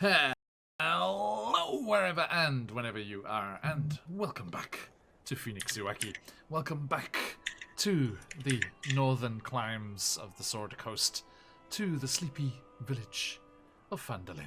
Hello, wherever and whenever you are, and welcome back to QuestJunkiesUK. Welcome back to the northern climes of the Sword Coast, to the sleepy village of Phandelver.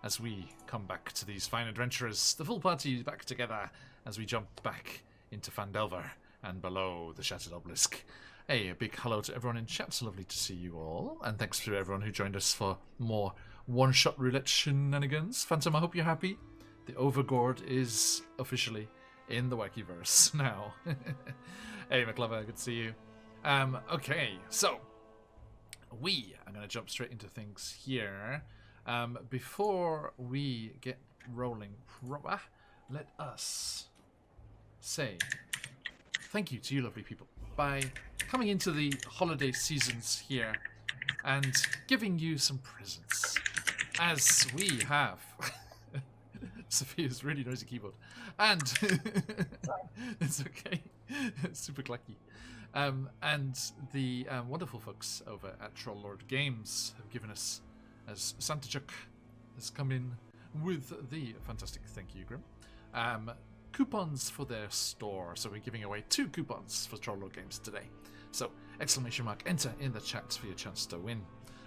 As we come back to these fine adventurers, the full party back together as we jump back into Phandelver and below the shattered obelisk. A big hello to everyone in chat. So lovely to see you all. And thanks to everyone who joined us for more one-shot roulette shenanigans. Phantom, I hope you're happy. The Overgord is officially in the Wakiverse now. Hey, McLover, good to see you. Okay, so we are going to jump straight into things here. Before we get rolling, let us say thank you to you lovely people by coming into the holiday seasons here and giving you some presents. As we have Sophia's really noisy keyboard. And it's okay. It's super clacky. And the wonderful folks over at Troll Games have given us, as Santa Chuck has come in with the fantastic thank you, Grim, coupons for their store. So we're giving away 2 coupons for Troll Games today. So exclamation mark enter in the chat for your chance to win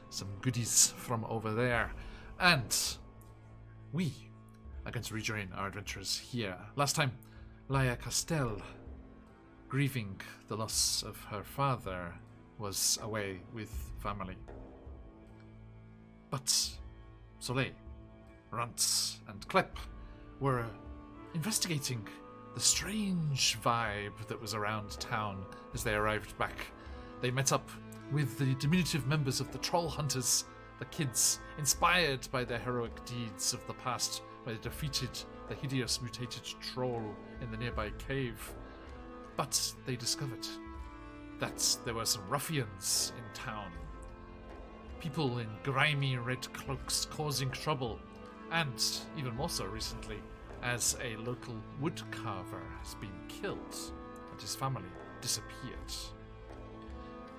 some goodies from over there. And we are going to rejoin our adventurers here. Last time, Laia Castell, grieving the loss of her father, was away with family. But Soleil, Rantz, and Klep were investigating the strange vibe that was around town as they arrived back. They met up with the diminutive members of the Troll Hunters, the kids, inspired by their heroic deeds of the past, where they defeated the hideous mutated troll in the nearby cave. But they discovered that there were some ruffians in town, people in grimy red cloaks causing trouble, and even more so recently, as a local woodcarver has been killed and his family disappeared.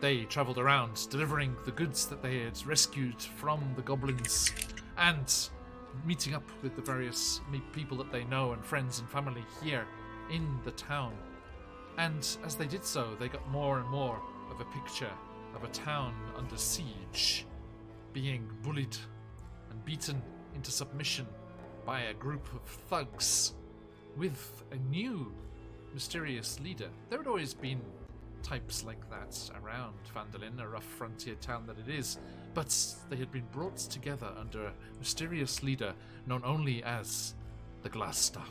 They travelled around delivering the goods that they had rescued from the goblins and meeting up with the various people that they know and friends and family here in the town. And as they did so, they got more and more of a picture of a town under siege, being bullied and beaten into submission by a group of thugs with a new mysterious leader. There had always been types like that around Phandelver, a rough frontier town that it is, but they had been brought together under a mysterious leader known only as the Glassstaff.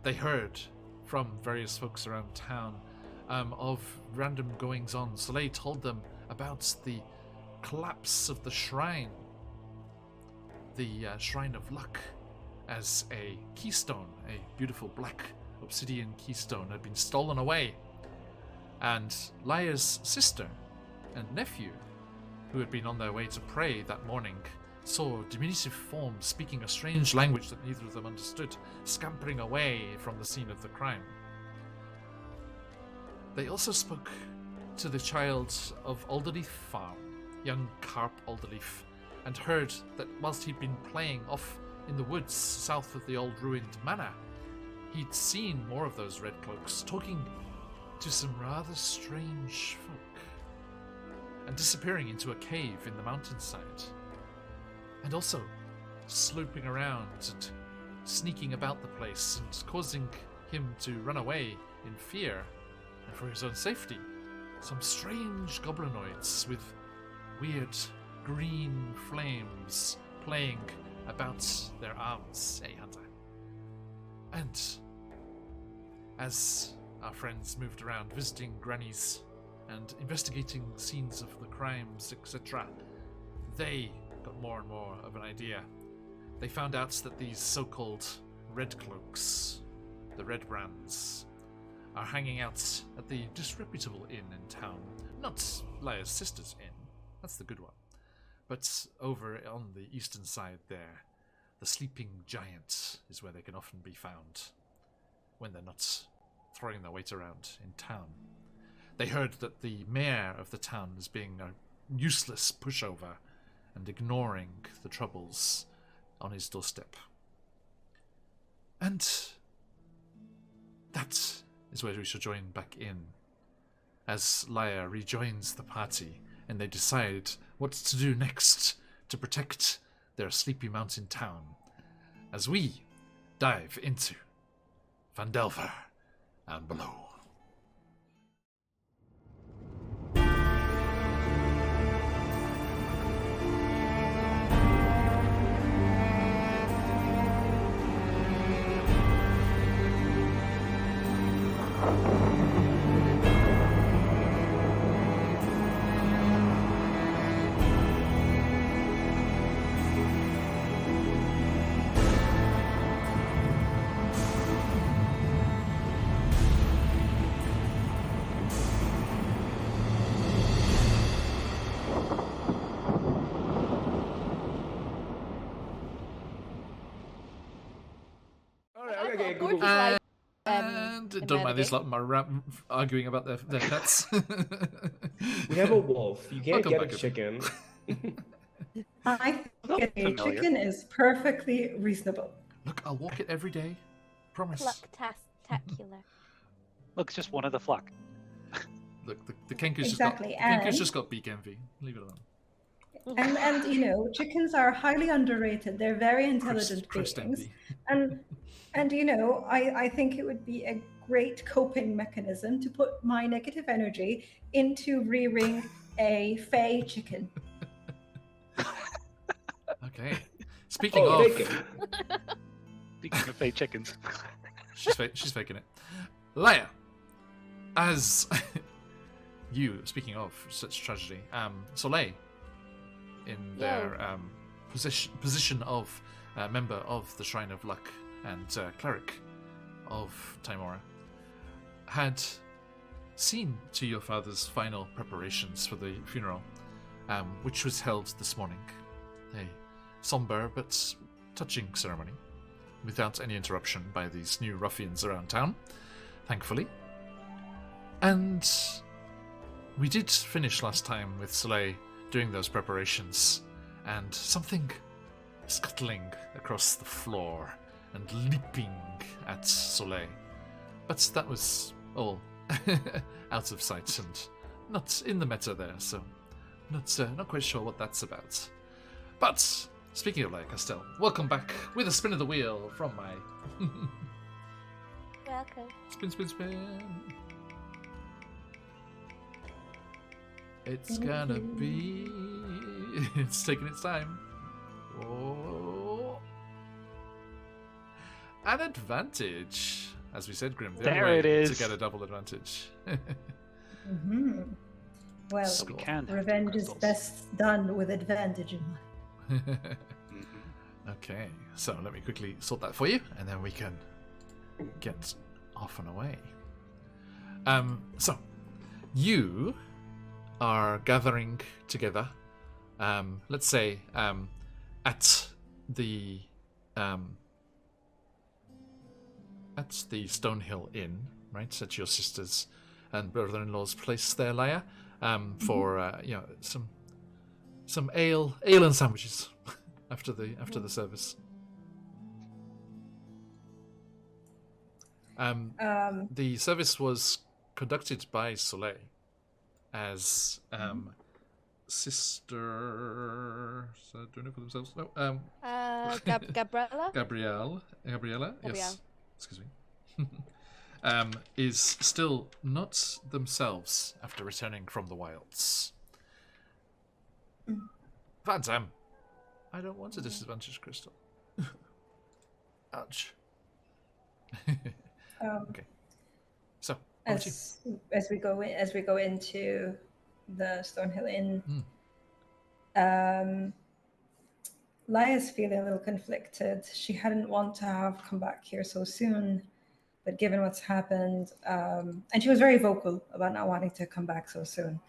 They heard from various folks around town of random goings-on. Soleil told them about the collapse of the shrine, the Shrine of Luck, as a keystone, a beautiful black obsidian keystone, had been stolen away. And Laia's sister and nephew, who had been on their way to pray that morning, saw diminutive forms speaking a strange language that neither of them understood, scampering away from the scene of the crime. They also spoke to the child of Alderleaf Farm, young Carp Alderleaf, and heard that whilst he'd been playing off in the woods south of the old ruined manor, he'd seen more of those red cloaks talking to some rather strange folk and disappearing into a cave in the mountainside, and also sloping around and sneaking about the place and causing him to run away in fear and for his own safety. Some strange goblinoids with weird green flames playing about their arms, Hunter. And as our friends moved around visiting grannies and investigating scenes of the crimes, etc., they got more and more of an idea. They found out that these so-called red cloaks, the red brands, are hanging out at the disreputable inn in town. Not Laia's sister's inn, that's the good one, but over on the eastern side there, the Sleeping Giant is where they can often be found when they're not throwing their weight around in town. They heard that the mayor of the town is being a useless pushover and ignoring the troubles on his doorstep. And that is where we shall join back in, as Laia rejoins the party and they decide what to do next to protect their sleepy mountain town, as we dive into Phandelver and below. And don't mind these lot arguing about their pets. We have a wolf. You can't Welcome get a back, chicken. I think a chicken is perfectly reasonable. Look, I'll walk it every day. Promise. Flock-tacular. Look, it's just one of the flock. Look, the Kenku's Exactly, just got beak envy. Leave it alone. And you know, chickens are highly underrated. They're very intelligent Crust beings. envy. And you know, I think it would be a great coping mechanism to put my negative energy into rearing a fey chicken. Okay. Speaking of, Speaking of fake chickens. she's faking it. Laia, as you, speaking of such tragedy, Soleil, in their position of member of the Shrine of Luck and cleric of Timora, had seen to your father's final preparations for the funeral, which was held this morning. A somber but touching ceremony, without any interruption by these new ruffians around town, thankfully. And we did finish last time with Soleil doing those preparations, and something scuttling across the floor and leaping at Soleil. But that was all out of sight and not in the meta there, so not quite sure what that's about. But speaking of Laia Castell, welcome back with a spin of the wheel from my Welcome. spin. It's gonna be. It's taking its time. Oh. An advantage. As we said, Grim, the only There way it is. to get a double advantage. Mm-hmm. Well, So we can have revenge is crystals. best done with advantage in mind. Okay, so let me quickly sort that for you, and then we can get off and away. So, you are gathering together, let's say, at the Stonehill Inn, right? At your sister's and brother-in-law's place there, Laia, for some ale and sandwiches after the service. The service was conducted by Soleil as sister. Do you know for themselves? No. Gabriella? Gabriella. Yes. Gabrielle. Excuse me. Is still not themselves after returning from the wilds. Van I don't want a disadvantage crystal. Ouch. Okay. So, as we go into the Stonehill Inn, Laia's feeling a little conflicted. She hadn't want to have come back here so soon, but given what's happened, and she was very vocal about not wanting to come back so soon,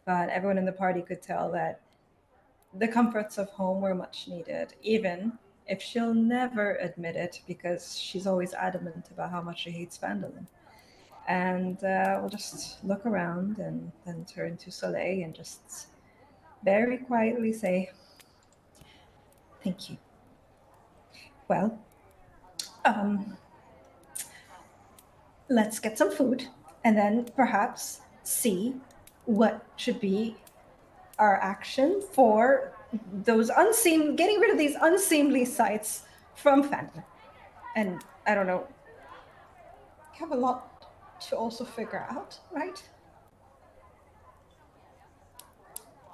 but everyone in the party could tell that the comforts of home were much needed, even if she'll never admit it because she's always adamant about how much she hates Phandelver. And we'll just look around and then turn to Soleil and just very quietly say, Thank you. Well, let's get some food and then perhaps see what should be our action for those getting rid of these unseemly sights from Phandelver. And I don't know, you have a lot to also figure out, right?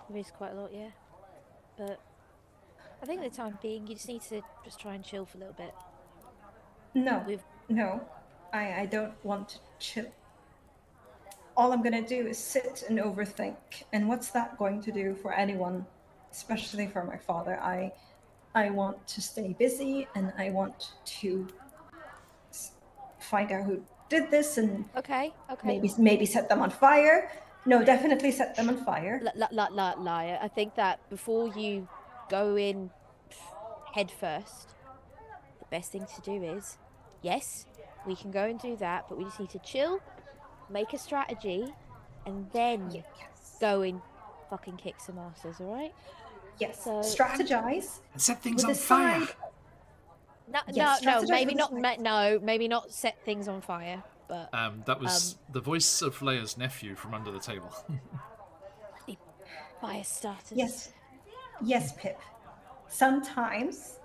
There is quite a lot, yeah. But I think at the time being, you just need to just try and chill for a little bit. No, We've- no, I don't want to chill. All I'm gonna do is sit and overthink. And what's that going to do for anyone, especially for my father? I want to stay busy, and I want to find out who did this, and Okay. maybe set them on fire. No, definitely set them on fire. Liar. I think that before you go in head first, the best thing to do is, yes, we can go and do that, but we just need to chill, make a strategy, and then Yes. go and fucking kick some asses, alright? Yes. So- Strategize. And set things with on the fire. side- No, Yes, no, strategize maybe with not. the side. No, maybe not set things on fire, but That was the voice of Leia's nephew from under the table. fire starters. Yes, Pip. Sometimes,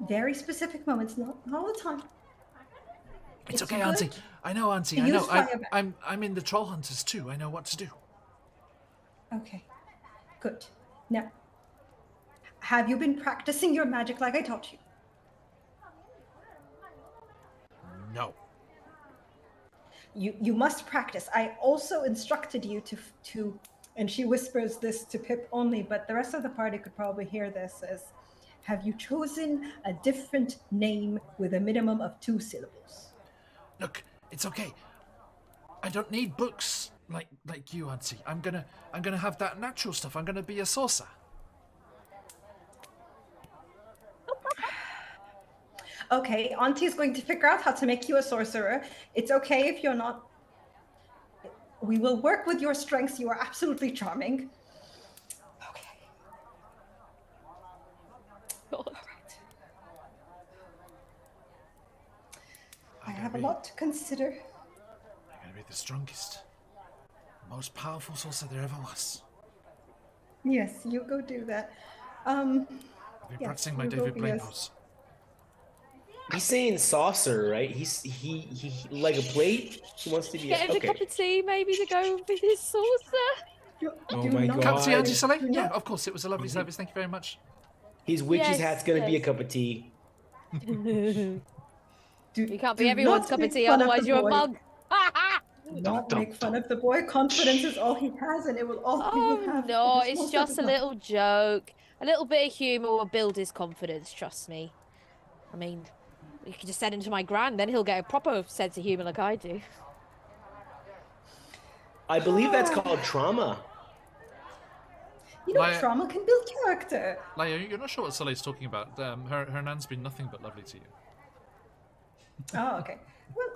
very specific moments, not all the time. It's It's okay, good Auntie. I know, Auntie. to I know. use fire back. I'm in the Troll Hunters too. I know what to do. Okay, good. Now, have you been practicing your magic like I taught you? No. You must practice. I also instructed you to, and she whispers this to Pip only, but the rest of the party could probably hear this, is, have you chosen a different name with a minimum of 2 syllables? Look, it's okay. I don't need books like you, Auntie. I'm gonna have that natural stuff. I'm gonna be a sorcerer. Okay, Auntie's going to figure out how to make you a sorcerer. It's okay if you're not. We will work with your strengths. You are absolutely charming. Okay. All right. I have a lot to consider. I'm gonna be the strongest, most powerful sorcerer there ever was. Yes, you go do that. I've been Yes, practicing my you go David be Blaine a- pose. He's saying saucer, right? He like a plate. He wants to be. Get him a cup Okay. of tea, maybe, to go with his saucer. Oh Do my not- God. Cup tea, Auntie Soleil? do Yeah, not- of course. It was a lovely service. Thank you very much. His witch's Yes, hat's gonna be a yes. cup of tea. Do- You can't do be everyone's not cup of make tea, fun of otherwise the you're a boy. mug. Do not make fun of the boy. Confidence is all he has, and it will all he will Oh have. no, for it's most of just his a life. little joke. A little bit of humour will build his confidence, trust me. I mean, you can just send him to my gran, then he'll get a proper sense of humour like I do. I believe that's called trauma. You know, My- trauma can build character. Leia, you're not sure what Soleil's talking about. Her nan's been nothing but lovely to you. Oh, okay. Well,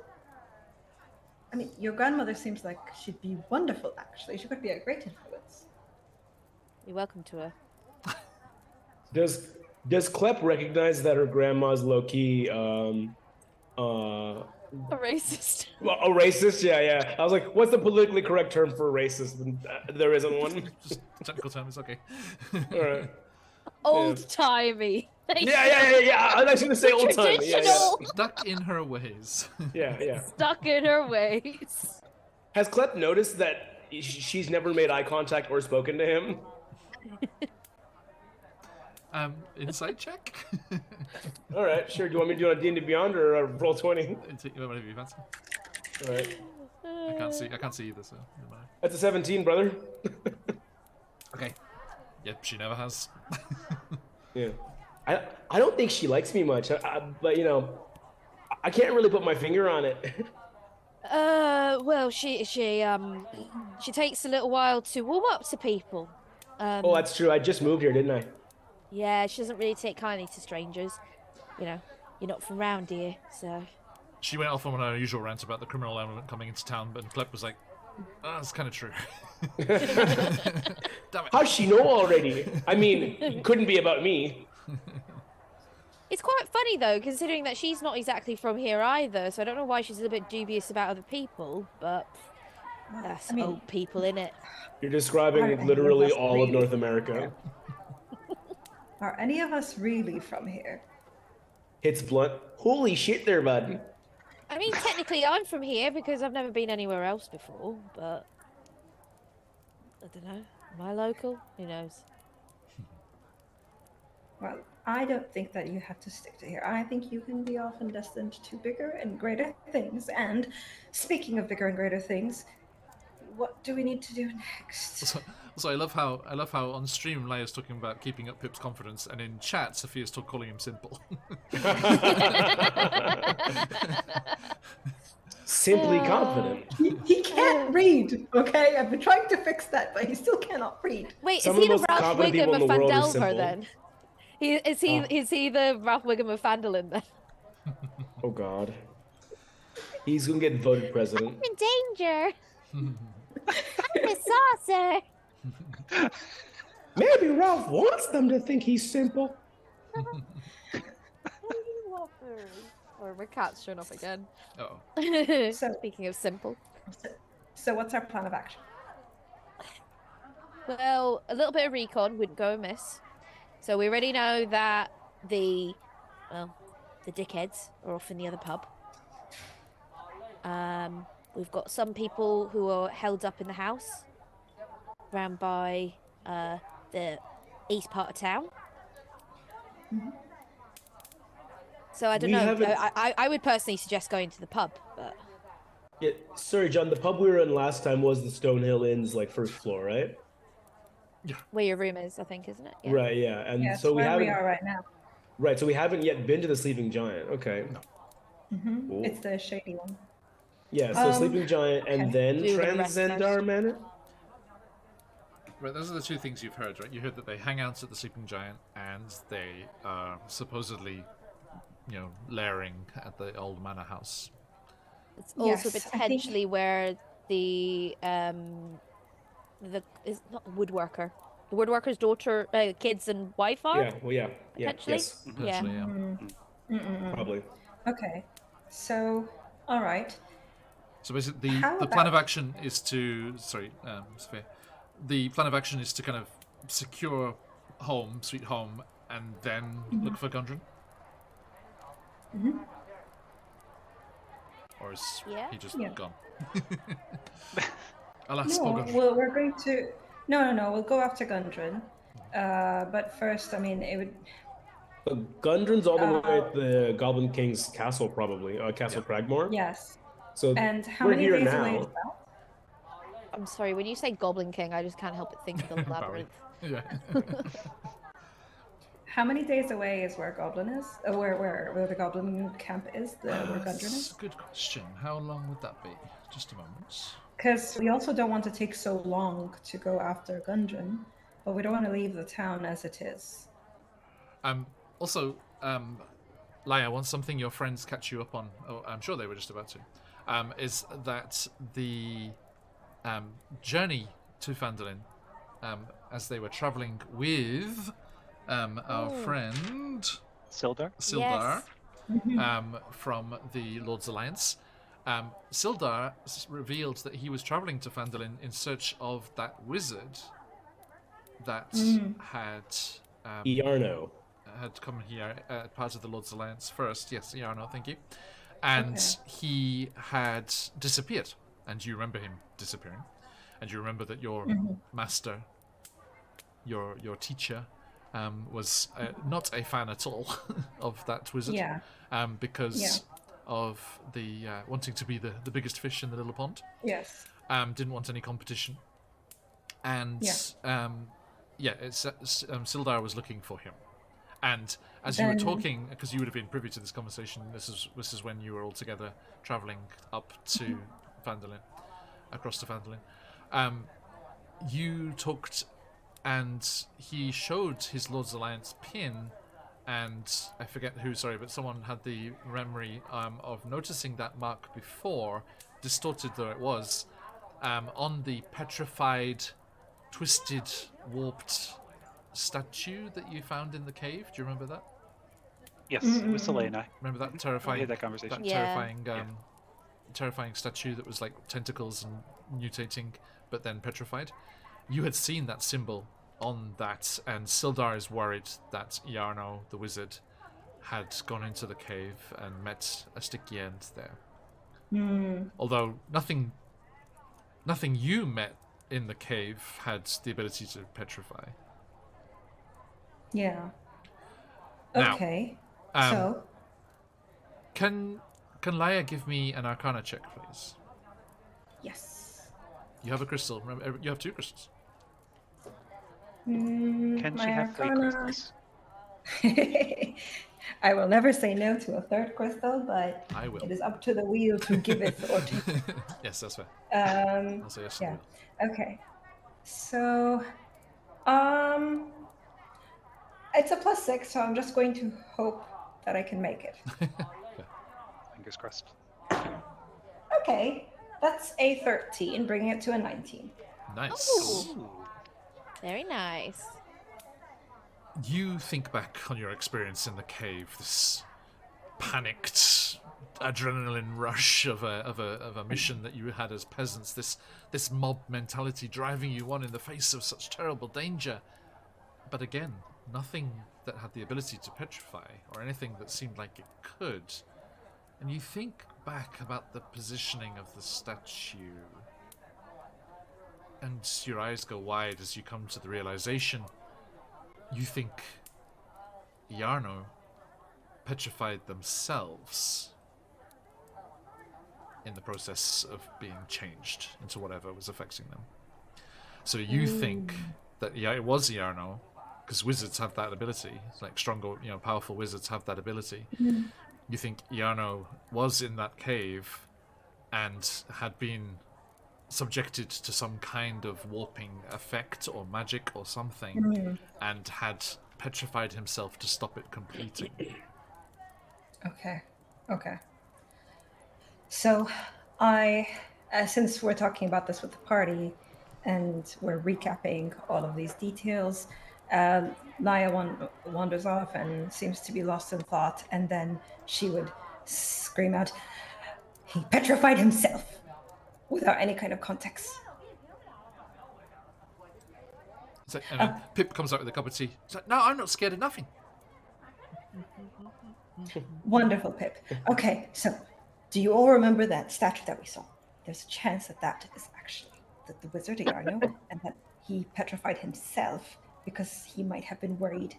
I mean, your grandmother seems like she'd be wonderful, actually. She could be a great influence. You're welcome to her. Does Klep recognize that her grandma's low key A racist. well, a racist? Yeah. I was like, what's the politically correct term for racist? And there isn't one. Just technical term, it's okay. All right. Old-timey. Yeah. I was actually gonna say old time. Traditional. Stuck in her ways. Yeah. Stuck in her ways. Has Klep noticed that she's never made eye contact or spoken to him? Insight check? All right, sure. Do you want me to do it on D&D Beyond or roll 20? Whatever you fancy. All right. I can't see either, so never mind. That's a 17, brother. Okay. Yep, she never has. Yeah. I don't think she likes me much, but you know, I can't really put my finger on it. Well, she takes a little while to warm up to people. Oh, that's true. I just moved here, didn't I? Yeah, she doesn't really take kindly to strangers. You know, you're not from round here, so. She went off on an unusual rant about the criminal element coming into town, but Klep was like, oh, that's kind of true. Damn it. How'd she know already? I mean, it couldn't be about me. It's quite funny though, considering that she's not exactly from here either. So I don't know why she's a little bit dubious about other people, but that's I mean, old people, innit? You're Are describing any of literally us all of really North America. Are any of us really from here? Hits blunt. Holy shit there, bud. I mean, technically, I'm from here because I've never been anywhere else before, but I don't know. Am I local? Who knows? Well, I don't think that you have to stick to here. I think you can be off and destined to bigger and greater things. And speaking of bigger and greater things, what do we need to do next? So I love how on stream Leia's talking about keeping up Pip's confidence, and in chat Sophia's still calling him simple. Simply confident. He can't read, okay? I've been trying to fix that, but he still cannot read. Wait, Some is of he the the most Ralph confident Wiggum people of in the world are Phandelver simple. then? Is he the Ralph Wiggum of Phandalin then? Oh God. He's gonna get voted president. In danger. I'm a saucer. Maybe Ralph wants them to think he's simple. Or my cat's shown up again. Oh, So- Speaking of simple. So what's our plan of action? Well, a little bit of recon wouldn't go amiss. So we already know that the dickheads are off in the other pub. We've got some people who are held up in the house, round by the east part of town. So I don't We know. haven't- I would personally suggest going to the pub, but Yeah, sorry, John. The pub we were in last time was the Stonehill Inn's like first floor, right? where your room is, I think, isn't it? Yeah. Right. Yeah. And Yeah, it's so we where haven't. we are right now. Right. So we haven't yet been to the Sleeping Giant. Okay. Cool. It's the shady one. Yeah. So Um, Sleeping Giant and okay. then Do the rest Transcendar first. Manor. right. Those are the two things you've heard, right? You heard that they hang out at the Sleeping Giant, and they are supposedly, lairing at the old manor house. It's also Yes, I think- potentially where the is not the woodworker. The woodworker's daughter, kids and wife are. Yeah. Well. Yeah. Yeah. Potentially? Yes. Yeah. Potentially, yeah. Probably. Okay. So, all right. So basically, How the plan of about- action is to Sophia. The plan of action is to kind of secure home, sweet home, and then look for Gundren. Or is Yeah. he just Yeah. gone? Alas, poor No, Gundren. well, we're going to. No. We'll go after Gundren. But first, I mean, it would. So Gundren's all the way at the Goblin King's castle, probably. Castle Cragmore. Yes. So And how we're many here days now. away is that? I'm sorry, when you say Goblin King, I just can't help but think of the Barry. labyrinth. Yeah. How many days away is where Goblin is? Where the Goblin camp is? Where Gundren That's is? a good question. How long would that be? Just a moment. Because we also don't want to take so long to go after Gundren, but we don't want to leave the town as it is. Also, Laia, once something your friends catch you up on, I'm sure they were just about to, is that the journey to Phandalin, as they were traveling with our friend Sildar? Sildar from the Lord's Alliance, Sildar revealed that he was traveling to Phandalin in search of that wizard that Iarno. had come here, part of the Lord's Alliance first. Yes, Yarno, thank you. And he had disappeared. And you remember him disappearing. And you remember that your master, your teacher, was not a fan at all of that wizard. Yeah. Because of the wanting to be the biggest fish in the little pond. Yes. Didn't want any competition. And Sildar was looking for him. And as you were talking, because you would have been privy to this conversation, this is when you were all together traveling up to Phandalin, across to Phandalin. You talked, and he showed his Lord's Alliance pin, and I forget who, sorry, but someone had the memory of noticing that mark before, distorted though it was, on the petrified, twisted warped statue that you found in the cave. Do you remember that? Yes, it was Selena. Remember that We terrifying, had that conversation. Yeah. terrifying statue that was like tentacles and mutating, but then petrified? You had seen that symbol on that, and Sildar is worried that Yarno, the wizard, had gone into the cave and met a sticky end there. Although nothing you met in the cave had the ability to petrify. Yeah. Now, Okay. Um, So, Can Laia give me an Arcana check, please? yes. You have a crystal. Remember, you have 2 crystals. Can My she have 3 Arcana- crystals? I will never say no to a third crystal, but I will. it is up to the wheel to give it or to. Yes, that's fair. I'll say yes to Yeah. the wheel. Okay. So, it's a +6, so I'm just going to hope that I can make it. Fingers crossed. Okay, that's a 13, bringing it to a 19. Nice. Ooh. Very nice. You think back on your experience in the cave, this panicked adrenaline rush of a mission that you had as peasants, this mob mentality driving you on in the face of such terrible danger. But again, nothing that had the ability to petrify, or anything that seemed like it could. And you think back about the positioning of the statue, and your eyes go wide as you come to the realization. You think Yarno petrified themselves in the process of being changed into whatever was affecting them. So you think that it was Yarno, because wizards have that ability. It's like stronger, powerful wizards have that ability. You think Yarno was in that cave and had been subjected to some kind of warping effect or magic or something, and had petrified himself to stop it completing. Okay. So, since we're talking about this with the party, and we're recapping all of these details, Laia wanders off and seems to be lost in thought, and then she would scream out, "He petrified himself," without any kind of context. So, and then Pip comes out with a cup of tea. He's like, "No, I'm not scared of nothing." Wonderful, Pip. Okay, so do you all remember that statue that we saw? There's a chance that is actually the wizard Yarno, and that he petrified himself because he might have been worried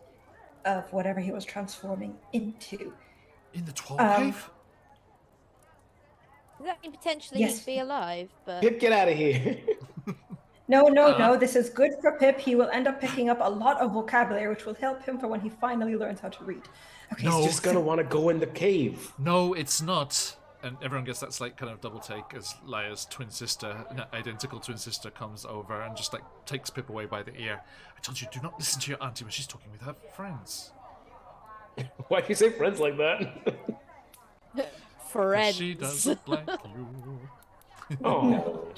of whatever he was transforming into. In the Twelve Cave? Does that mean potentially Yes. he'd be alive? But Pip, get out of here. No, this is good for Pip. He will end up picking up a lot of vocabulary, which will help him for when he finally learns how to read. Okay, No. He's just gonna want to go in the cave. No, it's not. And everyone gets that slight kind of double take as Laia's identical twin sister, comes over and just like takes Pip away by the ear. I told you, do not listen to your auntie when she's talking with her friends. Why do you say friends like that? friends. She does look like you. Oh,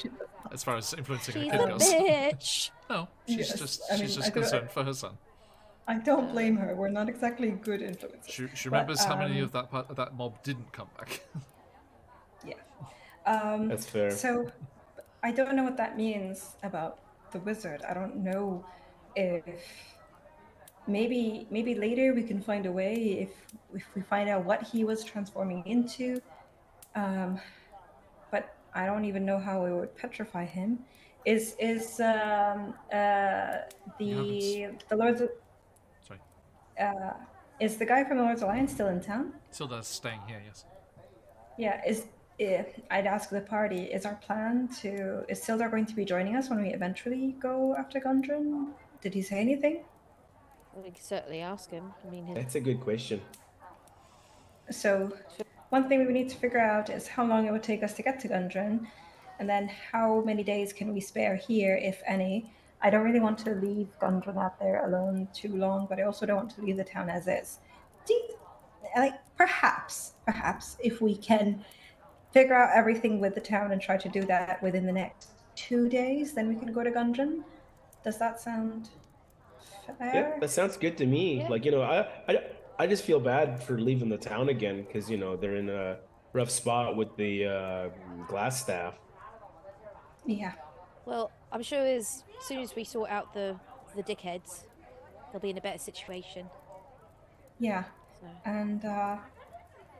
As far as influencing She's her kid a goes. bitch. No, she's Yes, just I mean, she's I just could- concerned for her son. I don't blame her. We're not exactly good influences. She remembers how many of that mob didn't come back. Yeah. that's fair. So, I don't know what that means about the wizard. I don't know if maybe later we can find a way if we find out what he was transforming into. But I don't even know how we would petrify him. Is the Lord's Sorry. is the guy from the Lord's Alliance still in town? Silda's staying here, yes. Yeah, I'd ask the party, is our plan is Sildar going to be joining us when we eventually go after Gundren? Did he say anything? We could certainly ask him. I mean, That's a good question. So, one thing we need to figure out is how long it would take us to get to Gundren, and then how many days can we spare here, if any. I don't really want to leave Gundren out there alone too long, but I also don't want to leave the town as is. Perhaps, if we can figure out everything with the town and try to do that within the next 2 days, then we can go to Gundren. Does that sound fair? Yeah, that sounds good to me. Yeah. Like, I just feel bad for leaving the town again because, they're in a rough spot with the glass staff. Yeah. Well, I'm sure as soon as we sort out the dickheads, they'll be in a better situation. Yeah. So And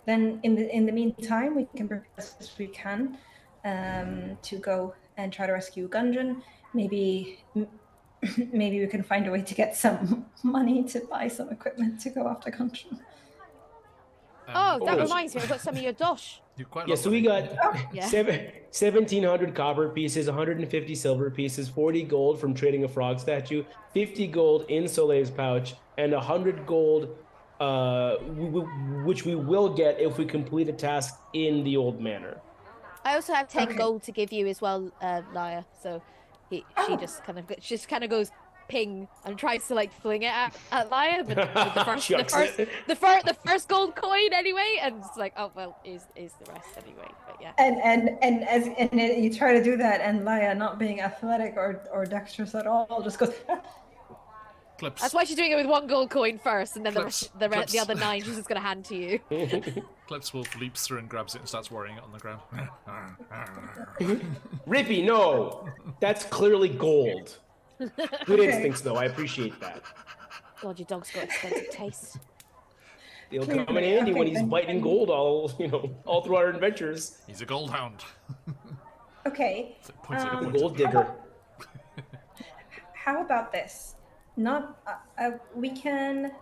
then in the meantime, we can prepare as best we can to go and try to rescue Gungeon. Maybe maybe we can find a way to get some money to buy some equipment to go after Gungeon. oh, that oh. reminds me, I've got some of your dosh. You quite Yeah, love so we money. got Yeah. 1,700 copper pieces, 150 silver pieces, 40 gold from trading a frog statue, 50 gold in Soleil's pouch, and 100 gold, which we will get if we complete a task in the old manor. I also have 10 Okay. gold to give you as well, Liar. So she just kind of goes ping and tries to like fling it at Liar, but with the first gold coin anyway, and it's like, oh well, is the rest anyway. But yeah. And you try to do that, and Laya, not being athletic or dexterous at all, just goes. Clips. That's why she's doing it with one gold coin first, and then Clips. the other 9 she's just gonna hand to you. Clips Wolf leaps through and grabs it and starts worrying it on the ground. Rippy, no, that's clearly gold. Good instincts, though. I appreciate that. God, your dog's got expensive taste. It'll come in handy when he's biting gold all through our adventures. He's a gold hound. Okay. Points like a pointer. Gold digger. How about this? Not we can.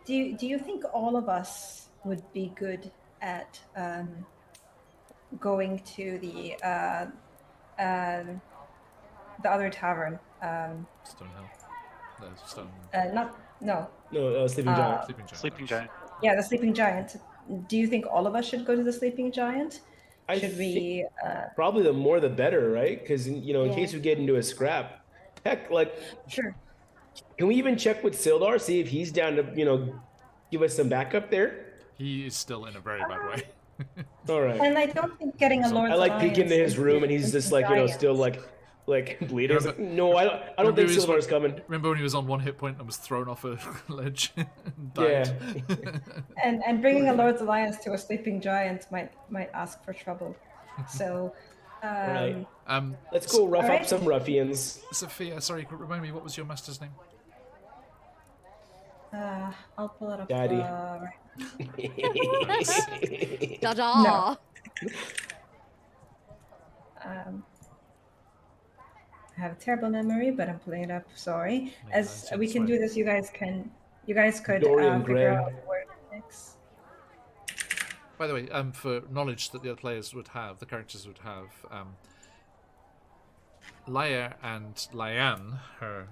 Do you think all of us would be good at going to the other tavern? Stonehill. No, Stone. No. No, Sleeping Giant. Sleeping Giant. Sleeping Giant. Yeah, the Sleeping Giant. Do you think all of us should go to the Sleeping Giant? Should we? Probably the more the better, right? Because in Yeah. case we get into a scrap, heck, like, Sure. can we even check with Sildar, see if he's down to give us some backup there? He is still in a very bad way. All right. And I don't think getting a Lord's I like peeking into Alliance his room and he's into just the like Giant. still like bleeding. It's like, no, I don't Remember think he was- Sildar's coming. Remember when he was on 1 hit point and was thrown off a ledge and Yeah. died? And bringing a Lord's Alliance to a Sleeping Giant might ask for trouble. So. Right. Um, Let's go rough Alright. up some ruffians. Sophia, sorry, remind me, what was your master's name? I'll pull it up. Daddy. Right. Da-da! No. I have a terrible memory, but I'm pulling it up. Sorry. No, As that's we can do fine. this, you guys could Dorian figure Gray. out where it is. By the way, for knowledge that the other players would have, the characters would have, Laia and Lyanne, her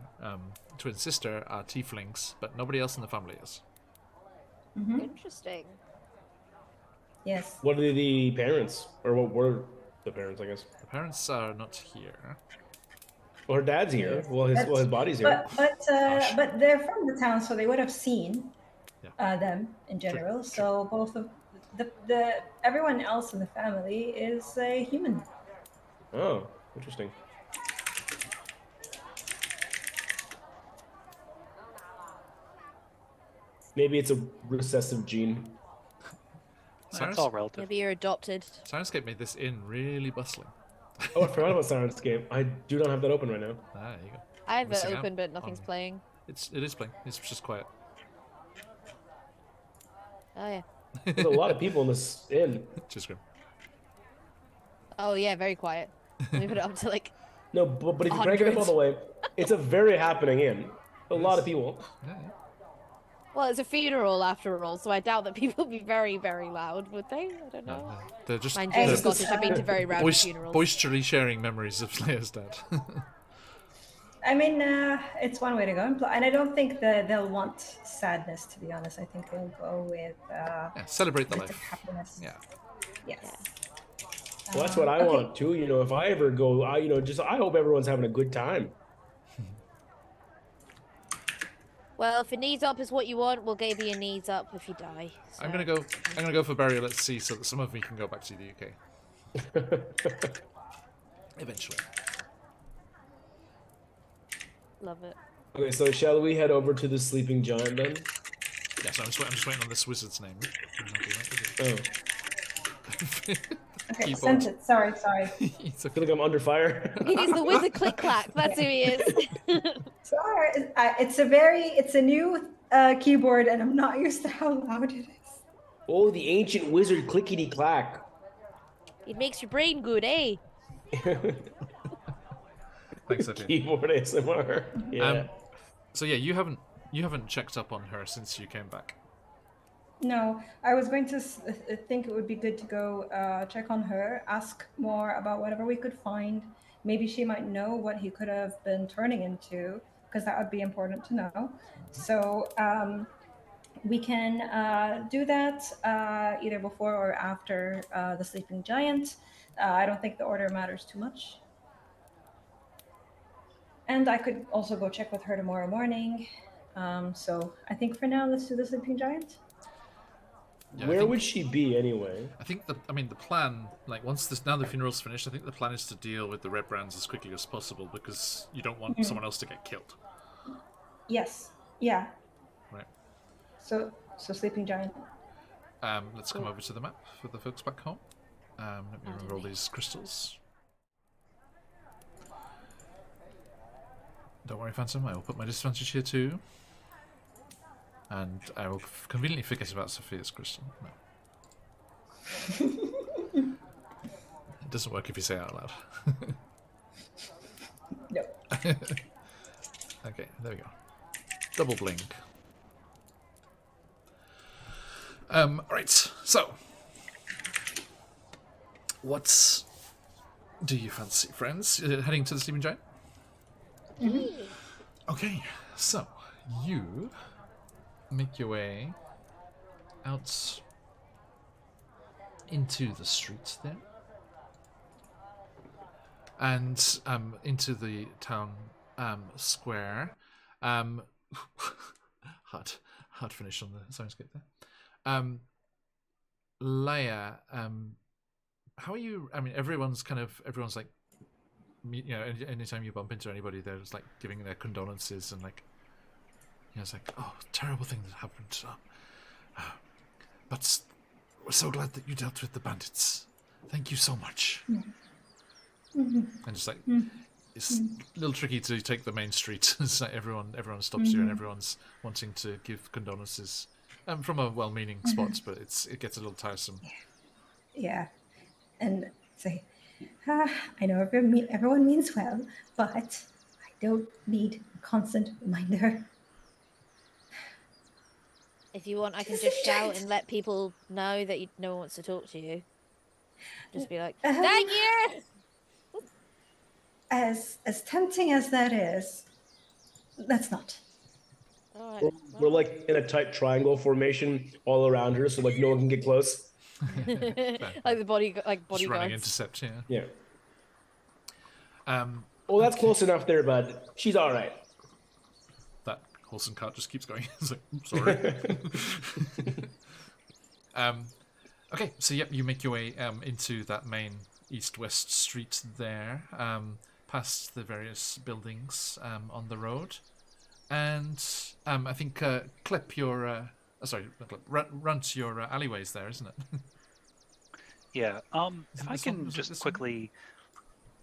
twin sister, are tieflings, but nobody else in the family is. Interesting. Yes. What are the parents? Or what were the parents, I guess? The parents are not here. Well, her dad's here. Well, his body's here. But they're from the town, so they would have seen Yeah. them in general. So both of the everyone else in the family is a human. Oh, interesting. Maybe it's a recessive gene. That's all relative. Maybe you're adopted. Sirenscape made this inn really bustling. Oh, I forgot about Sirenscape. I do not have that open right now. Ah, there you go. I have it Missing out open, but nothing's on- playing. It is playing. It's just quiet. Oh yeah. There's a lot of people in this inn. Just grim. Oh yeah, very quiet. Let me put it up to like. No, but if you crank it up all the way, it's a very happening inn. A lot of people. Yeah, yeah. Well, it's a funeral after all, so I doubt that people would be very, very loud, would they? I don't No, know. no. They're just Mind you, And I'm it's the Scottish. I've been to very rowdy funerals. boisterally sharing memories of Slayer's dad. I mean, it's one way to go, and I don't think that they'll want sadness. To be honest, I think they'll go with Yeah, celebrate the just life. happiness. Yeah. Yes. Well, that's what I Okay. want too. If I ever go, I hope everyone's having a good time. Well, if a knees up is what you want, we'll give you a knees up if you die. So. I'm gonna go for burial at sea so that some of me can go back to the UK. Eventually. Love it. Okay, so shall we head over to the sleeping giant then? Yeah, so I'm just waiting on this wizard's name. Oh, Okay, Keyboard. sent it. Sorry. It's I feel okay. like I'm under fire. It is the wizard click clack. That's who he is. Sorry. It's a new keyboard, and I'm not used to how loud it is. Oh, the ancient wizard clickety clack. It makes your brain good, eh? Thanks, Sophie. Keyboard ASMR. Yeah. So yeah, you haven't checked up on her since you came back. No, I was going to think it would be good to go check on her, ask more about whatever we could find. Maybe she might know what he could have been turning into, because that would be important to know. So we can do that either before or after the sleeping giant. I don't think the order matters too much. And I could also go check with her tomorrow morning. So I think for now, let's do the sleeping giant. Yeah, Where would she be anyway? I think the plan, like once now the funeral's finished, I think the plan is to deal with the red brands as quickly as possible because you don't want someone else to get killed. Yes. Yeah. Right. So sleeping giant. Let's come over to the map for the folks back home. Let me remember all these crystals. Don't worry, Phantom, I will put my disadvantage here too. And I will conveniently forget about Sophia's crystal. No. It doesn't work if you say it out loud. No. Okay, there we go. Double blink. Right, so. What do you fancy, friends? Heading to the Sleeping Giant? Mm-hmm. Okay, so you make your way out into the streets there, and into the town square. Hard finish on the soundscape there. Leia, how are you? I mean, everyone's like, you know, anytime you bump into anybody, they're just like giving their condolences and like, you know, it's like, oh, terrible thing that happened. But we're so glad that you dealt with the bandits. Thank you so much. Mm-hmm. And just like, it's a little tricky to take the main street. It's like everyone stops you and everyone's wanting to give condolences. From a well-meaning spot, but it gets a little tiresome. Yeah, and say, I know everyone means well, but I don't need a constant reminder. If you want, I can just shout and let people know that no one wants to talk to you. Just be like, thank you! As tempting as that is, that's not. All right. We're like in a tight triangle formation all around her, so like no one can get close. Like the bodyguards. Just running intercept, yeah. Yeah. Oh, Oh, that's close enough there, bud. She's all right. That horse and cart just keeps going. It's like, sorry. Okay, so yep, you make your way into that main east-west street there, past the various buildings on the road. And I think Clip, your run to your alleyways there, isn't it? Yeah. If I can just quickly,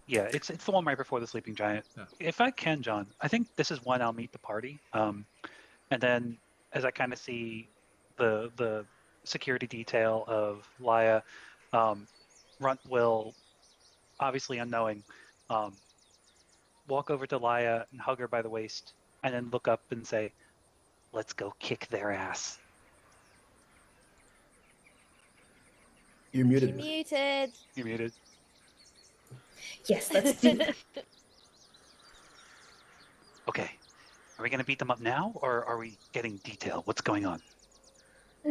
yeah, it's the one right before the Sleeping Giant. Yeah. If I can, John, I think this is when I'll meet the party. And then as I kind of see the security detail of Laia, Runt will, obviously unknowing, walk over to Laia and hug her by the waist. And then look up and say, let's go kick their ass. You're muted. Muted. You're muted. Yes, let's do that. Okay. Are we going to beat them up now, or are we getting detail? What's going on?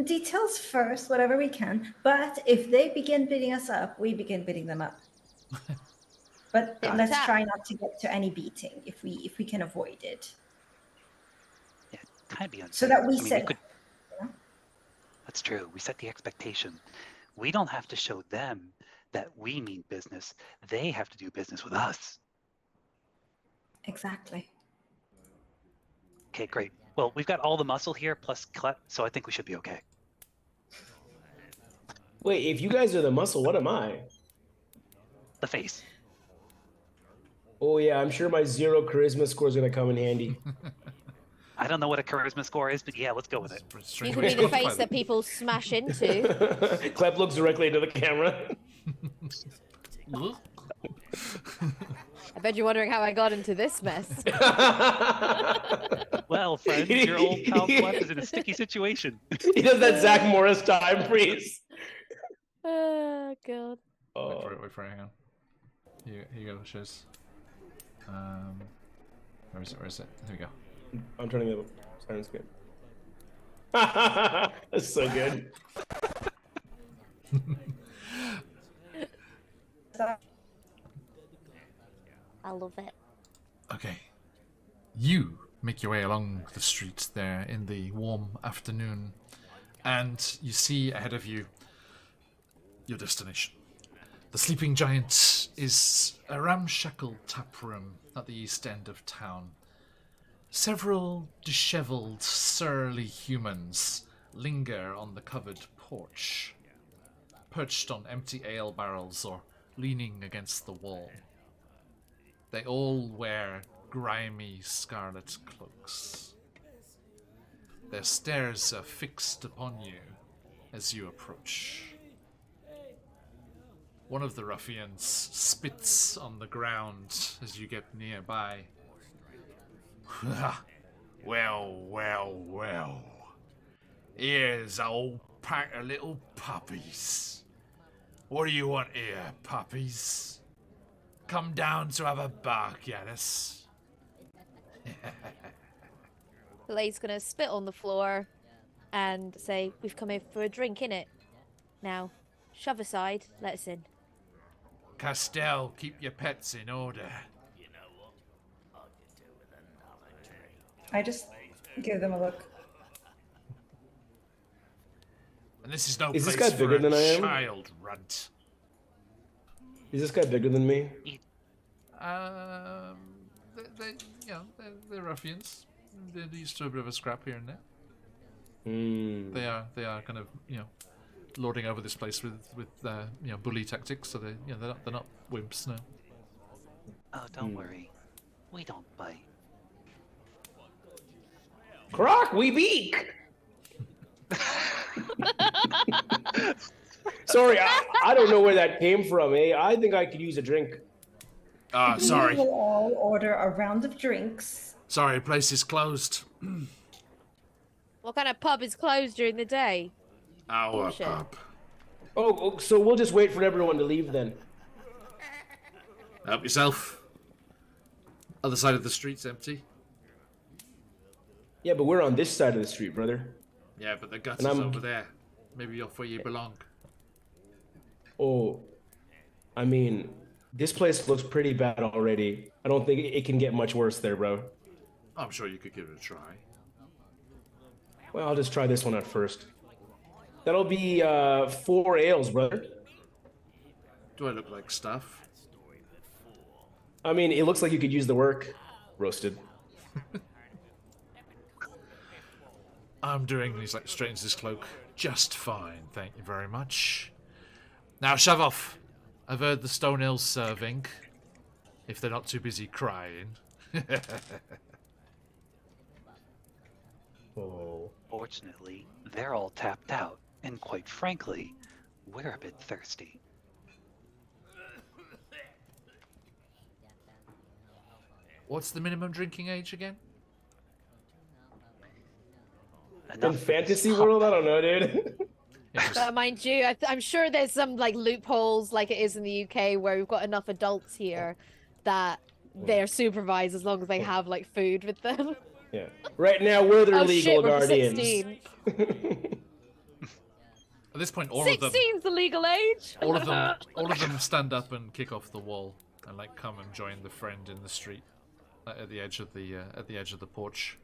Details first, whatever we can. But if they begin beating us up, we begin beating them up. But let's try not to get to any beating if we can avoid it. Yeah, kind of be unfair. So that we could... set. That's true. We set the expectation. We don't have to show them that we mean business. They have to do business with us. Exactly. Okay, great. Well, we've got all the muscle here plus Clep, so I think we should be okay. Wait, if you guys are the muscle, what am I? The face. Oh yeah, I'm sure my 0 charisma score is gonna come in handy. I don't know what a charisma score is, but yeah, let's go with it. You can be the face that people smash into. Clep looks directly into the camera. I bet you're wondering how I got into this mess. Well, friend, your old pal Clep is in a sticky situation. He does that Zach Morris time freeze. Oh, God. Wait for it, hang on. Here you go, Shiz. Where is it? There we go. I'm turning the silence good. That's so good. I love it. Okay. You make your way along the street there in the warm afternoon, and you see ahead of you your destination. The Sleeping Giant is a ramshackle tap room at the east end of town. Several dishevelled, surly humans linger on the covered porch, perched on empty ale barrels or leaning against the wall. They all wear grimy scarlet cloaks. Their stares are fixed upon you as you approach. One of the ruffians spits on the ground as you get nearby. Well. Here's a whole pack of little puppies. What do you want here, puppies? Come down to have a bark at us. Blade's gonna spit on the floor and say, "We've come here for a drink, innit? Now, shove aside, let us in." Castell, keep your pets in order. I just give them a look. And this is no Is this place guy for bigger a than I am? child runt. Is this guy bigger than me? They're ruffians. They're used to a bit of a scrap here and there. Hmm. They are kind of lording over this place with bully tactics. So they're not wimps, no. Oh, don't worry. We don't bite. Croc, we beak! Sorry, I don't know where that came from, eh? I think I could use a drink. Sorry. We will all order a round of drinks. Sorry, place is closed. What kind of pub is closed during the day? Our Bullshit. pub. Oh, so we'll just wait for everyone to leave then. Help yourself. Other side of the street's empty. Yeah, but we're on this side of the street, brother. Yeah, but the guts And is I'm- over there. Maybe off where you belong. Oh, I mean, this place looks pretty bad already. I don't think it can get much worse there, bro. I'm sure you could give it a try. Well, I'll just try this one out first. That'll be 4 ales, brother. Do I look like stuff? I mean, it looks like you could use the work. Roasted. I'm doing, he's like straightens his cloak. Just fine, thank you very much. Now shove off. I've heard the Stone Hill's serving. If they're not too busy crying. Oh. Fortunately, they're all tapped out, and quite frankly, we're a bit thirsty. What's the minimum drinking age again? In Enough of this fantasy pop- world, I don't know, dude. Yeah, just- But mind you, I'm sure there's some like loopholes like it is in the UK where we've got enough adults here that they're supervised as long as they have like food with them. Yeah. Right now, we're their Oh legal shit, we're guardians. 16. At this point, all of them 16's the legal age. all of them stand up and kick off the wall and like come and join the friend in the street at the edge of the porch.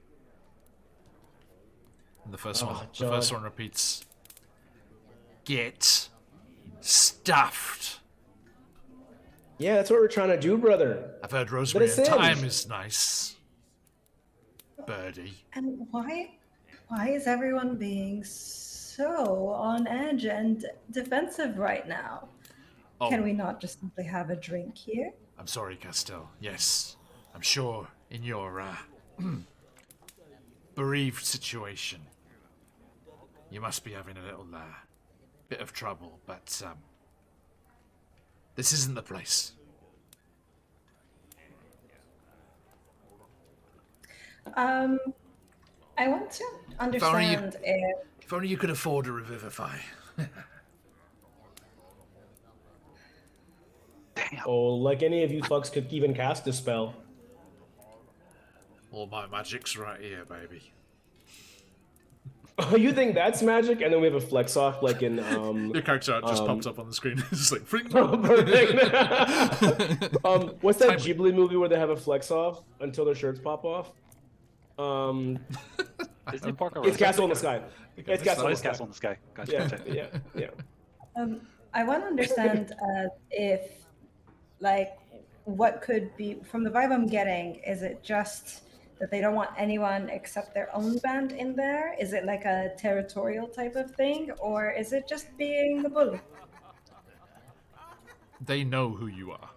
And the first John. one repeats, "Get stuffed." Yeah, that's what we're trying to do, brother. I've heard rosemary us and in. thyme is nice. birdie. And why is everyone being so on edge and defensive right now? Oh, Can we not just simply have a drink here? I'm sorry, Castell. Yes, I'm sure in your bereaved situation, you must be having a little bit of trouble, but this isn't the place. I want to understand if If only you could afford a revivify. Damn. Oh, like any of you fucks could even cast a spell. All my magic's right here, baby. Oh, you think that's magic? And then we have a flex off like in Your character art just popped up on the screen. It's just like, freak. perfect. What's that Timely. Ghibli movie where they have a flex off until their shirts pop off? Disney Park or It's Castle in the Sky. It's Castle Oh, in the it's Sky. Castle in the Sky. Gotcha. Yeah, gotcha. yeah. I want to understand if, like, what could be from the vibe I'm getting. Is it just that they don't want anyone except their own band in there? Is it like a territorial type of thing, or is it just being the bully? They know who you are.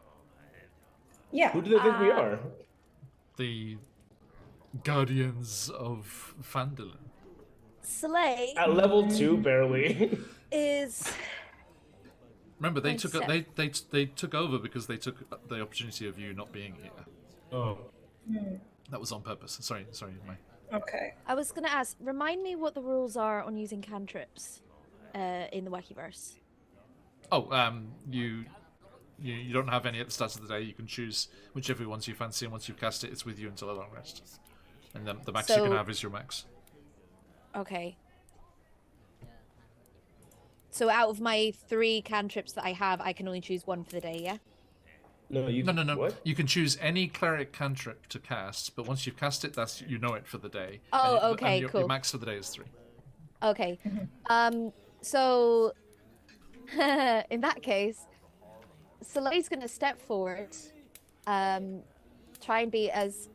Yeah. Who do they think we are? The Guardians of Phandelver. Slay At level 2, barely. is Remember, they Point took seven. they took over because they took the opportunity of you not being here. Oh. That was on purpose. Sorry, May. Okay. I was gonna ask, remind me what the rules are on using cantrips in the Wackyverse. Oh, you don't have any at the start of the day. You can choose whichever ones you fancy, and once you've cast it, it's with you until a long rest. And the max you can So- have is your max. Okay. So out of my 3 cantrips that I have, I can only choose one for the day, yeah? No, you. No. What? You can choose any cleric cantrip to cast, but once you've cast it, that's you know it for the day. Oh, And okay, your cool. max for the day is 3. Okay. So in that case, Soleil's gonna step forward, try and be as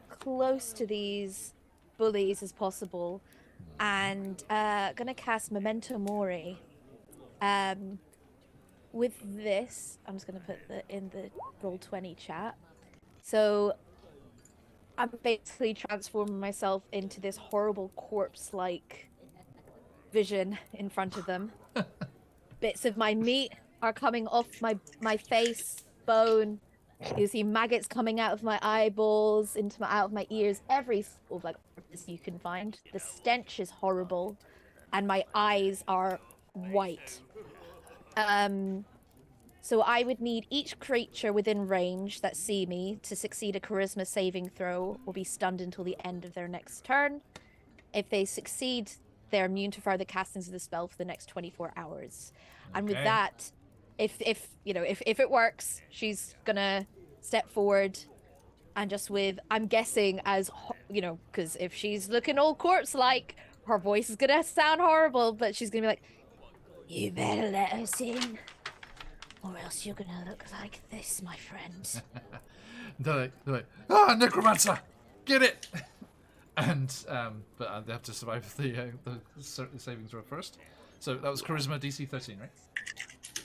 close to these bullies as possible, and gonna cast Memento Mori. With this, I'm just gonna put in the Roll20 chat. So I'm basically transforming myself into this horrible corpse-like vision in front of them. Bits of my meat are coming off my face, bone. You see maggots coming out of my eyeballs, out of my ears, every sort of like orifice you can find. The stench is horrible, and my eyes are white. So I would need each creature within range that see me to succeed a charisma saving throw or be stunned until the end of their next turn. If they succeed, they're immune to further castings of the spell for the next 24 hours. And with Okay. that, if it works, she's gonna step forward and just with, I'm guessing because if she's looking all corpse-like, her voice is gonna sound horrible, but she's gonna be like, "You better let us in, or else you're gonna look like this, my friend." They're like, ah, necromancer, get it! And but they have to survive the saving throw first. So that was charisma DC 13, right?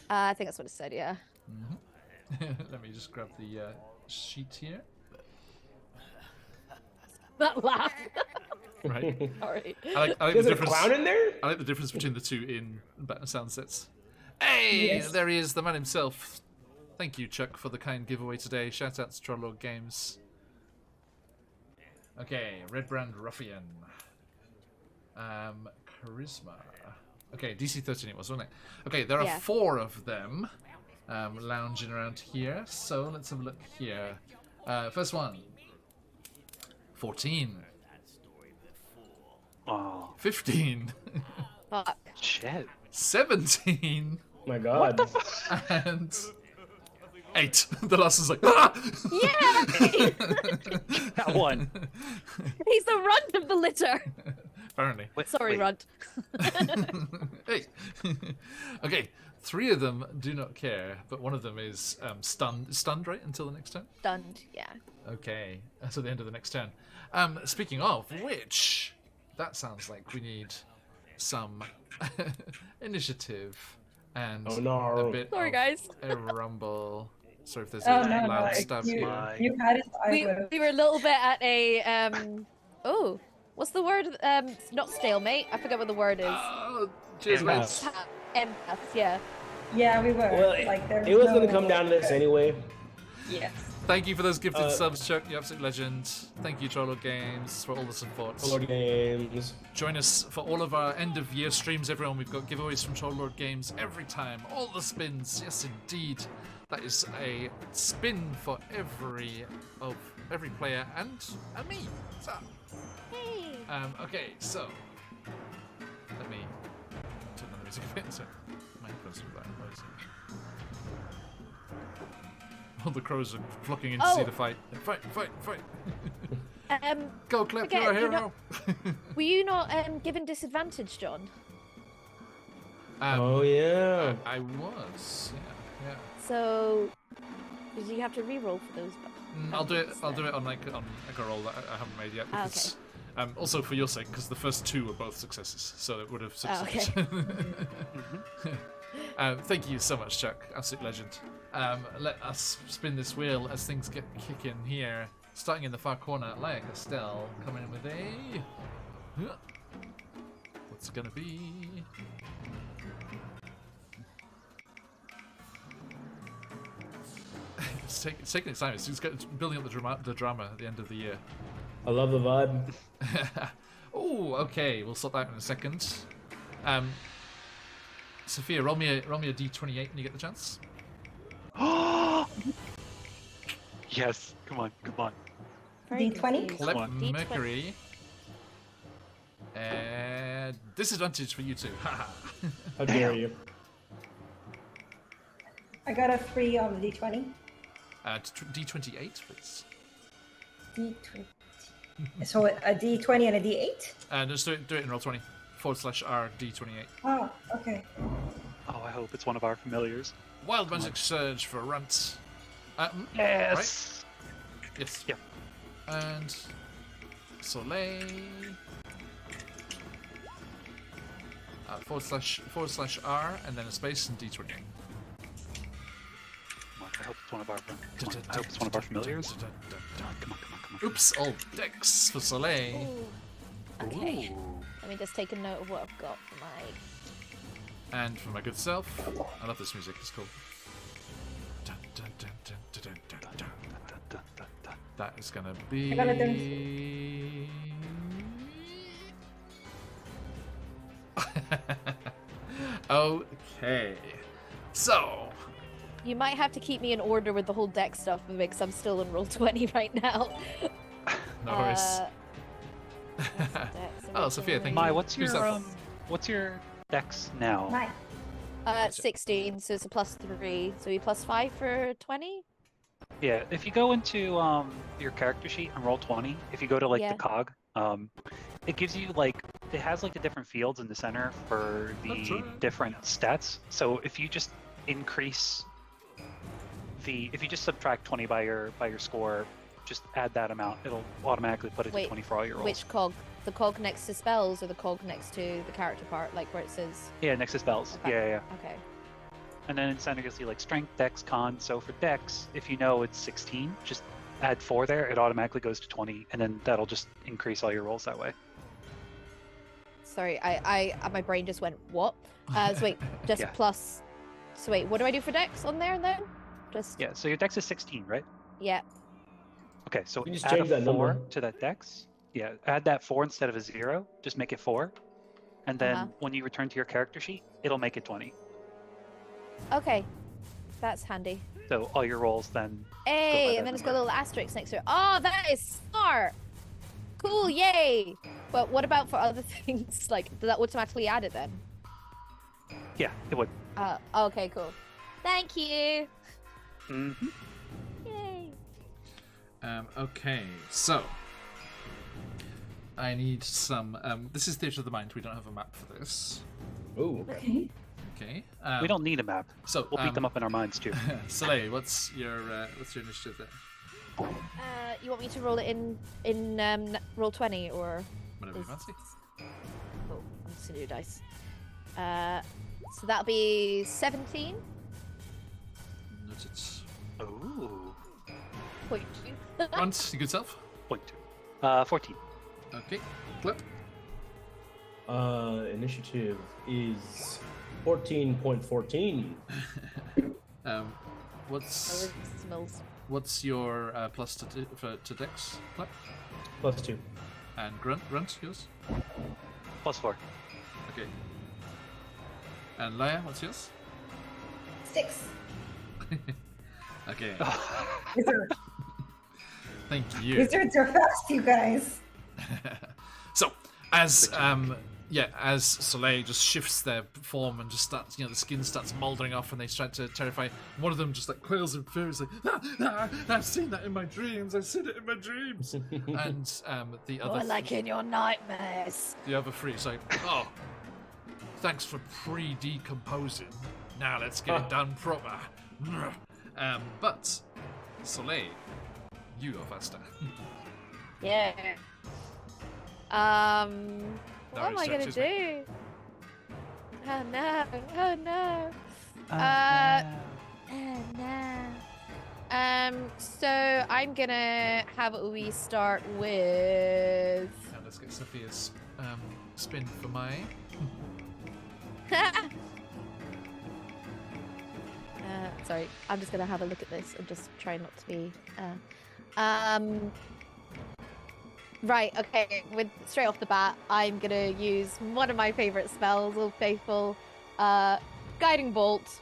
I think that's what it said. Yeah. Let me just grab the sheet here. That laugh. Right. Sorry. I like the There's a difference. clown in there? I like the difference between the two in sound sets. Hey, Yes. there he is, the man himself. Thank you, Chuck, for the kind giveaway today. Shout out to Trollog Games. Okay, Red Brand Ruffian. Charisma. Okay, DC 13 it was, wasn't it? Okay, there are Yeah. 4 of them lounging around here. So let's have a look here. First one. 14. Oh, 15. Fuck. shit. Oh17. my god. And 8. The last is like, ah! Yeah. That one. He's the runt of the litter. Apparently. Wait, Sorry, wait. runt. Hey. Okay, 3 of them do not care, but one of them is stunned, right, until the next turn. Stunned. Yeah. Okay, that's at the end of the next turn. Speaking of which, that sounds like we need some initiative and Oh, no. a bit Sorry, of guys. a rumble. Sorry if there's Oh a no, loud no! If stab you here. you had it, I We would. were a little bit at a oh, what's the word? Not stalemate. I forget what the word is. Oh, cheers, Impasse. mates. Empaths, yeah. Yeah, we were. Well, like there it was no... going to come down to this anyway. Yes. Thank you for those gifted subs, Chuck. You absolute legend. Thank you, Trollo Games, for all the support. Lord Games. Join us for all of our end of year streams, everyone. We've got giveaways from Trollord Games every time. All the spins, yes indeed. That is a spin for every player and me. So, Hey. okay, so let me turn on the music a bit. So my headphones are that noisy. All the crows are flocking in to see the fight. Fight! Go, Clip, forget, you're a you're hero. Were you not given disadvantage, John? Oh, yeah. I was. Yeah. So, did you have to re-roll for those? I'll do it on like a roll that I haven't made yet. Ah, Because, also for your sake, because the first two were both successes, so it would have Oh, succeeded. Thank you so much, Chuck. Absolute legend. Let us spin this wheel as things get kicking here. Starting in the far corner, Laia Castell coming in with a. What's it gonna be? It's taking its time. It's building up the drama at the end of the year. I love the vibe. Oh, okay. We'll sort that out in a second. Sophia, roll me a d28 when you get the chance. Yes, come on. Very D20? confused. Clip D20. Mercury. Disadvantage for you two. How dare you? I got a 3 on the D20. D28, please. D20. So a D20 and a D8? Just do it in roll 20. /R D28. Oh, okay. Oh, I hope it's one of our familiars. Wild Magic Surge for Runt. Yes. Right? Yes. Yep. And Soleil. /R and then a space and D28. Come on, I hope it's one of our I hope it's one of our familiars. Come on. Oops, all decks for Soleil. Ooh. Okay. Let me just take a note of what I've got for my. And for my good self, I love this music, it's cool. That is gonna be. I got it Okay. So. You might have to keep me in order with the whole deck stuff because I'm still in roll 20 right now. No worries. Oh, Sophia, thank you. Mai, what's Who's your that? what's your dex now? 9. 16, so it's a +3. So you +5 for 20? Yeah, if you go into your character sheet and roll 20, if you go to like Yeah. the cog, it gives you it has like the different fields in the center for That's the right. different stats. So if you just increase if you just subtract 20 by your score, just add that amount, it'll automatically put it to Wait, 20 for all your rolls. Which cog? The cog next to spells or the cog next to the character part, like where it says. Yeah, next to spells. Okay. Yeah. Okay. And then in center you'll see like strength, dex, con. So for dex, if you know it's 16, just add 4 there, it automatically goes to 20, and then that'll just increase all your rolls that way. Sorry, I my brain just went what? So wait, just Yeah. plus. So wait, what do I do for dex on there then? Just Yeah, so your dex is 16, right? yeah. Okay, so You just add a change that 4 number. to that dex. Yeah, add that 4 instead of a 0. Just make it 4. And then Uh-huh. when you return to your character sheet, it'll make it 20. Okay, that's handy. So all your rolls then. Hey, that and then it's got a number. little asterisk next to it. Oh, that is smart. Cool, yay! But what about for other things? Like, does that automatically add it then? Yeah, it would. Okay, cool. Thank you. hmm Yay. Okay, so I need some. This is Theatre of the Mind. We don't have a map for this. Ooh. Okay. Okay. we don't need a map. So We'll beat them up in our minds too. Soleil, what's your initiative there? You want me to roll it in roll 20 or? Whatever you fancy. Oh, I'm just gonna do dice. So that'll be 17. Noted. Ooh. Point two. Grunt, your good self. 0.2. 14. Okay. Clip. Initiative is 14.14. What's Smells. what's your plus to Dex? Clip. Plus 2. And Grunt, yours. +4. Okay. And Leia, what's yours? 6. Okay. Wizard. Thank you. Wizards are fast, you guys. So, as as Soleil just shifts their form and just starts, the skin starts mouldering off, and they start to terrify. One of them just like quails in fear. He's like, I've seen that in my dreams. I've seen it in my dreams. And the other, like in your nightmares. the other three is like, oh, thanks for pre-decomposing. Now let's get it done proper. But Soleil, you are faster. Yeah. What am I gonna stretches me. do? Oh no! Oh no! Oh no! So I'm gonna have we start with. Now let's get Sophia's spin for my. Sorry, I'm just gonna have a look at this and just try not to be. Right, okay, straight off the bat, I'm gonna use one of my favourite spells, Old Faithful, Guiding Bolt.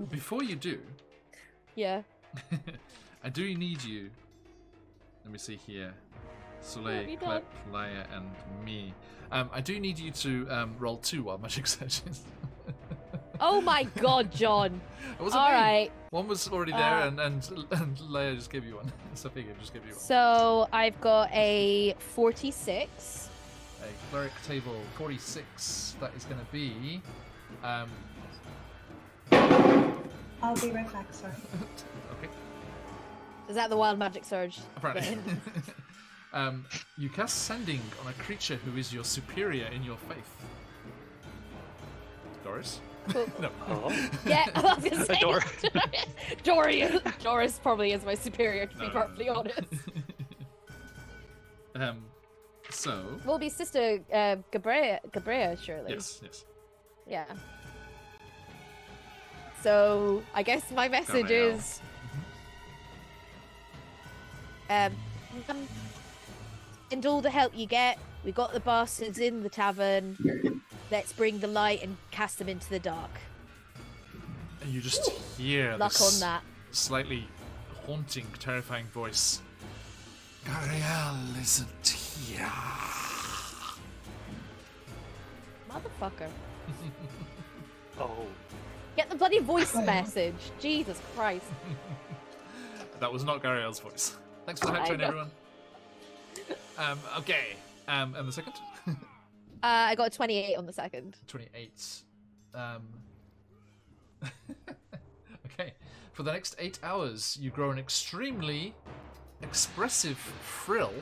Before you do, Yeah. I do need you. Let me see here. Soleil, have you Klep, Laia, and me. I do need you to roll 2 while magic searches. Oh my god, John! It wasn't me. Alright, One was already there, and Leia just gave you one. Sophia just gave you one. so I've got a 46. A cleric table 46. That is going to be. I'll be right back, sorry. Okay. Is that the Wild Magic Surge? Apparently. You cast Sending on a creature who is your superior in your faith. Doris? Cool. No. Oh. Yeah, I was gonna say. Dor- Doris probably is my superior, to be No. perfectly honest. So. Will be Sister Gabrea, surely. Yes, yes. Yeah. So I guess my message Gabrielle. is, and all the help you get. We got the bastards in the tavern. Let's bring the light and cast them into the dark. And you just hear Luck this on that. slightly haunting, terrifying voice. Gariel isn't here. Motherfucker. Oh. Get the bloody voice message. Jesus Christ. That was not Gariel's voice. Thanks for the hack train, know. everyone. Okay. And the second? I got a 28 on the second. 28. Okay. For the next 8 hours, you grow an extremely expressive frill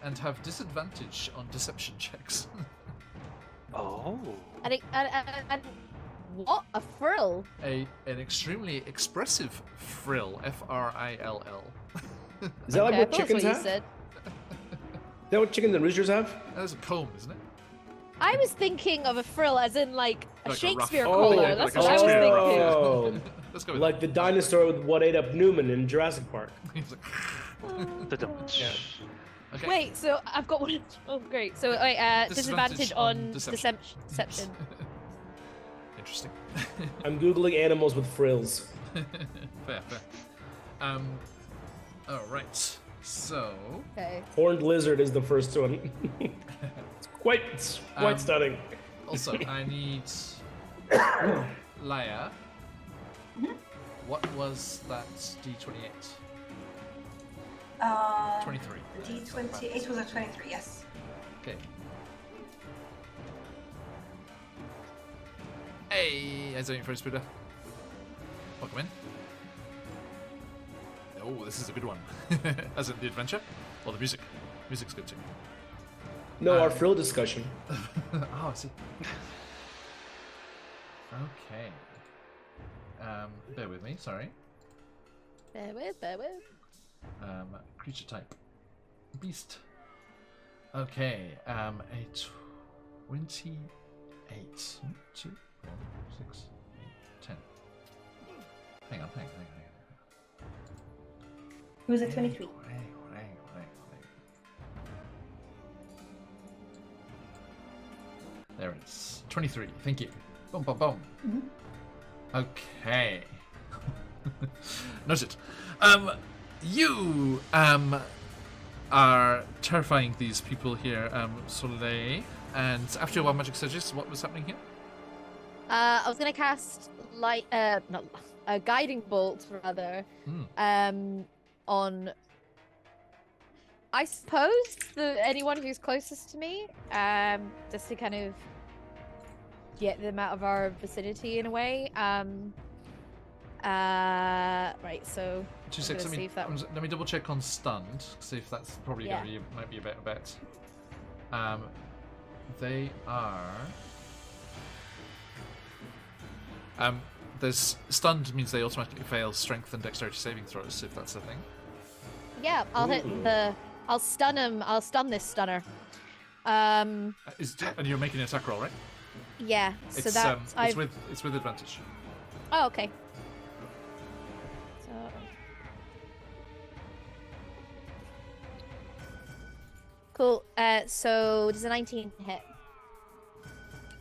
and have disadvantage on deception checks. Oh. And what? A frill? An extremely expressive frill. Frill. Is that like Okay, what that's chickens what you have? said. Is that what chickens and roosters have? That's a comb, isn't it? I was thinking of a frill as in like a Like a Shakespeare ruff. collar. Oh, That's like a what I was Shakespeare thinking. ruff, Oh, Let's go with like the dinosaur with what ate up Newman in Jurassic Park. that. He's like, Da-dum. Yeah. okay. Wait, so I've got one. Oh, great. So wait, disadvantage on deception. Interesting. I'm googling animals with frills. Fair. All right. So. Okay. Horned lizard is the first one. It's quite stunning. Also, I need Laia. What was that D28? 23. D28 was a 23, yes. Okay. Hey, how's it going, first Buddha? Welcome in. Oh, this is a good one. As in the adventure or the music. Music's good too. No, our frill discussion. Oh, I see. Okay. Bear with me. Sorry. Bear with. Creature type. Beast. Okay. A 28. 2, 4, 6, 8, 10. Hang on. It was a 23. There it is. 23. Thank you. Boom, boom, boom. Okay. Noted. You are terrifying these people here, Soleil. And after your wild magic surges, what was happening here? I was gonna cast light, not a guiding bolt rather, on. I suppose anyone who's closest to me, just to kind of get them out of our vicinity in a way. Right. So. 2 seconds. Let me double check on stunned. See if that's probably going to be might be a better bet. They are. There's stunned means they automatically fail strength and dexterity saving throws, if that's the thing. Yeah, I'll hit the. I'll stun him. I'll stun this stunner. And you're making an attack roll, right? Yeah. So that's it's with advantage. Oh, okay. So. Cool. So does a 19 hit?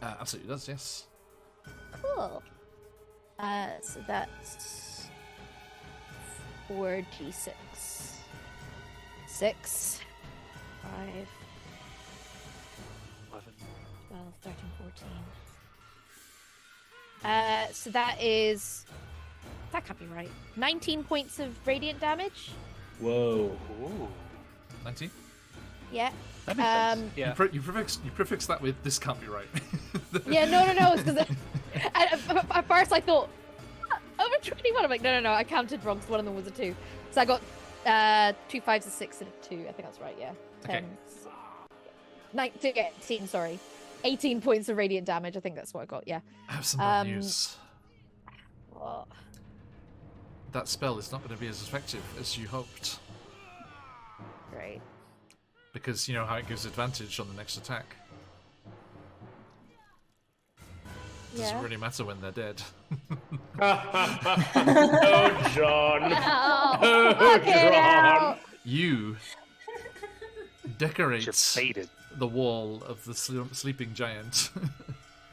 Absolutely does, yes. Cool. So that's 4d6. 6, 5, 11. 12, 13, 14. So that can't be right. 19 points of radiant damage. Whoa. Ooh. 19? Yeah. That makes sense. Yeah. You prefix that with this can't be right. Yeah, no. It's because at first I thought over 21. I'm like, no. I counted wrong. So one of them was a 2. So I got 2 5s, a 6, and a 2. I think that's right. Yeah. 10. Okay. 18. Sorry. 18 points of radiant damage. I think that's what I got. Yeah. I have some bad news. What? That spell is not going to be as effective as you hoped. Great. Because you know how it gives advantage on the next attack. Doesn't really matter when they're dead. Oh, John. John. You decorate Just faded. the wall of the sleeping giant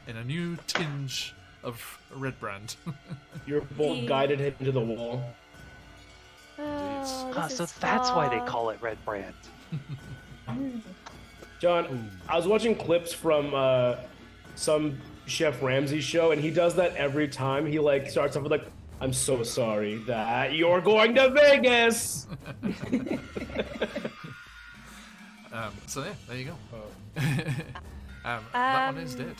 in a new tinge of red brand. Your bolt guided him to the wall. So that's why they call it Red Brand. John, I was watching clips from some Chef Ramsay show, and he does that every time. He starts off with "I'm so sorry that you're going to Vegas." So yeah, there you go. That one is dead.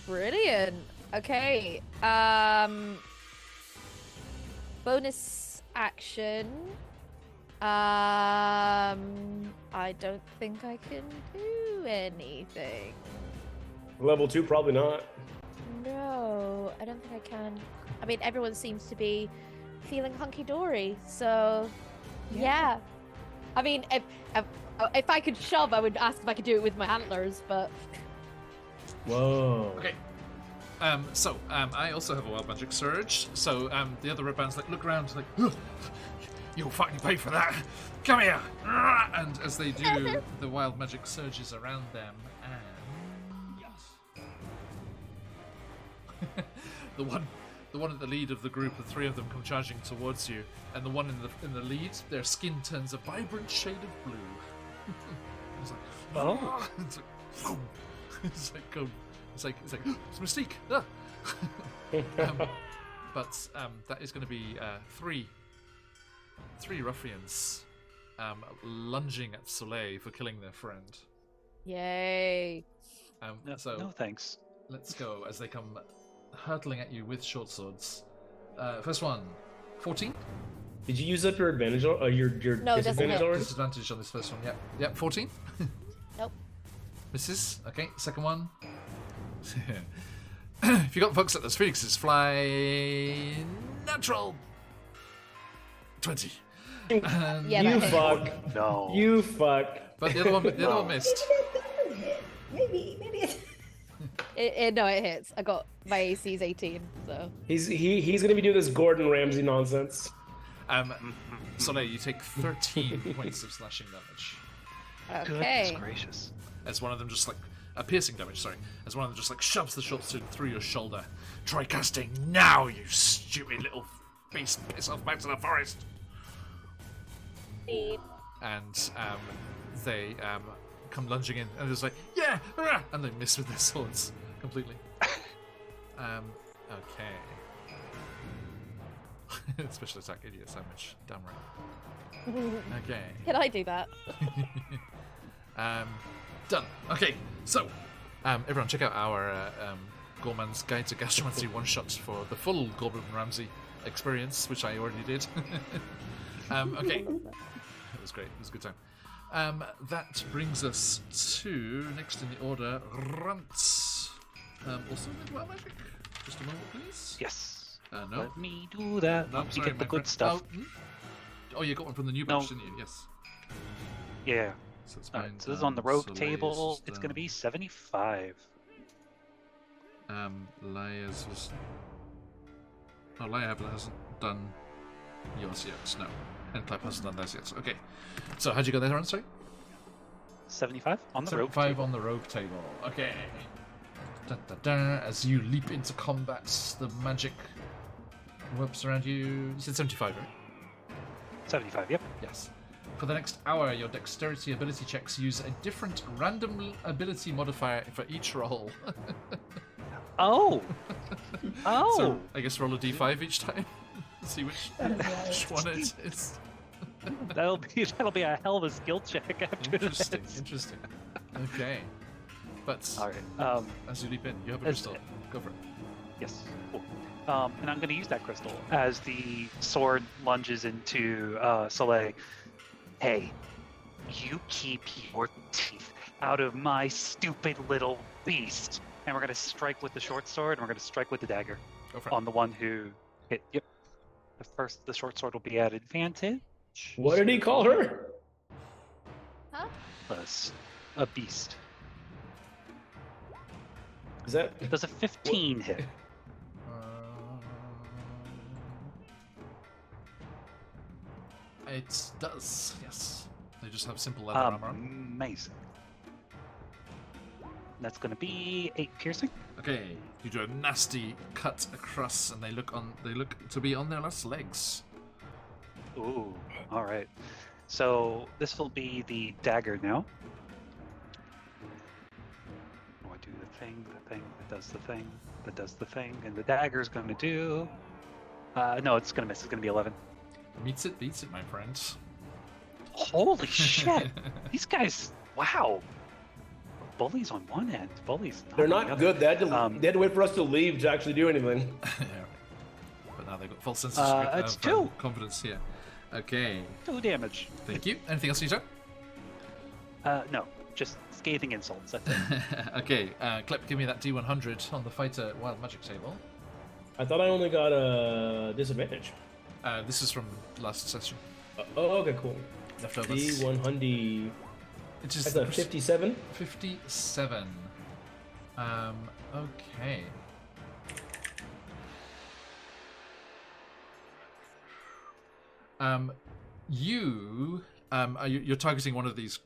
Brilliant. Okay. Bonus action. I don't think I can do anything. Level 2, probably not. No, I don't think I can. I mean, everyone seems to be feeling hunky-dory, so yeah. I mean, if I could shove, I would ask if I could do it with my antlers, but... Whoa. Okay. I also have a wild magic surge. So the other red bands look around you'll fucking pay for that. Come here. And as they do, the wild magic surges around them, and the one at the lead of the group, the 3 of them come charging towards you, and the one in the lead, their skin turns a vibrant shade of blue. It's like, oh, it's like it's Mystique. Ah. But that is going to be 3 ruffians lunging at Soleil for killing their friend. Yay. No thanks. Let's go as they come hurtling at you with short swords. First one, 14. Did you use up your advantage? Your No, it doesn't disadvantage hit. already? Disadvantage on this first one. Yep. Yep. 14. Nope. Misses. Okay. Second one. If you got folks at those phoenixes, fly natural 20. And, Yeah, You that hit. fuck. No. You fuck. but the other one missed. Maybe No, it hits. I got my AC is 18, so. He's gonna be doing this Gordon Ramsay nonsense. Soleil, you take 13 points of slashing damage. Goodness Okay. gracious. As one of them just like piercing damage. Sorry, as one of them just like shoves the short sword through your shoulder. Try casting now, you stupid little beast! Piss off back to the forest. And they come lunging in, and it's like, yeah, hurrah! And they miss with their swords completely. Okay. Special attack, idiot sandwich. Damn right. Okay. Can I do that? Done. Okay, so everyone, check out our Gorman's Guide to Gastromancy one-shot for the full Gordon Ramsay experience, which I already did. Okay, it was great. It was a good time. That brings us to next in the order, Runt. Also with wild magic. Just a moment, please. Yes. No. Let me do that. No, Let me sorry, get the my good friend. stuff. Oh, you got one from the new No. batch, didn't you? Yes. Yeah. So it's Alright, mine, so this is on the rogue Soleil's table. just, It's going to be 75. Leia's was. Oh, Leia hasn't done yours yet. No, and Clap hasn't done theirs yet. Okay, so how'd you go there, Ron? Sorry. 75 on the rogue 75 table. on the rogue table. Okay. Da, da, da. As you leap into combat, the magic whips around you. You said 75, right? 75, yep. Yes. For the next hour, your dexterity ability checks use a different random ability modifier for each roll. Oh! Oh! So I guess roll a d5 each time. See which one it is. that'll be a hell of a skill check after Interesting, this. interesting. Okay. But Alright, as you leap in, you have a as- crystal. Go for it. yes. Cool. And I'm going to use that crystal as the sword lunges into Soleil. Hey, you keep your teeth out of my stupid little beast. And we're going to strike with the short sword, and we're going to strike with the dagger Go for it. on the one who hit. Yep. The short sword will be at advantage. What did he call her? Huh? Plus a beast. Is that Does a 15 hit? It does, yes. They just have simple leather armor on. Amazing. That's going to be 8 piercing. Okay, you do a nasty cut across, and they look to be on their last legs. Ooh, all right. So this will be the dagger now. Oh, I do the thing that does the thing, that does the thing, and the dagger is going to do. No, it's going to miss. It's going to be 11. Meets it, beats it, my friend. Holy shit! These guys, wow. Bullies on one end, bullies. they're on the not other. good. They had to wait for us to leave to actually do anything. Yeah. But now they've got full sense of It's 2. confidence here. Okay, 2 damage. thank you. Anything else you said? No, just scathing insults. That's it. Okay, Clip, give me that D100 on the fighter wild magic table. I thought I only got a disadvantage. This is from last session. Oh, okay, cool. Leftovers. D100. It is That's a 57. 57. Okay. You're targeting one of these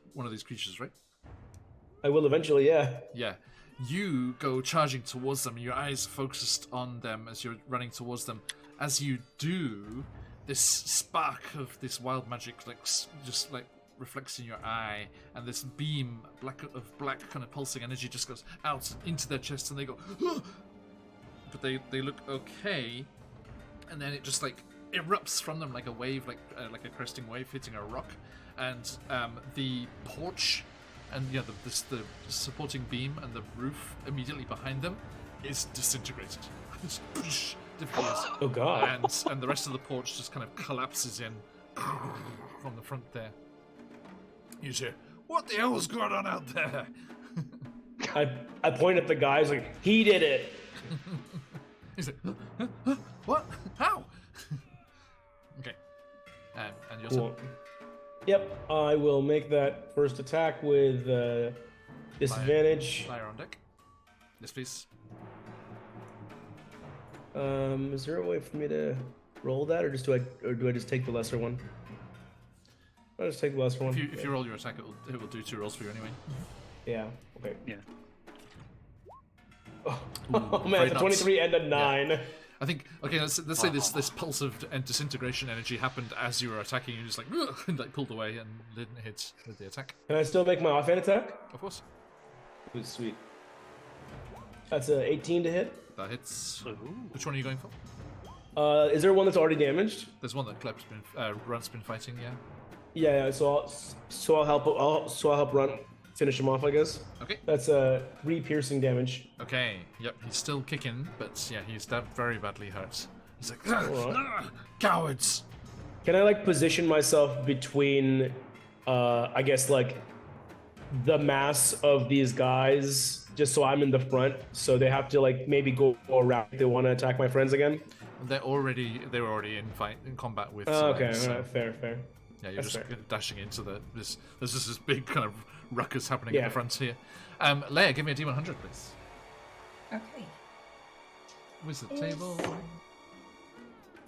creatures, right? I will eventually, yeah. Yeah. You go charging towards them, your eyes focused on them as you're running towards them. As you do, this spark of this wild magic just reflects in your eye, and this beam of black kind of pulsing energy just goes out into their chest, and they go, "Ugh!" But they look okay, and then it just erupts from them like a wave, like a cresting wave hitting a rock, and the porch and the supporting beam and the roof immediately behind them is disintegrated. difficulties. Oh god. And the rest of the porch just kind of collapses in from the front there. You hear, what the hell's going on out there? I point at the guys like, he did it. He's like, huh? What? How? Okay. And your Cool. Yep, I will make that first attack with disadvantage. Fire on deck. Yes, please. Is there a way for me to roll that, or do I just take the lesser one? I'll just take the lesser one. If you roll your attack, it will do 2 rolls for you anyway. Yeah. Okay. Yeah. Oh man, it's a 23 and a 9. Yeah. I think, okay, let's say this pulse of disintegration energy happened as you were attacking, you just like, and like pulled away and didn't hit with the attack. Can I still make my offhand attack? Of course. Ooh, sweet. That's a 18 to hit. That hits. Ooh. Which one are you going for? Is there one that's already damaged? There's one that Runt's been fighting, yeah. Yeah. So I'll help Runt finish him off, I guess. Okay. That's 3 piercing damage. Okay, yep, he's still kicking, but yeah, he's very badly hurt. He's like, cowards! Can I like position myself between, I guess like the mass of these guys, just so I'm in the front, so they have to like maybe go around if they want to attack my friends again? They were already in combat with. Okay, so, alright, fair. Yeah, you're That's just fair. dashing into there's just this big kind of ruckus happening in Yeah. the front here. Leia, give me a D100, please. Okay. Wizard Is- table.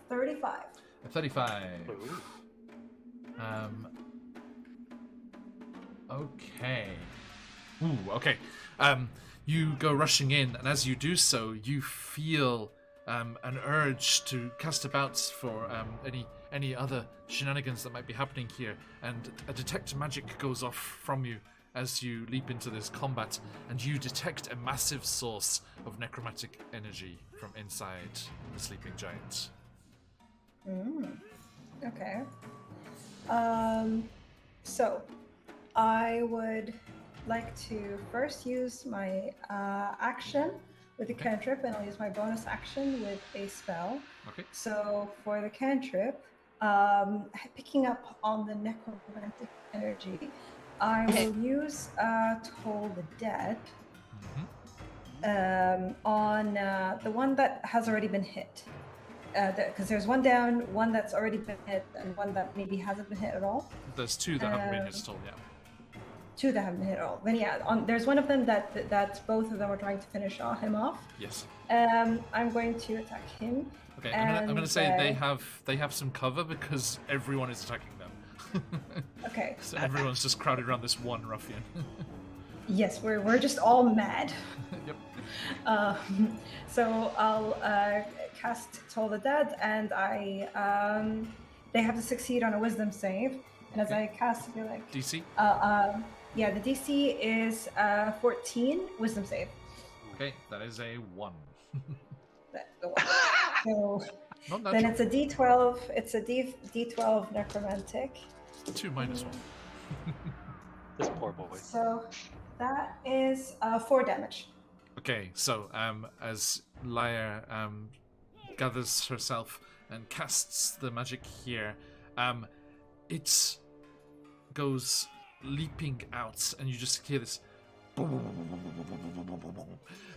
35. A 35. Ooh. Okay. Ooh, okay. You go rushing in, and as you do so, you feel an urge to cast about for any other shenanigans that might be happening here, and a detect magic goes off from you as you leap into this combat, and you detect a massive source of necromantic energy from inside the sleeping giant. Okay. So I would like to first use my action with the cantrip, and I'll use my bonus action with a spell. Okay. So for the cantrip, picking up on the necromantic energy, I will use Toll the Dead on the one that has already been hit. Because there's one down, one that's already been hit, and one that maybe hasn't been hit at all. There's 2 that haven't been installed yet. 2 that haven't been hit at all. Then yeah, there's one of them that both of them are trying to finish him off. Yes. I'm going to attack him. Okay, I'm gonna and, say they have some cover because everyone is attacking them. Okay. So everyone's just crowded around this one ruffian. Yes, we're just all mad. Yep. So I'll cast Toll the Dead, and they have to succeed on a Wisdom save. And as I cast, I feel like DC. yeah, the DC is 14 Wisdom save. Okay, that is a 1. That's the one. So Not then natural. it's a D12. It's a D12 necromantic. 2 minus 1. This poor boy. So that is 4 damage. Okay, so as Lyre gathers herself and casts the magic here, it goes leaping out, and you just hear this,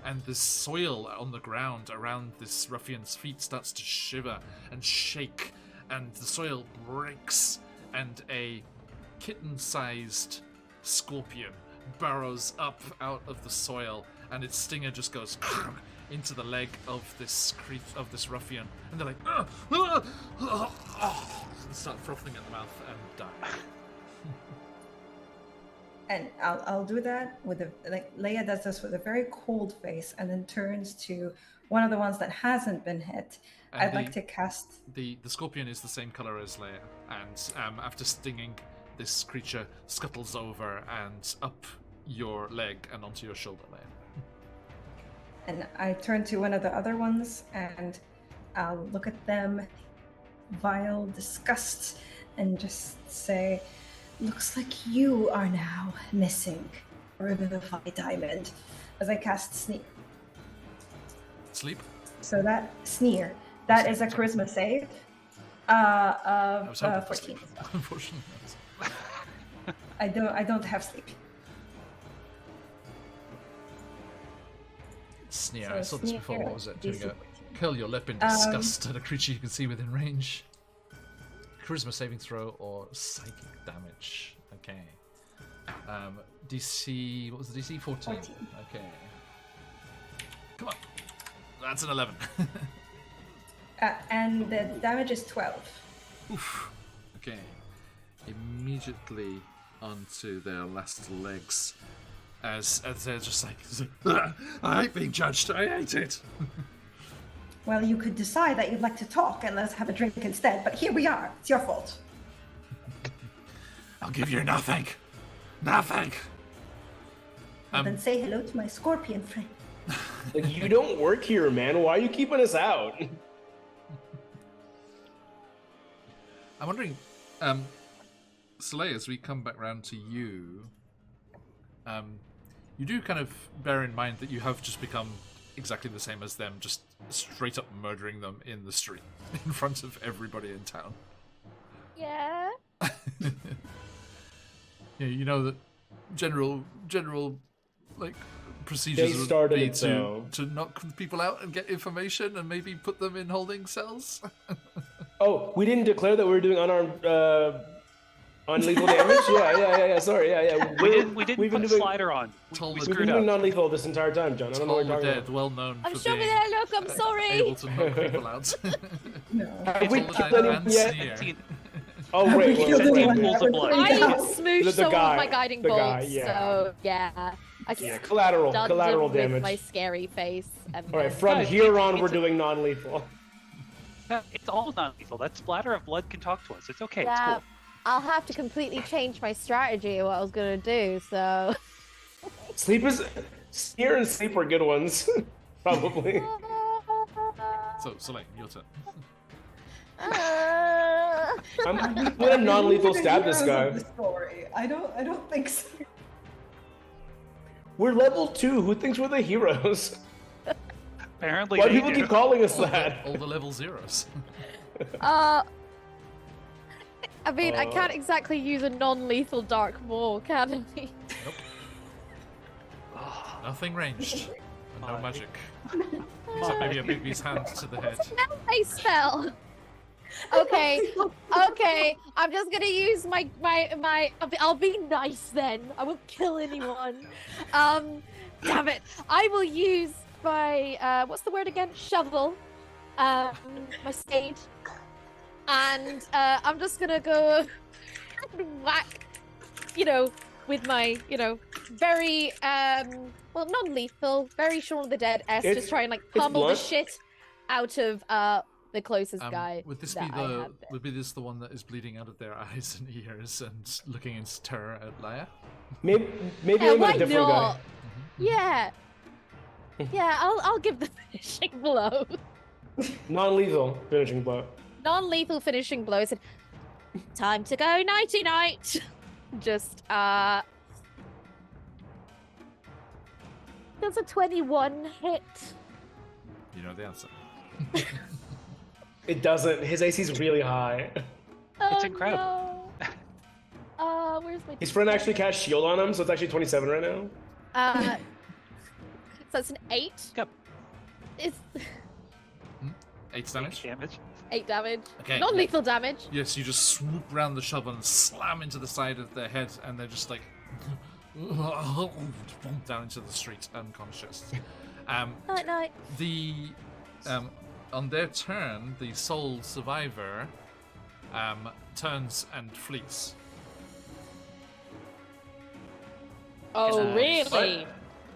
and the soil on the ground around this ruffian's feet starts to shiver and shake, and the soil breaks, and a kitten-sized scorpion burrows up out of the soil, and its stinger just goes into the leg of this ruffian, and they're like, and start frothing at the mouth and die. And I'll do that with Leia does this with a very cold face, and then turns to one of the ones that hasn't been hit. And I'd like to cast. The scorpion is the same color as Leia, and after stinging, this creature scuttles over and up your leg and onto your shoulder, Leia. And I turn to one of the other ones, and I'll look at them, vile disgust, and just say, "Looks like you are now missing Revivify Diamond," as I cast Sneer. Sleep. So that Sneer. That is a charisma save I was hoping of for 14. sleep. Unfortunately. I don't have sleep. Sneer. So I saw this before. sneer, What was it? Here we DC go. 14. Curl your lip in disgust at a creature you can see within range. Charisma saving throw or psychic damage. Okay. DC. What was the DC? 14. 14. Okay. Come on. That's an 11. And the damage is 12. Oof. Okay. Immediately onto their last legs. As they're just like, I hate being judged. I hate it. Well, you could decide that you'd like to talk and let's have a drink instead, but here we are. It's your fault. I'll give you nothing. Nothing. Then say hello to my scorpion friend. Like, you don't work here, man. Why are you keeping us out? I'm wondering, Soleil, as we come back round to you, you do kind of bear in mind that you have just become exactly the same as them, just straight up murdering them in the street in front of everybody in town. Yeah. Yeah, you know that general like They procedures would started be it, though. to knock people out and get information and maybe put them in holding cells. Oh, we didn't declare that we were doing unarmed, unlethal damage? Yeah. Sorry, yeah. We didn't we've been put doing, Slider on. Told We us We've screwed been doing up. non-lethal this entire time, John. I don't know what Toll you're the talking Dead, about. well known I'm for sure being there. Look, I'm sorry. able to knock people out. No. Have we Toll the killed Dead anyone and yet? Sneer. Oh, wait. killed anyone pools of blood. yet? I Yeah. smooshed The someone guy- with my guiding the bolts, guy, yeah. so yeah. I Yeah, collateral stunned him with damage. my scary face. And All right, then- from Guys, here on, it's we're a- doing non-lethal. It's all non-lethal. That splatter of blood can talk to us. It's okay. Yeah, It's cool. I'll have to completely change my strategy of what I was gonna do. So. Sneer and sleep are good ones, probably. So, Soleil, your turn. I'm gonna non-lethal stab this guy. The story. I don't think so. We're level 2. Who thinks we're the heroes? Apparently, Why do they people do. keep calling us All that? the level zeros. I mean, I can't exactly use a non-lethal dark maul, can I? Nothing ranged. And no magic. Except maybe a baby's hand to the head. I spell. Okay, okay. I'm just gonna use my. I'll be nice then. I won't kill anyone. Damn it! I will use my what's the word again? Shovel. My spade. And I'm just gonna go and whack. With my very well, non-lethal, very Shaun of the Dead just try and like pummel the blunt. shit out of the closest guy. Would this that be I the have there. would be this the one that is bleeding out of their eyes and ears and looking in terror at Laia? Maybe Yeah, I'm why a different not? guy. Yeah. Yeah, I'll give the finishing blow. Non-lethal finishing blow. Non-lethal finishing blow. I said, time to go nighty night. Just does a 21 hit? You know the answer. It doesn't. His AC's really high. Oh, incredible. No. Where's my? His friend actually cast shield on him, so it's actually 27 right now. So it's an 8. Yep. It's 8 damage. Damage. 8 damage. Okay. Non-lethal damage. Yes, you just swoop round the shovel and slam into the side of their head, and they're just like down into the street, unconscious. Night night. The on their turn, the sole survivor turns and flees. Oh, Uh, really?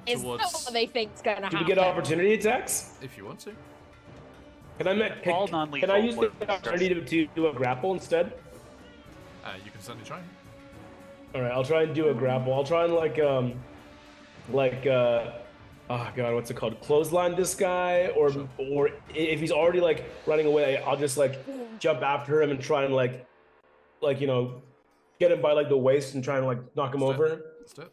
Is that towards- what they think's going to Do happen? we get opportunity attacks? If you want to. All Can non-lethal I use the would- opportunity to do a grapple instead? You can certainly try. All right, I'll try and do a grapple. I'll try and oh god, what's it called? Clothesline this guy, or if he's already like running away, I'll just like jump after him and try and get him by like the waist and try and like knock him Let's do over. Let's do it.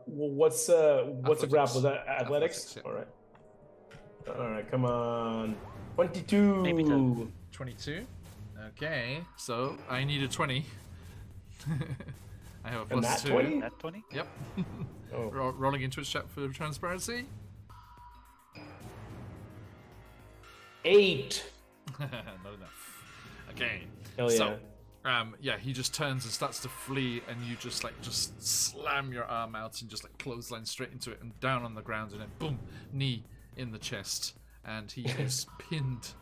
What's a Athletics. grapple? Is that athletics? Athletics, yeah. All right, come on. 22. Maybe to 22. Okay, so I need a 20. I have a And plus that 2. 20? that 20. Yep. Oh. Rolling into its chat for transparency. 8. Not enough. Okay. Hell So, yeah, he just turns and starts to flee, and you just slam your arm out and just like clothesline straight into it and down on the ground, and then boom, knee in the chest, and he is pinned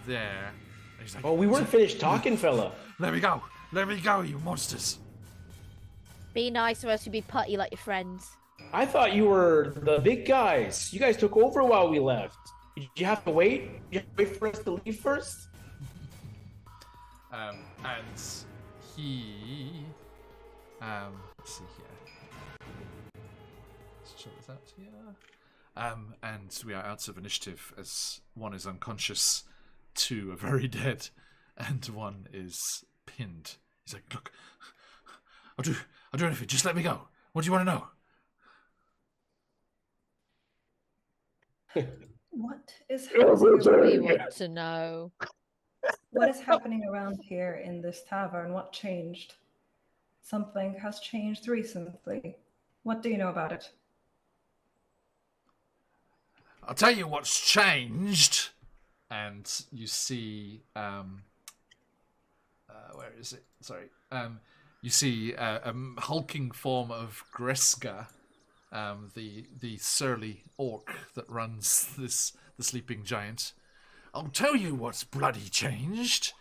there. And he's like, Oh, we weren't finished talking, fella. Let me go, you monsters. Be nice or else you'll be putty like your friends. I thought you were the big guys. You guys took over while we left. Did you have to wait? You have to wait for us to leave first? And he, let's see here. Let's check this out here. And we are out of initiative as one is unconscious, 2 are very dead, and 1 is pinned. He's like, look, I'll do anything. Just let me go. What do you want to know? What is happening? We want to know. What is happening around here in this tavern? What changed? Something has changed recently. What do you know about it? I'll tell you what's changed. And you see, where is it? Sorry. You see a hulking form of Greska, the surly orc that runs the sleeping giant. I'll tell you what's bloody changed.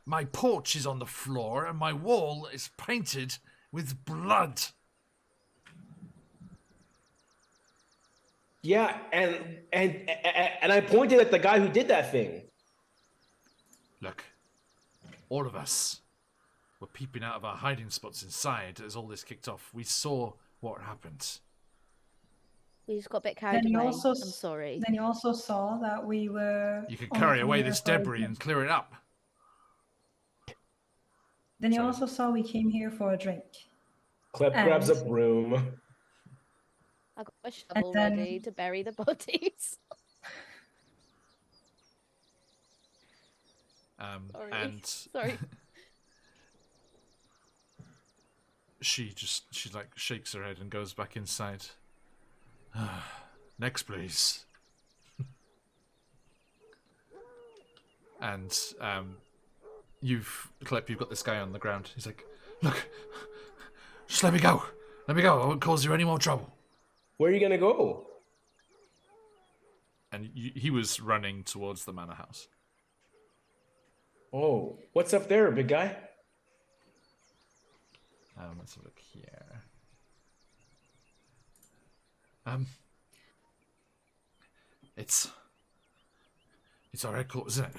My porch is on the floor and my wall is painted with blood. Yeah, and I pointed at the guy who did that thing. Look, all of us were peeping out of our hiding spots inside as all this kicked off. We saw what happened. We just got a bit carried away. I'm sorry. Then you also saw that we were... You could carry away this debris and clear it up. Then you also saw we came here for a drink. Clep grabs a broom. I got a shovel ready to bury the bodies. Sorry. she like shakes her head and goes back inside. Next, please. And you've got this guy on the ground. He's like, look, just let me go. Let me go. I won't cause you any more trouble. Where are you gonna go? And he was running towards the manor house. Oh, what's up there, big guy? Let's have a look here. It's our headquarters, isn't it?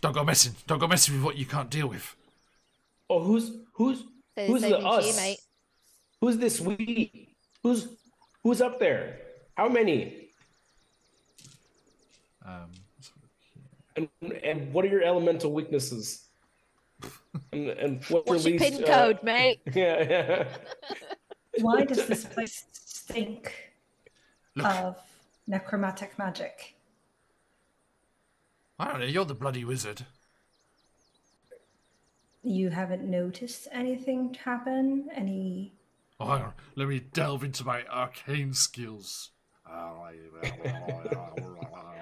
Don't go messing with what you can't deal with. Oh, who's the us? Mate. Who's this we? Who's up there? How many? Let's have a look here. And what are your elemental weaknesses? and What's your pin code, mate? Yeah. Why does this place stink of necromantic magic? I don't know, you're the bloody wizard. You haven't noticed anything happen? Oh, hang on. Let me delve into my arcane skills.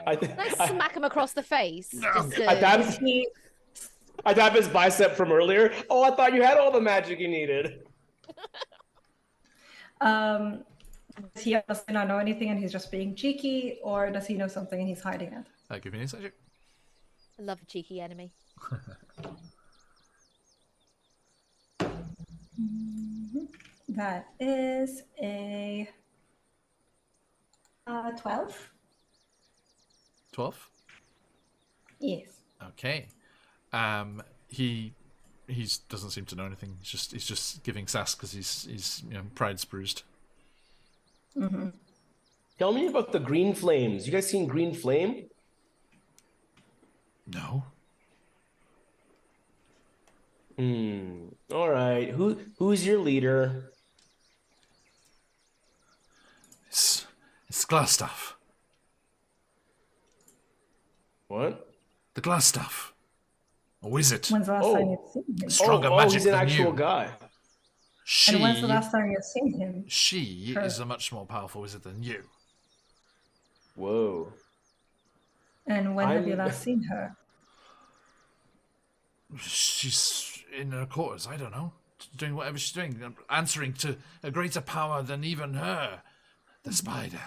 Let's smack him across the face. I tap his bicep from earlier. Oh, I thought you had all the magic you needed. Does he honestly not know anything and he's just being cheeky, or does he know something and he's hiding it? Give me an insight check. I love a cheeky enemy. That is a 12. 12? Yes. Okay. He doesn't seem to know anything. He's just giving sass because he's pride's bruised. Mm-hmm. Tell me about the green flames. You guys seen green flame? No. All right. Who's your leader? It's Glassstaff. What? The glass stuff. A wizard. When's the last time you've seen him? Stronger oh, magic he's an than actual you. guy. And when's the She last time you've seen him? she Her. is a much more powerful wizard than you. Whoa. And when have you I'm- last seen her? She's in her quarters, I don't know. Doing whatever she's doing. Answering to a greater power than even her. The spider.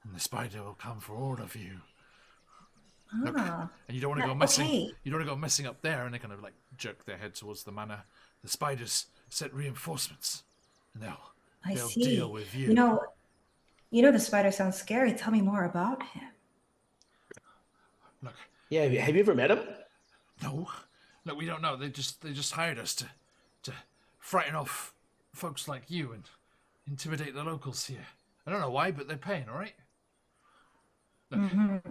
And the spider will come for all of you. Look, Ah, and you don't want to go messing. okay. You don't want to go messing up there, and they kind of like jerk their head towards the manor. The spiders set reinforcements, and I they'll see. deal with you. You know the spider sounds scary. Tell me more about him. Look, Yeah, have you ever met him? no, we don't know. They just hired us to frighten off folks like you and intimidate the locals here. I don't know why, but they're paying, all right? Look,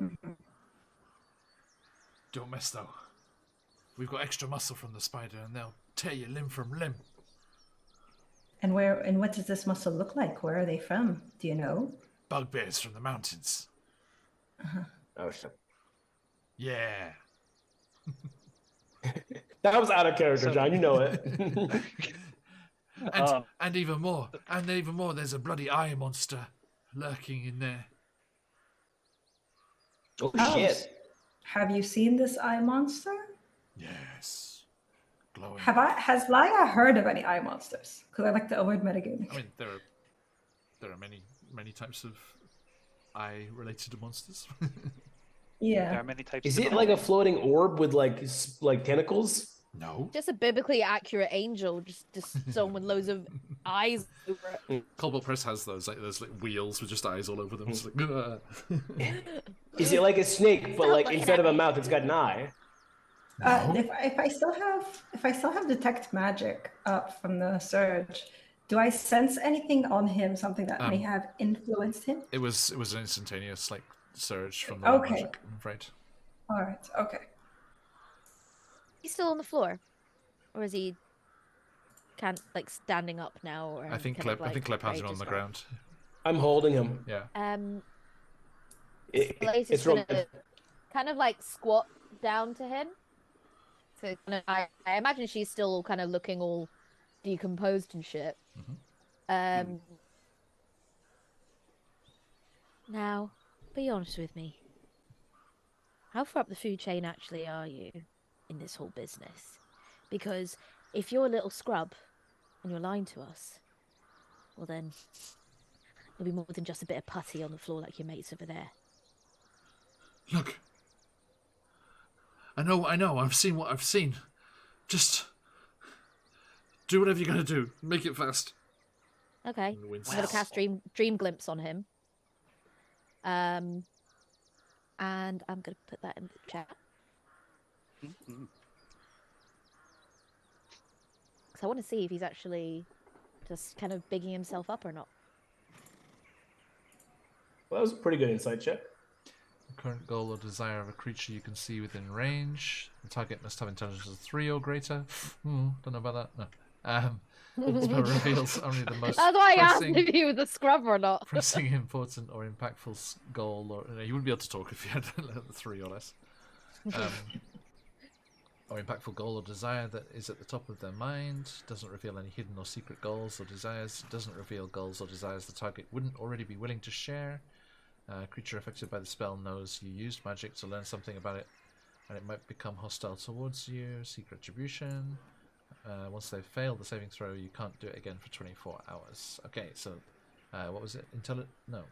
don't mess though. We've got extra muscle from the spider, and they'll tear you limb from limb. And what does this muscle look like? Where are they from? Do you know? Bugbears from the mountains. Oh shit. Yeah. That was out of character, John. You know it. And even more, there's a bloody eye monster lurking in there. Oh Oh. shit. Have you seen this eye monster? Yes. Glowing. Has Laya heard of any eye monsters? Because I like to avoid metagaming. I mean, there are many types of eye-related monsters. There Yeah. are many types. Is of it like a floating orb with like tentacles? No. Just a biblically accurate angel, just someone with loads of eyes over it. Cobalt Press has those like wheels with just eyes all over them. It's like, "Ugh." Is it like a snake, but like like instead of a that. mouth, it's got an eye? No. If I still have detect magic up from the surge, do I sense anything on him? Something that may have influenced him? It was an instantaneous like surge from the Okay. magic, I'm afraid. All right. Okay. He's still on the floor, or is he like standing up now? Or I think kind of, Klep has ready him to on the scrap? ground. I'm holding him. Yeah. Blaze is It's real. gonna kind of like squat down to him. So I imagine she's still kind of looking all decomposed and shit. Now, be honest with me. How far up the food chain actually are you in this whole business? Because if you're a little scrub and you're lying to us, well then, you'll be more than just a bit of putty on the floor like your mates over there. Look. I know. I've seen what I've seen. Just do whatever you're gonna do. Make it fast. Okay, And wince. I'm gonna cast dream glimpse on him. And I'm gonna put that in the chat. Because I want to see if he's actually just kind of bigging himself up or not. Well, that was a pretty good insight check. The current goal or desire of a creature you can see within range. The target must have intelligence of 3 or greater. Don't know about that. No. The spell reveals only the most That's why I asked pressing, if he was a scrub or not. pressing, important, or impactful goal. Or no, you wouldn't be able to talk if you had 3 or less. Or impactful goal or desire that is at the top of their mind. Doesn't reveal any hidden or secret goals or desires. Doesn't reveal goals or desires the target wouldn't already be willing to share. Creature affected by the spell knows you used magic to learn something about it, and it might become hostile towards you. Seek retribution. Once they've failed the saving throw, you can't do it again for 24 hours. Okay, so what was it? No.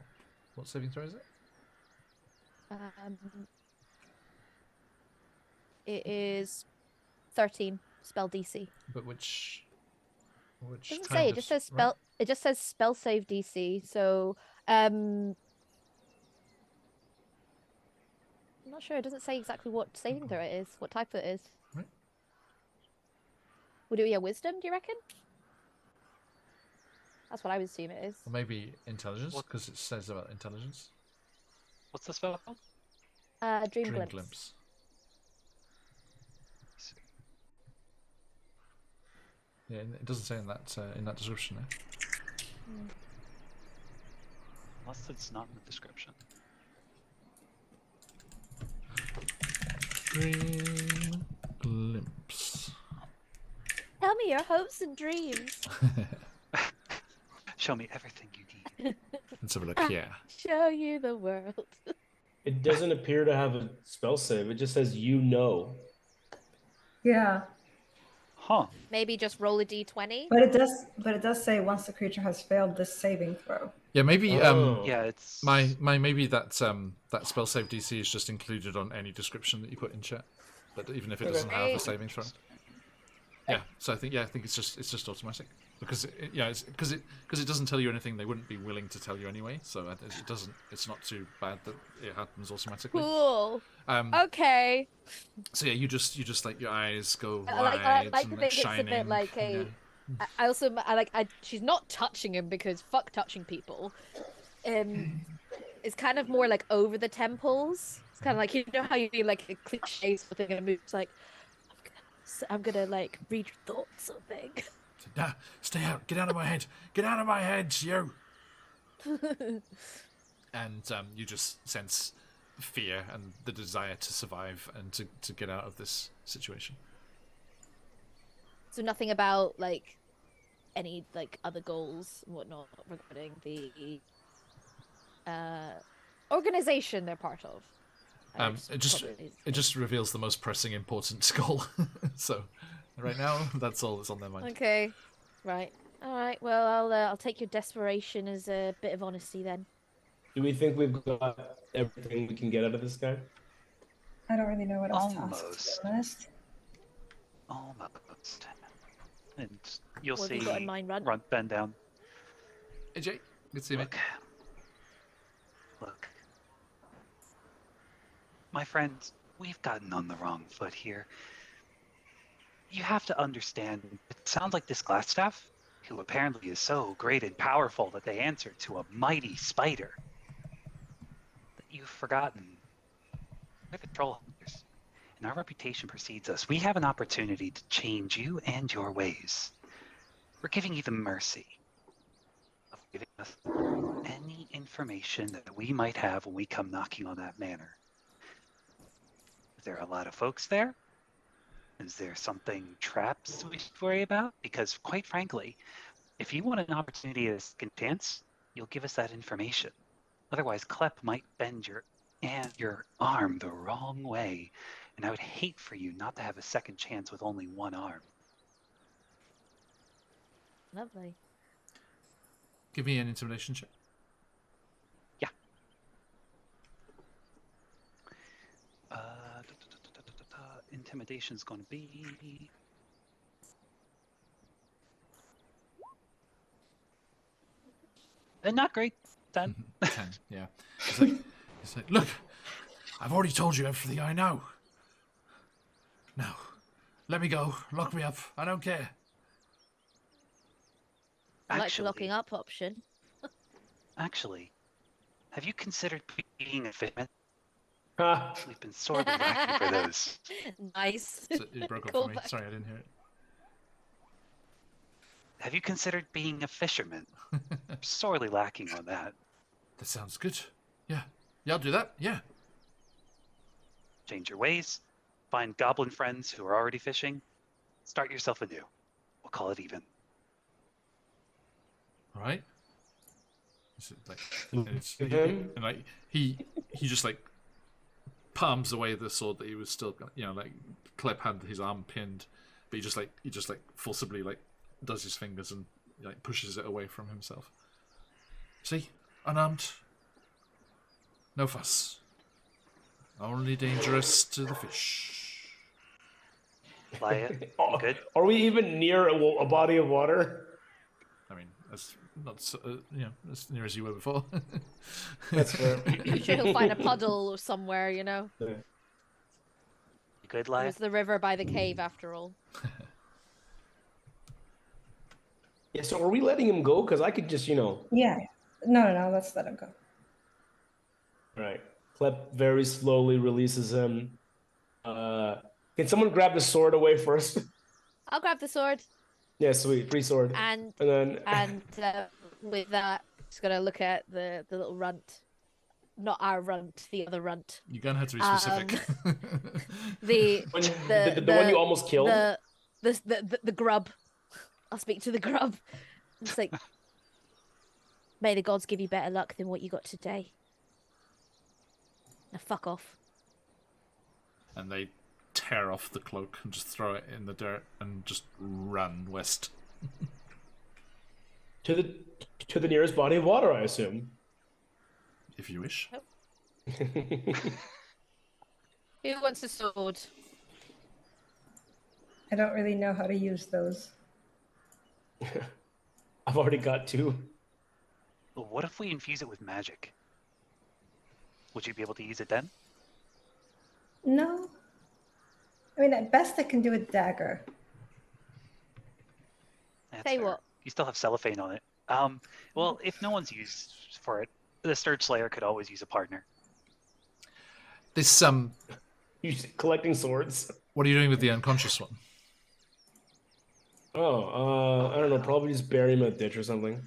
What saving throw is it? It is 13 spell DC. But which It doesn't kind say. It of just says right? spell. It just says spell save DC. So I'm not sure. It doesn't say exactly what saving throw it is. What type it is. Right. Would it be a wisdom? Do you reckon? That's what I would assume it is. Or maybe intelligence, What? because it says about intelligence. What's the spell called? Dream Dream glimpse. glimpse. Yeah, it doesn't say in that description there. Unless it's not in the description. Dream glimpse. Tell me your hopes and dreams. Show me everything you need. Let's have a look here. Show you the world. It doesn't appear to have a spell save. It just says you know. Yeah, Huh. Maybe just roll a d20. but it does say once the creature has failed this saving throw. Yeah, maybe Oh. Yeah, it's maybe that that spell save DC is just included on any description that you put in chat, but even if it doesn't have a saving throw. Yeah, so I think it's just automatic because it doesn't tell you anything they wouldn't be willing to tell you anyway. So it doesn't. It's not too bad that it happens automatically. Cool. Okay. So yeah, you just like your eyes go I wide like and to like think shining. it's a bit like a. yeah. I also she's not touching him because fuck touching people. It's kind of more like over the temples. It's kind of like, you know how you do like a cliche sort of thing in a movie. It's like I'm gonna like read your thoughts or something. Nah, stay out! Get out of my head! Get out of my head, you! And you just sense fear and the desire to survive and to get out of this situation. So nothing about like any like other goals and whatnot regarding the organization they're part of. It just reveals the most pressing, important goal. So, right now, that's all that's on their mind. Okay, right, all right. Well, I'll take your desperation as a bit of honesty then. Do we think we've got everything we can get out of this guy? I don't really know what else to ask, Almost. to be honest. Almost. And you'll What have see you got in mind, Runt? Runt bend down. Hey, Jay, good to see you, mate. Look. My friends, we've gotten on the wrong foot here. You have to understand, it sounds like this Glassstaff, who apparently is so great and powerful that they answer to a mighty spider, that you've forgotten. We're the troll hunters, and our reputation precedes us. We have an opportunity to change you and your ways. We're giving you the mercy of giving us any information that we might have when we come knocking on that manor. Is there a lot of folks there? Is there something traps we should worry about? Because quite frankly, if you want an opportunity at a second chance, you'll give us that information. Otherwise, Klep might bend your arm the wrong way, and I would hate for you not to have a second chance with only one arm. Lovely. Give me an intimidation check. Yeah. Intimidation's going to be... not great. 10. 10, yeah. It's like, look, I've already told you everything I know. Now, let me go. Lock me up. I don't care. I like the locking up option. Actually, have you considered being a fitment? Ha! We've been sorely lacking for those. Nice. So it broke up Call for me. back. Sorry, I didn't hear it. Have you considered being a fisherman? Sorely lacking on that. That sounds good. Yeah. Yeah, I'll do that. Yeah. Change your ways. Find goblin friends who are already fishing. Start yourself anew. We'll call it even. Right? Is it like, Mhm. and like he just like palms away the sword that he was still, like Klep had his arm pinned, but he just like forcibly like does his fingers and like pushes it away from himself. See, unarmed, no fuss, only dangerous to the fish. Laya, you good? Are we even near a body of water? I mean, that's not as near as you were before. That's fair. I'm sure he'll find a puddle somewhere, you know. You good, Laya? There's the river by the cave, after all. Yeah, so are we letting him go? Because I could just, Yeah. No, let's let him go. Right. Klep very slowly releases him. Can someone grab the sword away first? I'll grab the sword, Yeah, sweet. Free sword. and And then with that, just gonna look at the little runt. not our runt, the other runt. You're gonna have to be specific. The The one you almost killed. the grub. I'll speak to the grub. It's like, may the gods give you better luck than what you got today. Now fuck off. And they tear off the cloak and just throw it in the dirt and just run west. To the nearest body of water, I assume. If you wish. Who wants a sword? I don't really know how to use those. I've already got 2. Well, what if we infuse it with magic? Would you be able to use it then? No. I mean, at best, I can do a dagger. That's Tell you fair. what. You still have cellophane on it. Well, if no one's used for it, the Sturge Slayer could always use a partner. This You collecting swords? what are you doing with the unconscious one? Oh, I don't know. Probably just bury him in a ditch or something.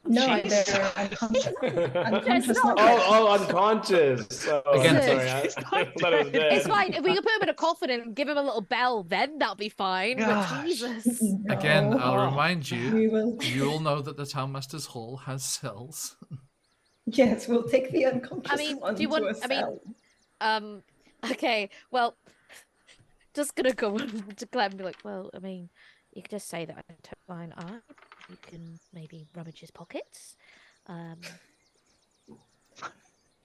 No, Jeez. they're unconscious. not Oh, unconscious. Oh, Again, I'm sorry. He's I not thought it was dead. It's fine. If we can put him in a coffin and give him a little bell, then that'll be fine. But Gosh. Jesus. Again, No. I'll remind you, We will. you all know that the Townmaster's Hall has cells. Yes, we'll take the unconscious I mean, one do you to want- a I mean- cell. Okay, well, just gonna go to Clem and be like, well, I mean, you could just say that I took mine art. You can maybe rummage his pockets.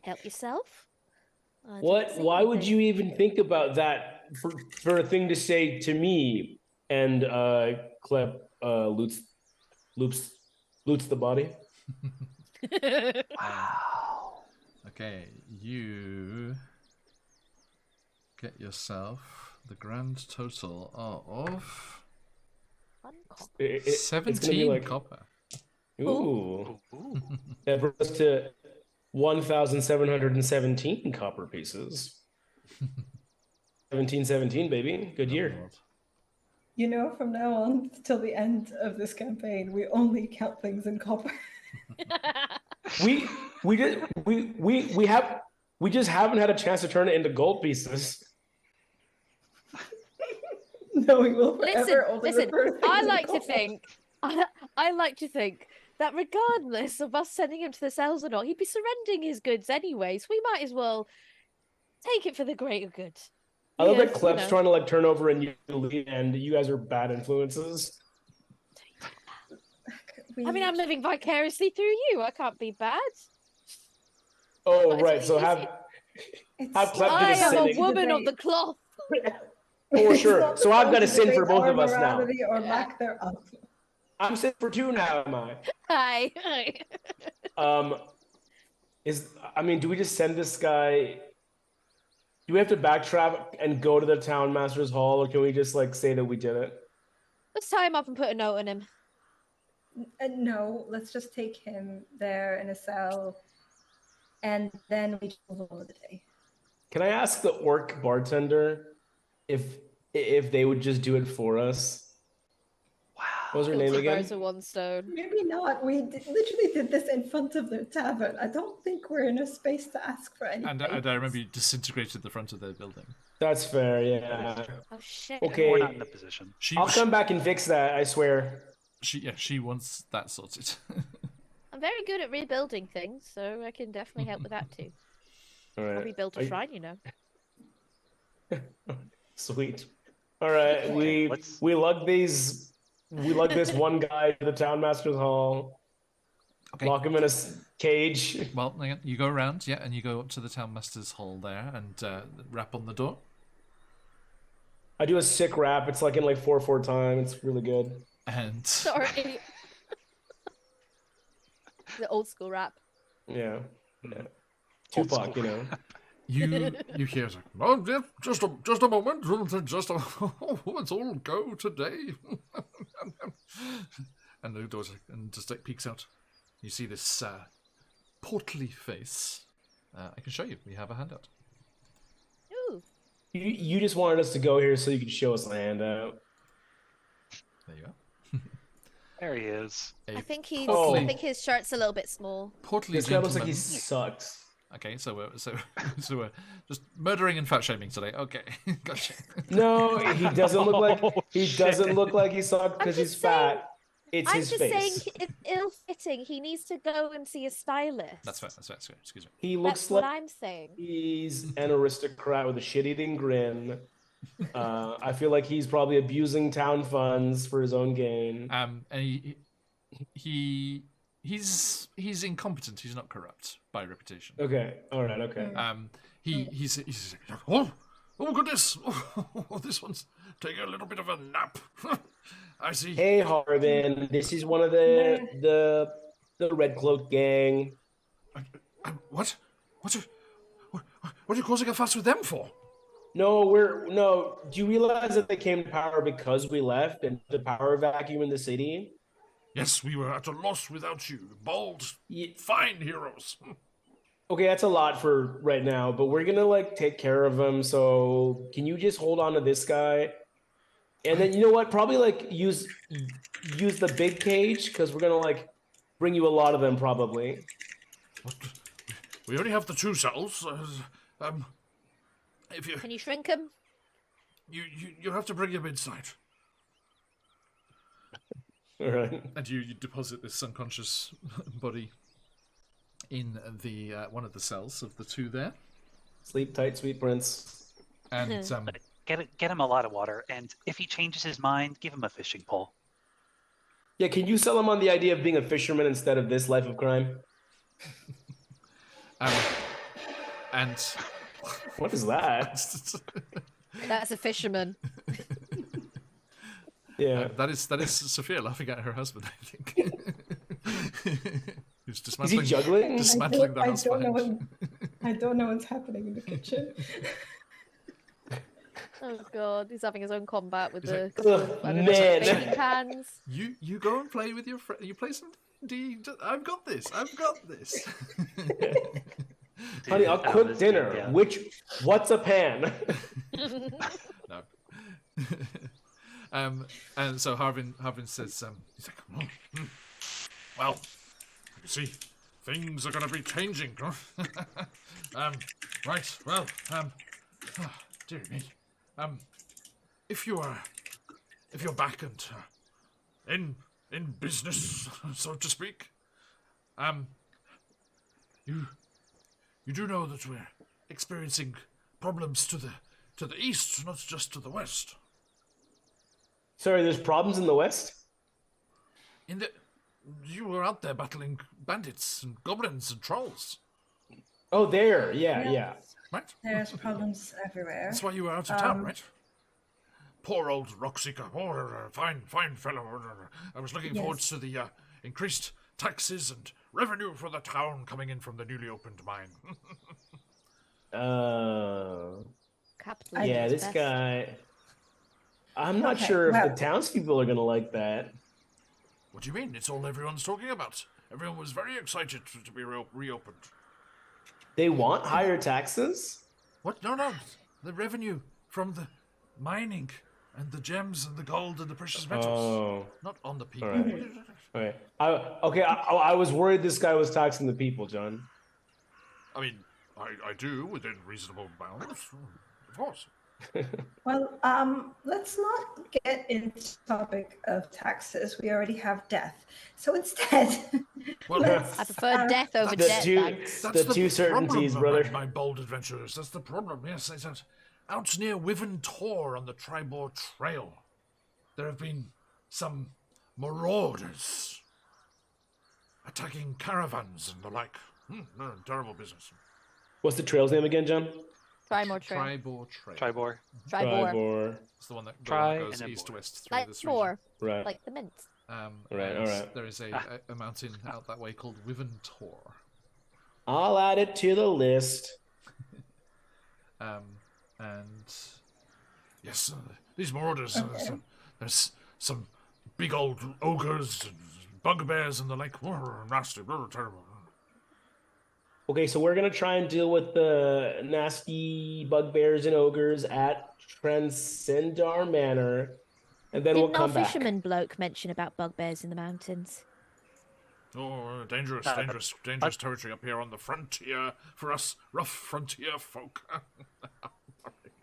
Help yourself. I What? didn't see Why would anything. you even think about that for a thing to say to me? And Cleb loots the body. Wow. Okay, you get yourself the grand total of It's gonna be 17 like, copper. ooh, Ooh. that brings us to 1,717 copper pieces. 1717, baby. Good year. Lord. You know, from now on till the end of this campaign, we only count things in copper. We just haven't had a chance to turn it into gold pieces. No, we will Listen, forever only listen. refer to things I in like to copper. think. I like to think that regardless of us sending him to the cells or not, he'd be surrendering his goods anyway. So we might as well take it for the greater good. I love that Because, Kleb's you know, trying to like turn over a new leaf, and you guys are bad influences. We- I mean, I'm living vicariously through you. I can't be bad. Oh, But right. So it's- have it's Kleb not do I the am a sinning. woman of the cloth. For It's sure. not So I've got to supposed sin debate for both our of us now. morality or lack thereof. I'm sin for 2 now, am I? Hi. Do we just send this guy? Do we have to backtrack and go to the town master's hall, or can we just like say that we did it? Let's tie him up and put a note on him. No, let's just take him there in a cell, and then we move on with the day. Can I ask the orc bartender if they would just do it for us? What was her Kill name two again? birds with one stone. Maybe not. We literally did this in front of their tavern. I don't think we're in a space to ask for anything. And I remember you disintegrated the front of their building. That's fair, yeah. Oh shit. Okay. We're not in a position. She, I'll come back and fix that, I swear. she wants that sorted. I'm very good at rebuilding things, so I can definitely help with that too. All I right. rebuilt a shrine, you know. Sweet. All right, Okay, we lug this one guy to the town master's hall. Okay. Lock him in a cage. Well, hang on. You go around, yeah, and you go up to the Townmaster's Hall there and rap on the door. I do a sick rap. It's like in like 4/4 time. It's really good. And Sorry. The old school rap. Yeah. Old Tupac, school. you know. you hear it's like, oh, yeah, just a moment, just let's all go today. And the door's like, and just like peeks out. You see this portly face. I can show you. We have a handout. Ooh. You just wanted us to go here so you could show us the handout. There you go. There he is. A I think he's. Oh. I think his shirt's a little bit small. portly This guy looks like gentleman he sucks. Okay, so we're just murdering and fat shaming today. Okay, gotcha. No, he doesn't look like he shit. doesn't look like he's soft because he's just saying- fat. It's I'm his just face. saying it's ill-fitting. He needs to go and see a stylist. That's fair. Excuse me. He That's looks what like I'm saying. he's an aristocrat with a shit-eating grin. I feel like he's probably abusing town funds for his own gain. And he's incompetent. He's not corrupt by reputation. Okay, all right, okay. He's oh goodness, oh, this one's taking a little bit of a nap. I see. Hey, Harvin, this is one of the Red Cloak gang. What are you causing a fuss with them for? No. Do you realize that they came to power because we left and the power vacuum in the city? Yes, we were at a loss without you. Bold, Ye- fine heroes. Okay, that's a lot for right now, but we're gonna like take care of him. So can you just hold on to this guy? And then you know what? Probably like use the big cage because we're gonna like bring you a lot of them probably. What? We only have the 2 cells. If you Can you shrink him? you have to bring him inside. All right. And you deposit this unconscious body in the one of the cells of the 2 there. Sleep tight, sweet prince. And Get him a lot of water, and if he changes his mind, give him a fishing pole. Yeah, can you sell him on the idea of being a fisherman instead of this life of crime? and What is that? That's a fisherman. Yeah. that is Sophia laughing at her husband, I think. Who's Is dismantling, he juggling? dismantling the house behind you. I don't know what's happening in the kitchen. Oh god, he's having his own combat with He's the like, couple of, I don't know, man. baking pans. You go and play with your friend. You play some D. I've got this. Honey, I'll cook dinner. yeah. What's a pan? No. And so Harvin says, he's like, well, you see, things are going to be changing. Right. Well, dear me. If you're back and in business, so to speak, you do know that we're experiencing problems to the east, not just to the west. Sorry, there's problems in the West? You were out there battling bandits and goblins and trolls, Oh, there. Yeah. right? There's problems everywhere. That's why you were out of town, right? Poor old Rockseeker. Oh, fine fellow. I was looking forward to the increased taxes and revenue for the town coming in from the newly opened mine. Capitalism Yeah, is this best. guy. I'm not Okay, sure if well- the townspeople are going to like that. What do you mean? It's all everyone's talking about. Everyone was very excited to be reopened. They want higher taxes? What? No. The revenue from the mining and the gems and the gold and the precious metals. Oh. Not on the people. Alright. I was worried this guy was taxing the people, John. I mean, I do within reasonable bounds, of course. Well, let's not get into the topic of taxes. We already have death. So instead, Well, let's, I prefer death over The debt, two- thanks. That's The two certainties, problem, brother. My bold adventurers. That's the problem. Yes, it's out near Wyvern Tor on the Tribor Trail. There have been some marauders attacking caravans and the like. They're in terrible business. What's the trail's name again, John? Try more true. Tribor Trail. Tribor. Try more. Tribor. It's the one that Try goes and then east to more. west through Like this region. more, Right. like the mint. Right, and alright. There is a mountain out that way called Wyvern Tor. I'll add it to the list. And yes, these marauders. There's some big old ogres and bugbears and the like. Nasty, terrible. Okay, so we're gonna try and deal with the nasty bugbears and ogres at Transcendar Manor, and then we'll Didn't our come back. fisherman bloke mention about bugbears in the mountains? Oh, dangerous, Uh, dangerous territory up here on the frontier for us rough frontier folk.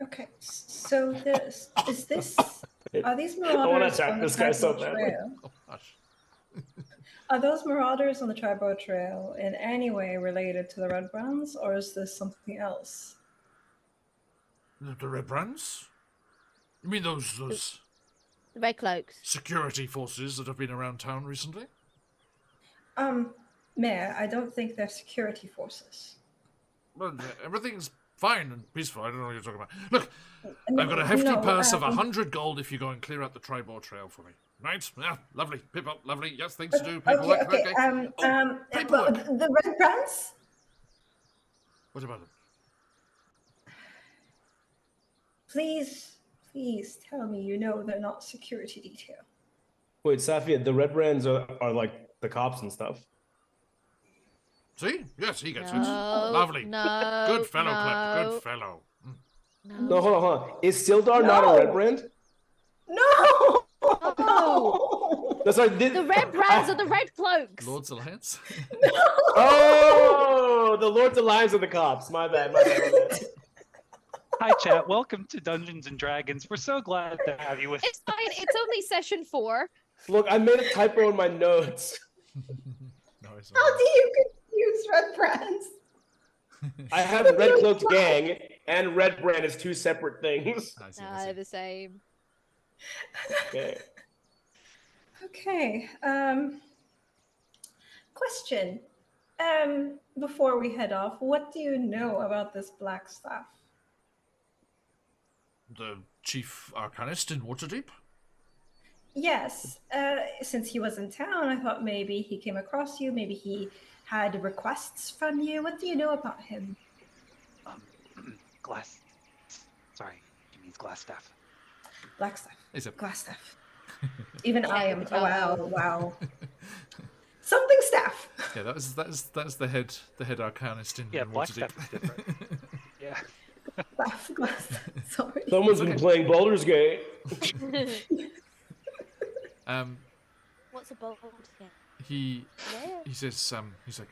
Okay, so are these I want to marauders attack on the this guy so Tribal badly. Trail? Oh, gosh. Are those marauders on the Tribal Trail in any way related to the Red Brands, or is this something else? The Red Brands? You mean those The Red Cloaks. security forces that have been around town recently? Mayor, I don't think they're security forces. Well, everything's fine and peaceful. I don't know what you're talking about. Look, No, I've got a hefty no, purse of 100 gold if you go and clear out the Tribor Trail for me. Right? Yeah, lovely. People, lovely. Yes, things to do. Paperwork. Okay. Paperwork. But the Red Brands? What about them? Please tell me you know they're not security detail. Wait, Safia, the Red Brands are like the cops and stuff. See? Yes, he gets it. No, Lovely. no, Good fellow, no, Clip. Good fellow. No, hold on. Is Sildar not a Red No. Brand? No! No. That's right. The Red Brands are the Red Cloaks. Lord's Alliance? Oh, the Lord's Alliance of the cops. My bad. Hi, chat. Welcome to Dungeons and Dragons. We're so glad to have you with. It's fine. It's only session 4. Look, I made a typo in my notes. No, it's How do you confuse Red Brands? I have Red Cloaked Gang and Red Brand as two separate things. I see, No, I see. they're the same. Okay. Okay. Question. Before we head off, what do you know about this Black Staff? The chief arcanist in Waterdeep? Yes. Since he was in town, I thought maybe he came across you. Maybe he had requests from you. What do you know about him? Glass. Sorry, he means glass staff. Black Staff. Is it? Glass Staff. Even I am. Tell Wow. Something staff. Yeah, that's the head arcanist in Yeah, black Waterdeep. staff is different. Yeah. Glass. Sorry. Someone's been playing Baldur's Gate. What's a bold thing? He Yeah. says he's like,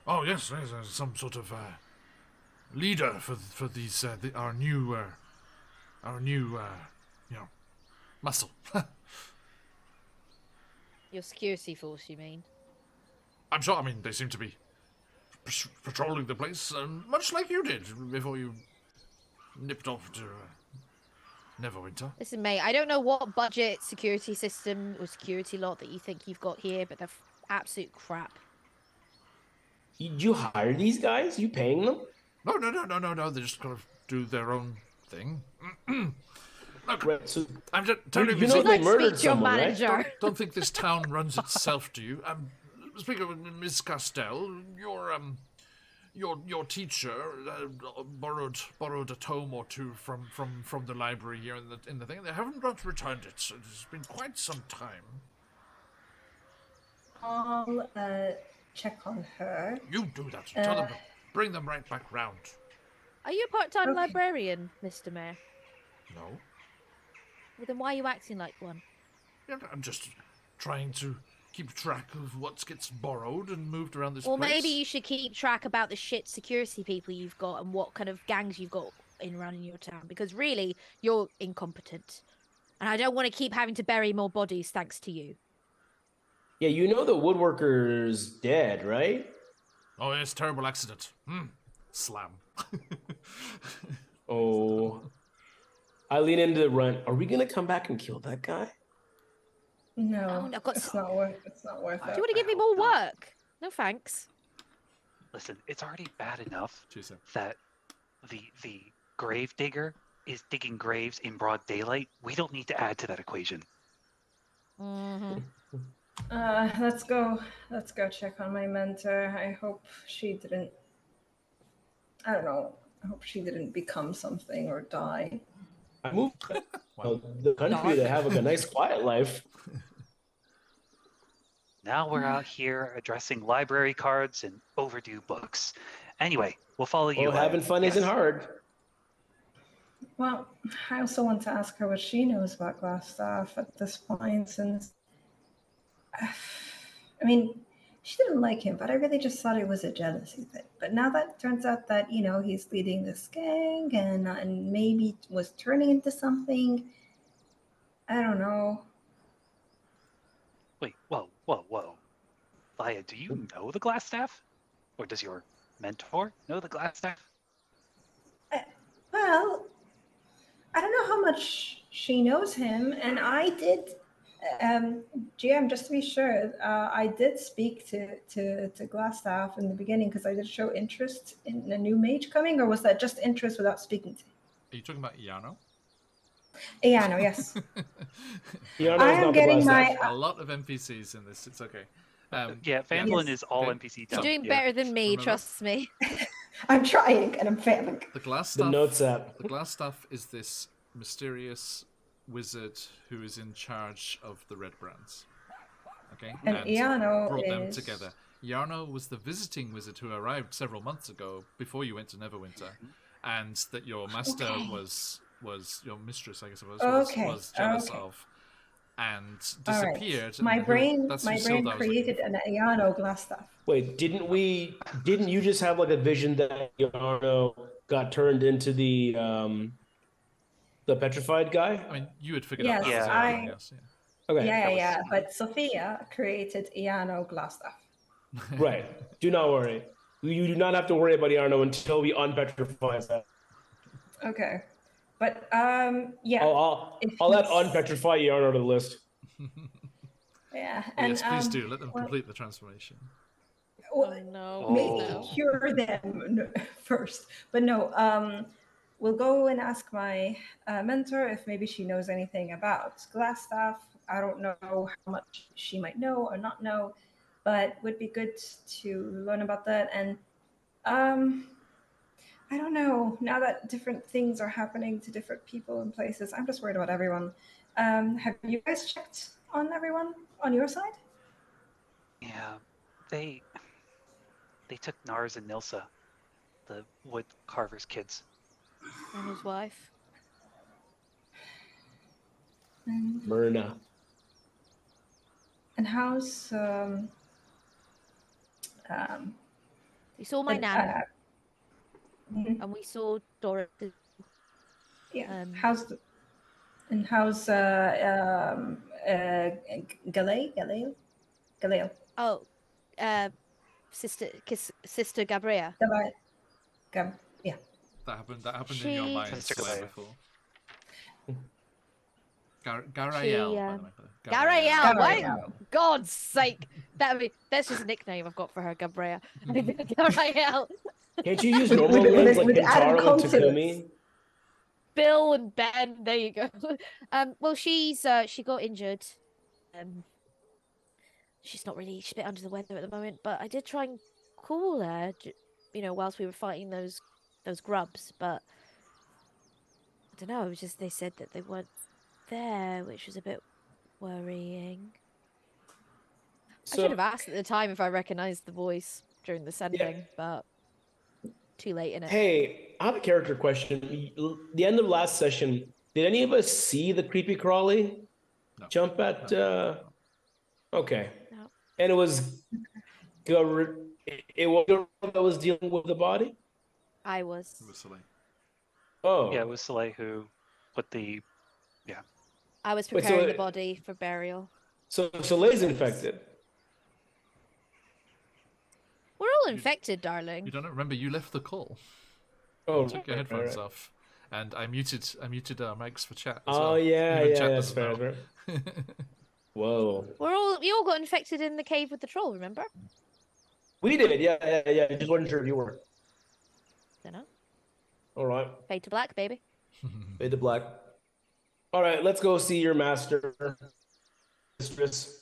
oh yes, there's some sort of leader for these our new muscle. Your security force, you mean? I'm sure. I mean, they seem to be patrolling the place, much like you did before you nipped off to Neverwinter. Listen, mate, I don't know what budget security system or security lot that you think you've got here, but they're absolute crap. You hire these guys? You paying them? No. They just gotta do their own thing. Look, Right, so I'm just telling you you. know they Let's murdered speak to your someone, right? manager. Don't think this town runs itself, do you? Speaking of Miss Castell, your teacher borrowed a tome or two from the library here in the thing. They haven't not returned it. So it's been quite some time. I'll check on her. You do that. Tell them to bring them right back round. Are you a part-time Okay. librarian, Mr. Mayor? No, Well, then why are you acting like one? yeah, I'm just trying to keep track of what gets borrowed and moved around this Well, place. maybe you should keep track about the shit security people you've got and what kind of gangs you've got around in your town, because really, you're incompetent. And I don't want to keep having to bury more bodies thanks to you. Yeah, you know the woodworker's dead, right? Oh, yes, terrible accident. Slam. Oh. I lean into the run. Are we gonna come back and kill that guy? No, I've got it's not worth. It's not worth Do it. you want to give me more work? No, thanks. Listen, it's already bad enough Cheers, sir. that the grave digger is digging graves in broad daylight. We don't need to add to that equation. Mm-hmm. Let's go. Let's go check on my mentor. I hope she didn't. I don't know. I hope she didn't become something or die. I moved the country to have like a nice quiet life. Now we're out here addressing library cards and overdue books. Anyway, we'll follow you. Well, having fun Yes. isn't hard. Well, I also want to ask her what she knows about glass staff at this point, since I mean, she didn't like him, but I really just thought it was a jealousy thing. But now that it turns out that he's leading this gang and maybe was turning into something. I don't know. Wait, whoa. Laya, do you know the glass staff? Or does your mentor know the glass staff? Well, I don't know how much she knows him, and I did. GM, just to be sure, I did speak to Glassstaff in the beginning because I did show interest in a new mage coming, or was that just interest without speaking to him? Are you talking about Iano? Yeah, no, yes. Iano's I am not the getting glass my. A lot of NPCs in this. It's okay. Yeah, Phandelver Yes. is all Okay. NPC You're dumb. doing Yeah. better than me, Remember? trust me. I'm trying and I'm failing. The glass The stuff. notes app. The glass stuff is this mysterious wizard who is in charge of the red brands. Okay, And Iano brought them is- together. Yarno was the visiting wizard who arrived several months ago before you went to Neverwinter, and that your master Okay. was your mistress, I guess it was, Okay, was jealous okay. of, and All right. disappeared. My and brain, that's who my brain Sildar was looking created for. an Iano Glassstaff. Wait, didn't you just have like a vision that Yarno got turned into the petrified guy? I mean, you had figured Yes, out that was Yeah. everything else. Okay. Yeah. was- But Sophia created Iano Glassstaff. Right. Do not worry. You do not have to worry about Yarno until we unpetrify that. Okay. But yeah. I'll if add he's- unpetrify Yarno to the list. Yeah. But yes, please do let them well- complete the transformation. Well, Oh no. Oh. maybe No. cure them first. But no, we'll go and ask my mentor if maybe she knows anything about Glassstaff. I don't know how much she might know or not know, but would be good to learn about that. And I don't know. Now that different things are happening to different people and places, I'm just worried about everyone. Have you guys checked on everyone on your side? Yeah, they took Nars and Nilsa, the wood carver's kids. And his wife. Myrna. And how's We saw my and, nan, mhm. and we saw Doris. Yeah. Um, how's Galil? Oh, sister Gabrielle. Yeah. That happened in your She- mind Sister Claire, Claire. before. Garael, by the way. Gabrielle, why? Gabrielle. God's sake, that's just a nickname I've got for her, Gabrielle. Gabrielle, Can't you use normal With- names like with added Kintaro and consonants. Takumi? Bill, and Ben. There you go. Well, she got injured. She's not really. She's a bit under the weather at the moment. But I did try and call her, whilst we were fighting those grubs. But I don't know. It was just they said that they weren't there, which was a bit worrying. I should have asked at the time if I recognised the voice during the sending, but too late in it. Hey, I have a character question. The end of last session, did any of us see the creepy crawly No. jump at? Okay, No. and it was it was that was dealing with the body. I was. It was silly. Oh, Yeah, it was Soleil who put the. I was Wait, so preparing the it- body for burial. so Soleil's infected. We're all infected, darling. You don't remember you left the call. Oh, Took your right, headphones right. off, and I muted our mics for chat. As Oh well. yeah, Even yeah, chat that's doesn't fair. know. fair. Whoa, We all got infected in the cave with the troll. Remember? we did. Yeah. I just wasn't sure if you were. Don't know. All right, Fade to black, baby. fade to black. All right, let's go see your master, mistress.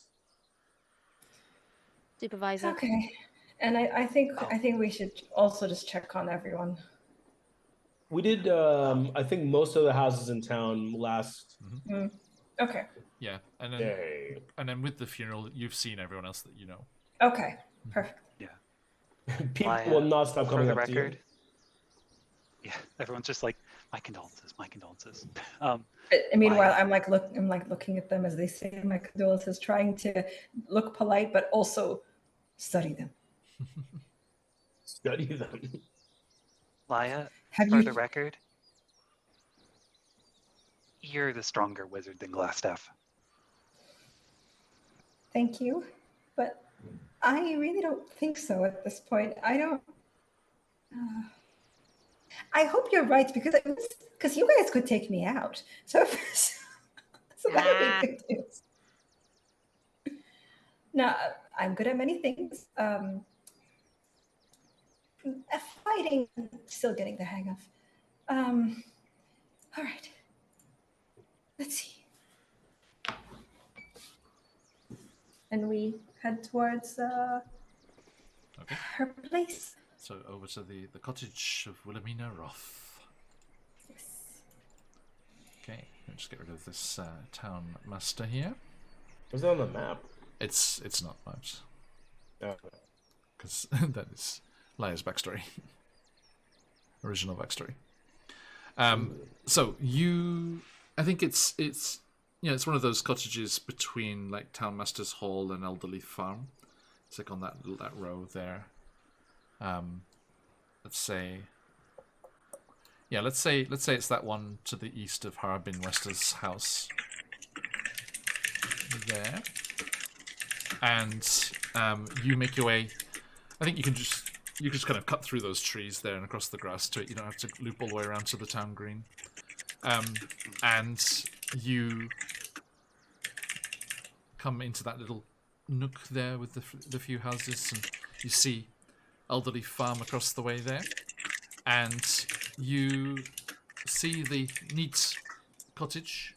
Supervisor. Okay. And I think we should also just check on everyone. We did, I think, most of the houses in town last Okay. Yeah, and then day. with the funeral, you've seen everyone else that you know. Okay. Perfect. People My, will not stop for coming the up to you. record. Yeah, everyone's just like, my condolences, my condolences. Meanwhile, Why? I'm looking at them as they say my condolences, trying to look polite, but also Study them. Study them. Laya, Have for you? the record, you're the stronger wizard than Glassstaff. Thank you, but I really don't think so at this point. I don't. I hope you're right because you guys could take me out. So so that would Ah. be good news. No, I'm good at many things. Fighting, still getting the hang of. All right. Let's see. And we head towards Okay. her place. So over to the cottage of Wilhelmina Roth. Yes. Okay, let's just get rid of this town master here. Was it on the map? It's not mapped Oh. because that is Laya's backstory, original backstory. So I think it's it's one of those cottages between like Townmaster's Hall and Elderly Farm. It's like on that row there. Let's say it's that one to the east of Harbin Wester's house. There. And you make your way. I think you can just kind of cut through those trees there and across the grass to it. You don't have to loop all the way around to the town green. And you come into that little nook there with the few houses, and you see Elderly Farm across the way there, and you see the neat cottage,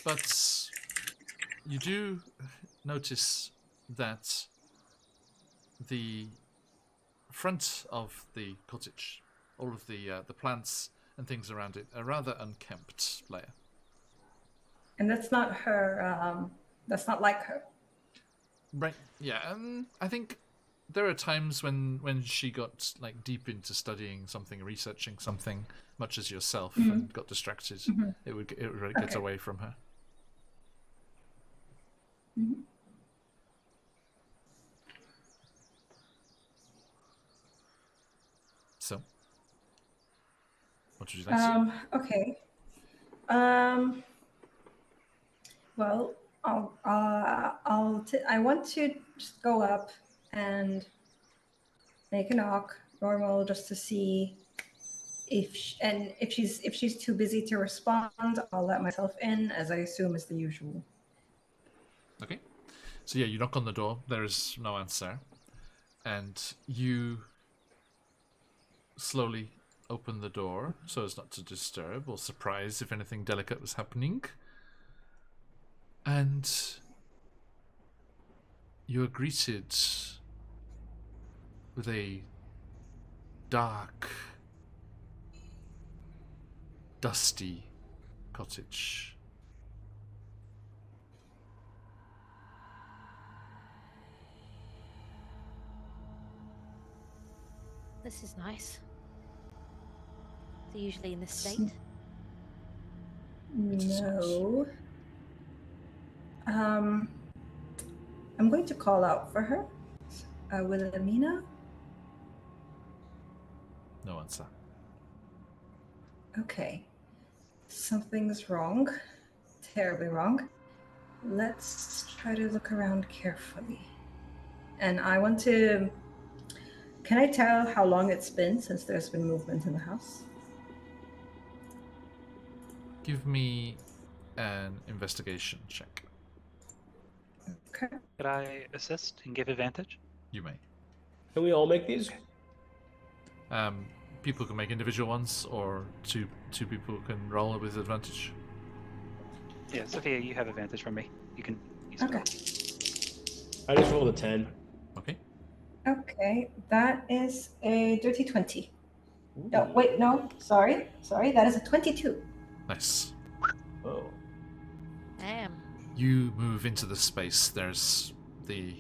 but you do notice that the front of the cottage, all of the plants and things around it, are rather unkempt, Leia. And that's not her. That's not like her. Right. Yeah. I think there are times when she got like deep into studying something, researching something, much as yourself, and got distracted. It would really get away from her. So, what would you like to do? Okay. Well, I want to just go up and make a knock, normal, just to see if she's too busy to respond. I'll let myself in, as I assume is the usual. Okay. So yeah, you knock on the door. There is no answer, and you slowly open the door so as not to disturb or surprise if anything delicate was happening. And you are greeted with a dark, dusty cottage. This is nice. They're usually in this state. No. I'm going to call out for her. Wilhelmina? No answer. Okay. Something's wrong. Terribly wrong. Let's try to look around carefully. And I want to... Can I tell how long it's been since there's been movement in the house? Give me an investigation check. Okay. Could I assist and give advantage? You may. Can we all make these? People can make individual ones, or two people can roll with advantage. Yeah, Sophia, you have advantage from me. You can use it. Okay. I just rolled a 10. Okay. Okay. That is a dirty 20. No, wait, no. Sorry. That is a 22. Nice. Oh. Damn. You move into the space. There's the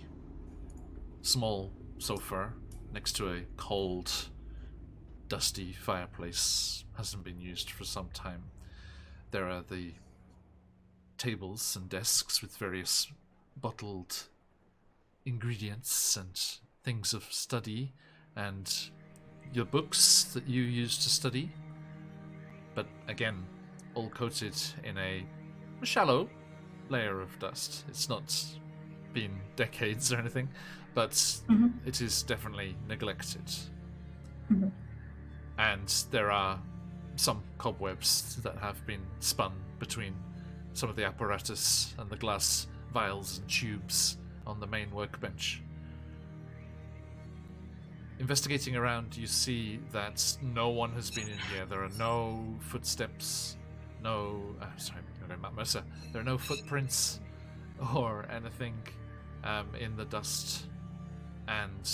small sofa next to a cold, dusty fireplace. Hasn't been used for some time. There are the tables and desks with various bottled ingredients and things of study and your books that you use to study. But again, all coated in a shallow layer of dust. It's not been decades or anything, but it is definitely neglected. And there are some cobwebs that have been spun between some of the apparatus and the glass vials and tubes on the main workbench. Investigating around, you see that no one has been in here. There are no footsteps, Matt Mercer. There are no footprints or anything in the dust. And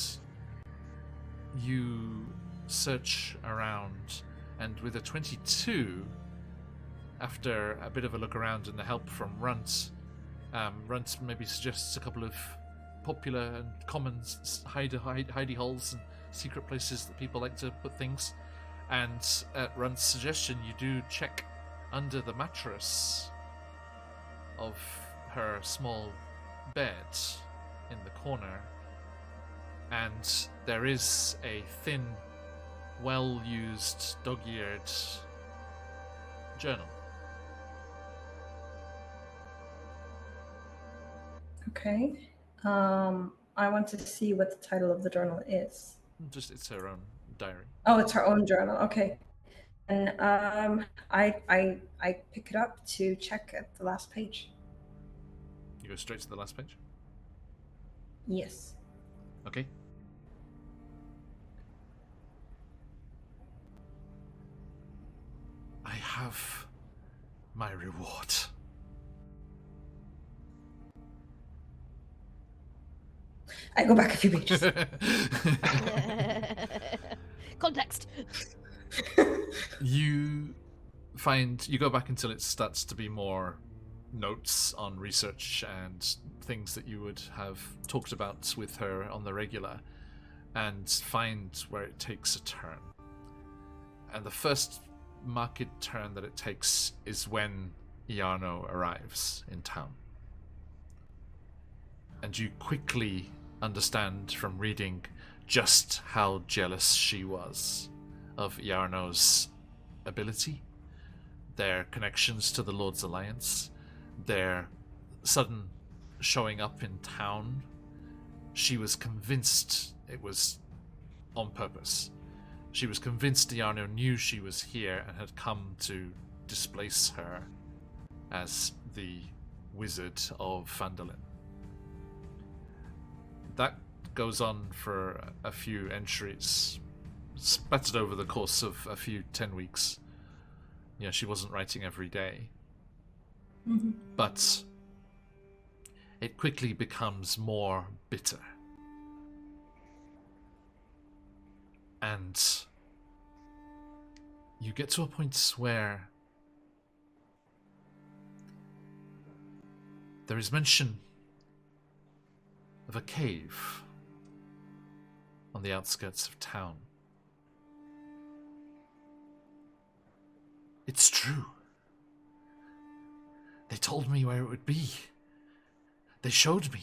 you search around, and with a 22, after a bit of a look around and the help from Runt, Runt maybe suggests a couple of popular and common hidey holes and secret places that people like to put things. And at Runt's suggestion, you do check under the mattress of her small bed in the corner, and there is a thin, well-used, dog-eared journal. Okay. I want to see what the title of the journal is. It's her own diary. Oh, it's her own journal. Okay. And I pick it up to check at the last page. You go straight to the last page? Yes. Okay. I have my reward. I go back a few pages. Context. You go back until it starts to be more notes on research and things that you would have talked about with her on the regular, and find where it takes a turn. And the first marked turn that it takes is when Iarno arrives in town. And you quickly understand from reading just how jealous she was of Iarno's ability, their connections to the Lord's Alliance, their sudden showing up in town. She was convinced it was on purpose. She was convinced Iarno knew she was here and had come to displace her as the Wizard of Phandelver. That goes on for a few entries, spattered over the course of a few 10 weeks. Yeah, she wasn't writing every day. But it quickly becomes more bitter. And you get to a point where there is mention of a cave on the outskirts of town. It's true. They told me where it would be. They showed me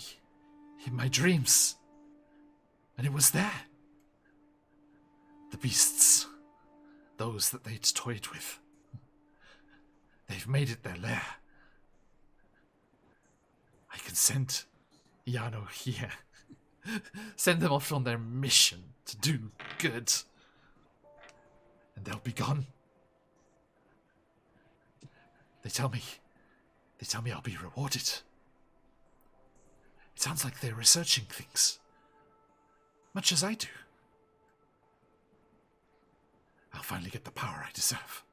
in my dreams. And it was there. The beasts. Those that they'd toyed with. They've made it their lair. I can send Iarno here. Send them off on their mission to do good. And they'll be gone. They tell me I'll be rewarded. It sounds like they're researching things. Much as I do. I'll finally get the power I deserve.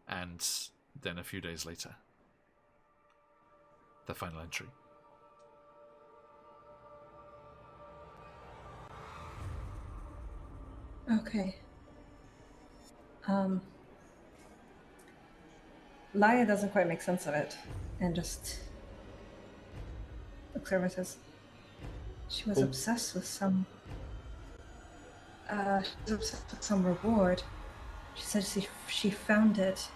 And then a few days later, the final entry. Okay. Laya doesn't quite make sense of it, and just looks over and says, she was obsessed with some reward. She said she found it,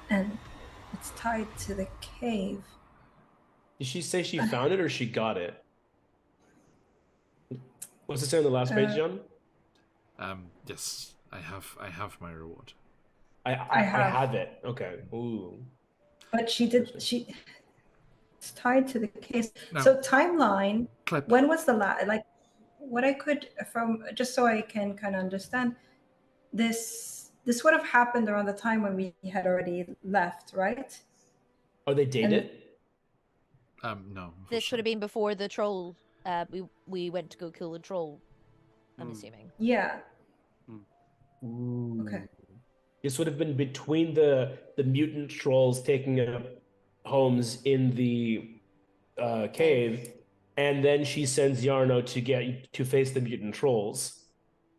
and It's tied to the cave. Did she say she found it or she got it? What's it say on the last page, John? Yes, I have my reward. I have. have it. Okay. Ooh. But it's tied to the case. No. So timeline, Clip. when was the last, like, what I could, from, just so I can kind of understand, this would have happened around the time when we had already left, right? Are they dated? No. This would have been before the troll. We went to go kill the troll. I'm assuming. Yeah. Ooh. Okay. This would have been between the mutant trolls taking up homes in the cave, and then she sends Yarno to face the mutant trolls,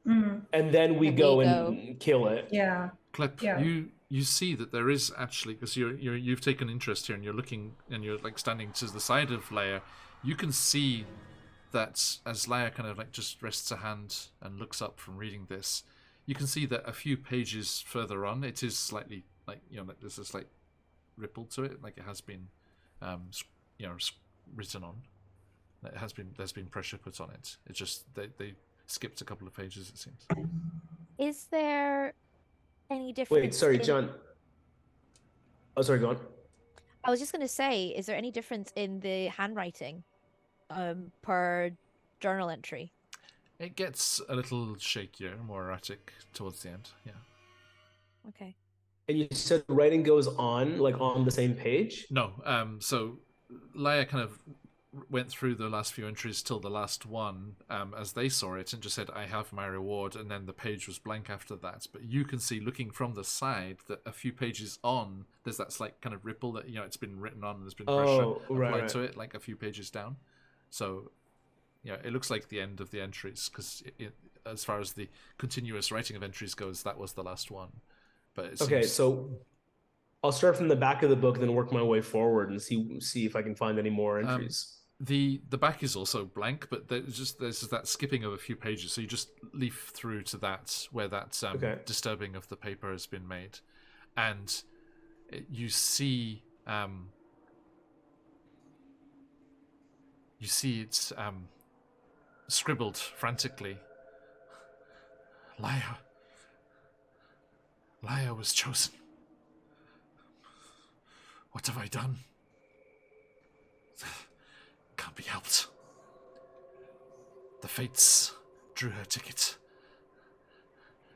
and then we go and kill it. Yeah. Clip. Yeah. You see that there is actually, because you've taken interest here and you're looking and you're like standing to the side of Leia. You can see that as Leia kind of like just rests her hand and looks up from reading this, you can see that a few pages further on, it is slightly like, like there's a slight ripple to it, like it has been, written on. There's been pressure put on it. It's just they skipped a couple of pages, it seems. Is there any difference? Wait, sorry, John. Oh, sorry, go on. I was just going to say, is there any difference in the handwriting per journal entry? It gets a little shakier, more erratic towards the end, yeah. Okay. And you said the writing goes on, like on the same page? No, so Leia kind of went through the last few entries till the last one as they saw it and just said, I have my reward, and then the page was blank after that. But you can see, looking from the side, that a few pages on, there's that slight kind of ripple that, it's been written on and there's been pressure applied to it, like a few pages down. So, it looks like the end of the entries, because as far as the continuous writing of entries goes, that was the last one. But it seems... so I'll start from the back of the book, then work my way forward and see if I can find any more entries. The back is also blank, but there's just that skipping of a few pages. So you just leaf through to that where that disturbing of the paper has been made, and you see it's scribbled frantically. Leia was chosen. What have I done? Can't be helped. The Fates drew her ticket,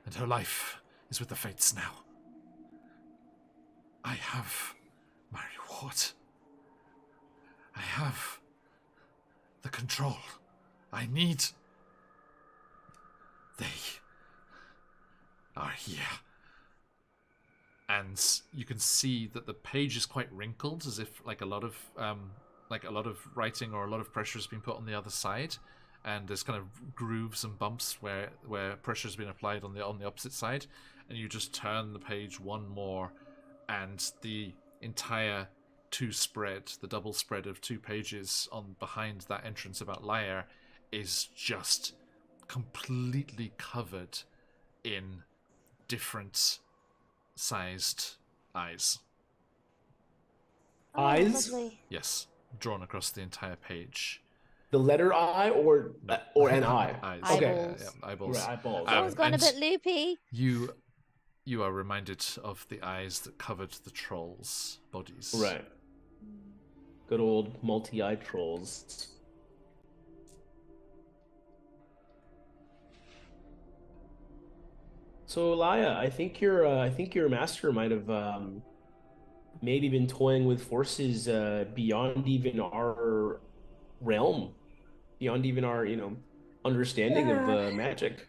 and her life is with the Fates now. I have my reward. I have the control I need. They are here. And you can see that the page is quite wrinkled, as if like a lot of writing or a lot of pressure has been put on the other side, and there's kind of grooves and bumps where pressure has been applied on the opposite side. And you just turn the page one more, and the entire the double spread of 2 pages on behind that entrance about Leia is just completely covered in different sized eyes. Eyes? Lovely. Yes, drawn across the entire page. The letter I or an eye? Eyes. Okay. Eyeballs. Eyeballs. Right, eyeballs. Someone's gone a bit loopy. You are reminded of the eyes that covered the trolls' bodies. Right. Good old multi-eyed trolls. So Elia, I think your master might have maybe been toying with forces beyond even our realm, beyond even our understanding of magic.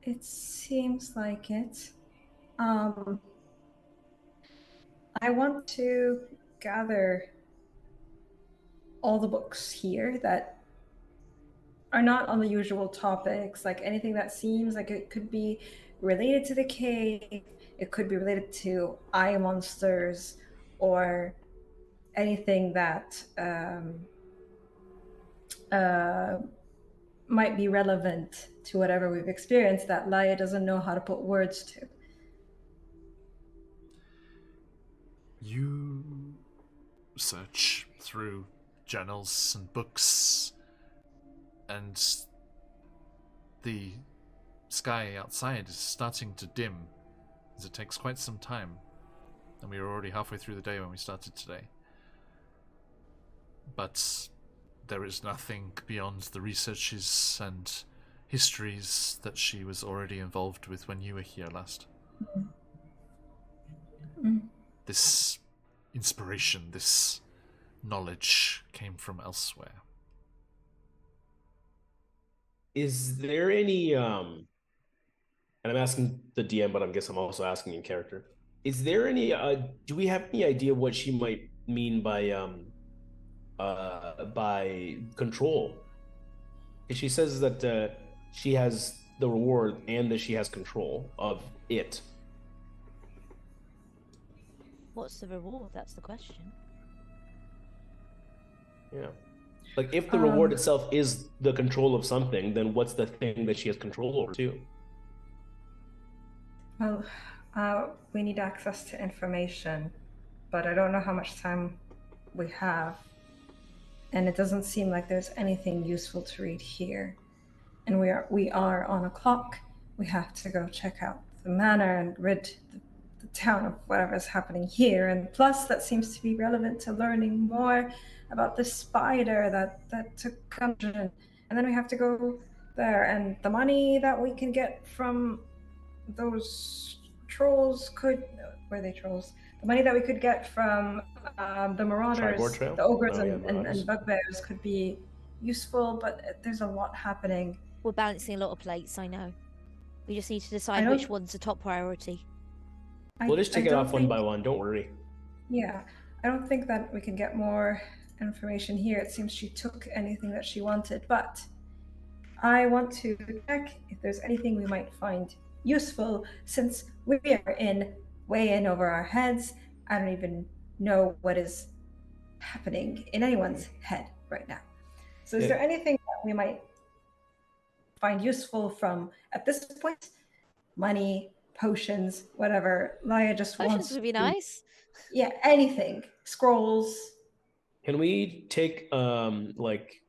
It seems like it. I want to gather all the books here that are not on the usual topics, like anything that seems like it could be related to the cave, it could be related to eye monsters, or anything that might be relevant to whatever we've experienced that Laia doesn't know how to put words to. You search through journals and books, and the sky outside is starting to dim, as it takes quite some time, and we were already halfway through the day when we started today. But there is nothing beyond the researches and histories that she was already involved with when you were here last. This inspiration, this knowledge came from elsewhere. Is there any and I'm asking the DM, but I guess I'm also asking in character. Is there any do we have any idea what she might mean by control? She says that she has the reward and that she has control of it. What's the reward? That's the question. Yeah. Like, if the reward itself is the control of something, then what's the thing that she has control over too? Well, we need access to information, but I don't know how much time we have. And it doesn't seem like there's anything useful to read here. And we are on a clock. We have to go check out the manor and rid the town of whatever's happening here. And plus, that seems to be relevant to learning more about the spider that took Gungeon. And then we have to go there. And the money that we can get from those trolls were they trolls? The money that we could get from the marauders, the ogres and bugbears could be useful, but there's a lot happening. We're balancing a lot of plates, I know. We just need to decide which one's the top priority. We'll just take it off one by one, don't worry. Yeah, I don't think that we can get more information here. It seems she took anything that she wanted, but I want to check if there's anything we might find useful, since we are way in over our heads. I don't even know what is happening in anyone's head right now. So is there anything that we might find useful from, at this point, money, potions, whatever? Laia just wants Potions would be nice. Yeah, anything. Scrolls. Can we take like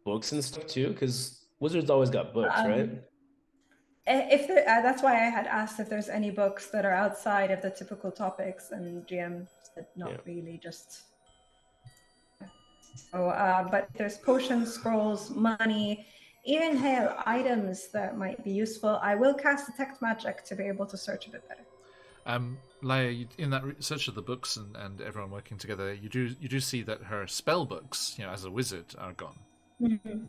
books and stuff too? Because wizards always got books, right? If that's why I had asked if there's any books that are outside of the typical topics, and GM said not really, just so. But there's potions, scrolls, money, even items that might be useful. I will cast detect magic to be able to search a bit better. Laia, in that search of the books and everyone working together, you do see that her spell books, as a wizard, are gone. Mm-hmm.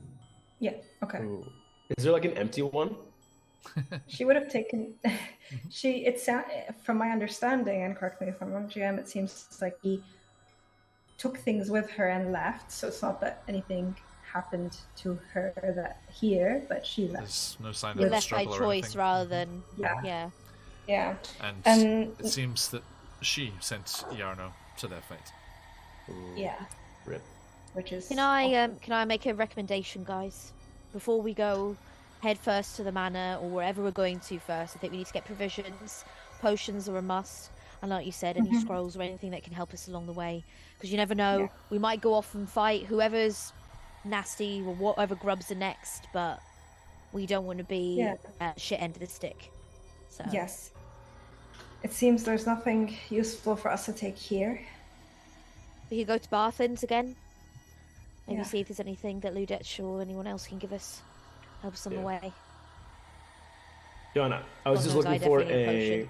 Yeah. Okay. Ooh. Is there like an empty one? She would have taken. From my understanding, and correct me if I'm wrong, GM, it seems like he took things with her and left. So it's not that anything happened to her here, but she left. There's no sign You of left by struggle or choice anything. rather than Yeah. And it seems that she sent Yarno to their fate. Ooh. Yeah. Rip. Which is. Can I make a recommendation, guys? Before we go head first to the manor or wherever we're going to first, I think we need to get provisions. Potions are a must, and like you said, any scrolls or anything that can help us along the way, because you never know. Yeah. We might go off and fight whoever's nasty or whatever grubs are next, but we don't want to be at shit end of the stick. So. Yes. It seems there's nothing useful for us to take here. We could go to Barthen's again. Maybe see if there's anything that Ludetch or anyone else can give us. Help us on the way. Joanna, I was just looking for a...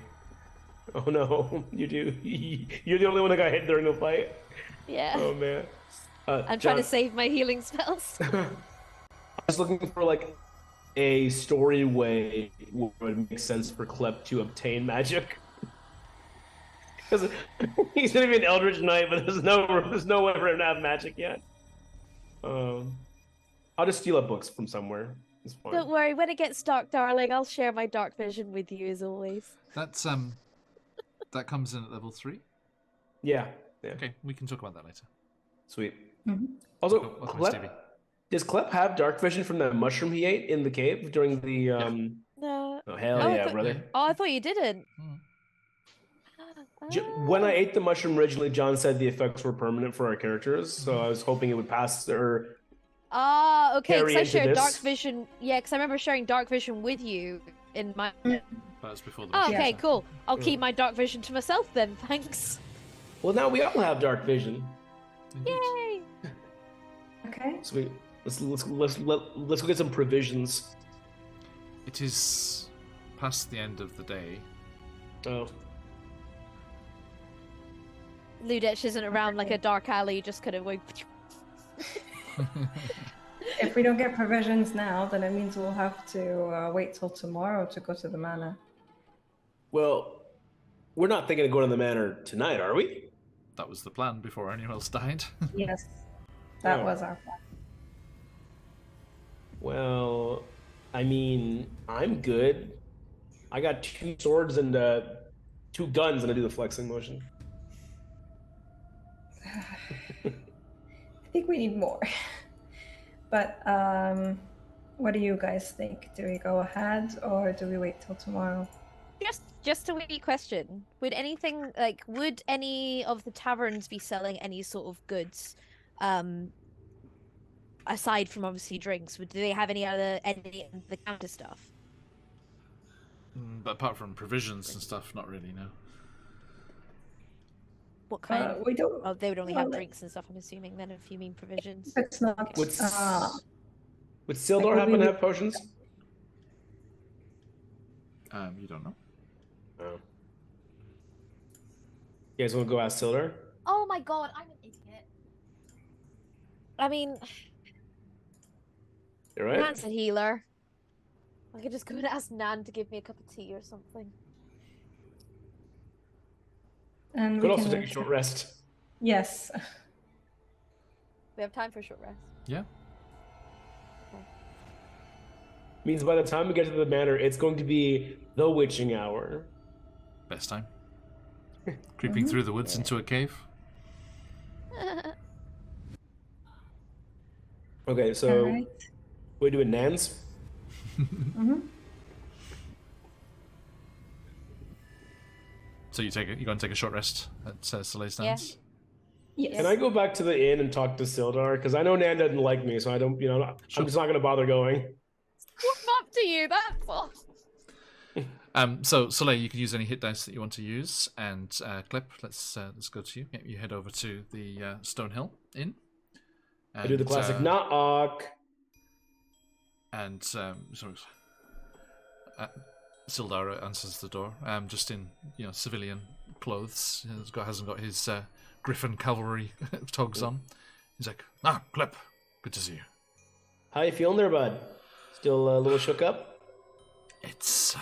Oh no, you do. You're the only one that got hit during the fight? Yeah. Oh man. I'm trying to save my healing spells. I was looking for like a story way where it would make sense for Klep to obtain magic. Because he's gonna be an Eldritch Knight, but there's no way for him to have magic yet. I'll just steal up books from somewhere. It's fine. Don't worry, when it gets dark, darling, I'll share my dark vision with you as always. That's that comes in at level 3? Yeah. Okay, we can talk about that later. Sweet. Mm-hmm. Also, does Klep have dark vision from the mushroom he ate in the cave during the No. Oh hell yeah, brother. Oh, I thought you didn't. When I ate the mushroom originally, John said the effects were permanent for our characters, so I was hoping it would pass or Ah, okay, carry because I into shared dark this. vision. Yeah, because I remember sharing dark vision with you in my. That's before the Oh, mission. okay, Yeah. cool. I'll keep my dark vision to myself then. Thanks. Well, now we all have dark vision. Indeed. Yay! Okay. So let's go get some provisions. It is past the end of the day. Oh, Ludech isn't around like a dark alley, just kind of like. If we don't get provisions now, then it means we'll have to wait till tomorrow to go to the manor. well, we're not thinking of going to the manor tonight, are we? That was the plan before anyone else died. Yes, that Oh. was our plan. Well, I mean, I'm good. I got 2 swords and 2 guns, and I do the flexing motion. I think we need more. But what do you guys think? Do we go ahead or do we wait till tomorrow? Just a wee question. Would any of the taverns be selling any sort of goods, aside from obviously drinks? Do they have any of the counter stuff? But apart from provisions and stuff, not really, no. What kind? We don't. Oh, they would only have well, drinks and stuff. I'm assuming then, if you mean provisions. It's not. Would Like, Sildar would happen we- to have potions? You don't know. Oh. You guys want to go ask Sildar? Oh my god, I'm an idiot. I mean, You right? Nan's a healer. I could just go and ask Nan to give me a cup of tea or something. and Could we also can take a short rest. Yes. We have time for a short rest. Yeah. Means by the time we get to the manor, it's going to be the witching hour. Best time. Creeping through the woods into a cave. Okay, so All right. we're doing Nans. Mm-hmm. So you're going to take a short rest at Soleil's dance? Yes. Can I go back to the inn and talk to Sildar? Because I know Nan doesn't like me, so I don't, I'm just not going to bother going. Up to you, that's all. So Soleil, you can use any hit dice that you want to use, and Clip, let's go to you. Yeah, you head over to the Stonehill Inn. I do the classic knock. And Sildar answers the door, just in civilian clothes. Hasn't got his Griffin cavalry togs on. He's like, Clip, good to see you. How you feeling there, bud? Still a little shook up? It's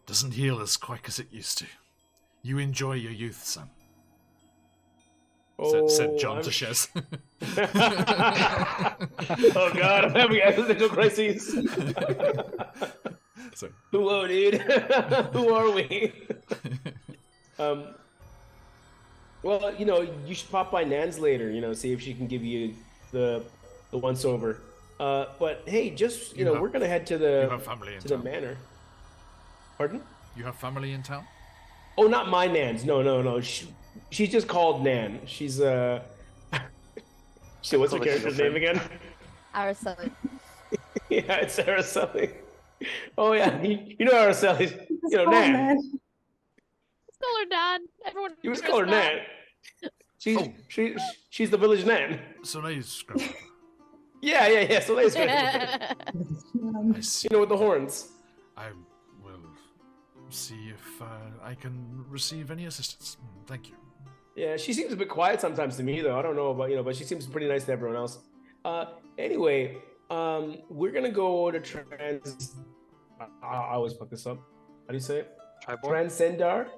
doesn't heal as quick as it used to. You enjoy your youth, son. Said John to Shez. Oh God, I'm having existential crises. So, Whoa, dude. Who are we? Well, you should pop by Nan's later. See if she can give you the once over. But hey, just we're gonna head to you have family in the town. manor. Pardon? You have family in town? Oh, not my Nan's. No. She's just called Nan. She's Shit, what's her character's name again? Araceli. Yeah, it's Araceli. Oh yeah, you know Araceli. Oh, Nan. man. Let's call her Nan. Everyone. You just knows call her Nan. She's the village Nan. Soleil's grandmother. Yeah. So let's go. I see. With the horns. I will see if I can receive any assistance. Thank you. Yeah, she seems a bit quiet sometimes to me, though. I don't know about but she seems pretty nice to everyone else. Anyway, we're gonna go to I always fuck this up. How do you say it? Tribor? Transcendar.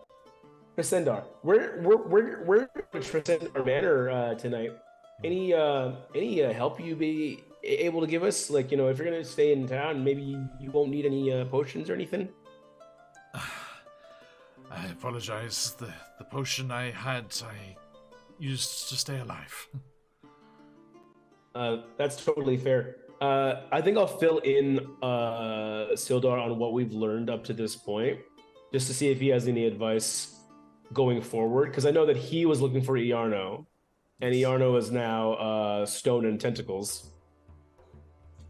We're to transcend our manor tonight. Any help you be able to give us? Like, if you're gonna stay in town, maybe you won't need any potions or anything. I apologize. The potion I had, I used to stay alive. That's totally fair. I think I'll fill in Sildar on what we've learned up to this point, just to see if he has any advice going forward? Because I know that he was looking for Iarno, and Iarno is now stone and tentacles.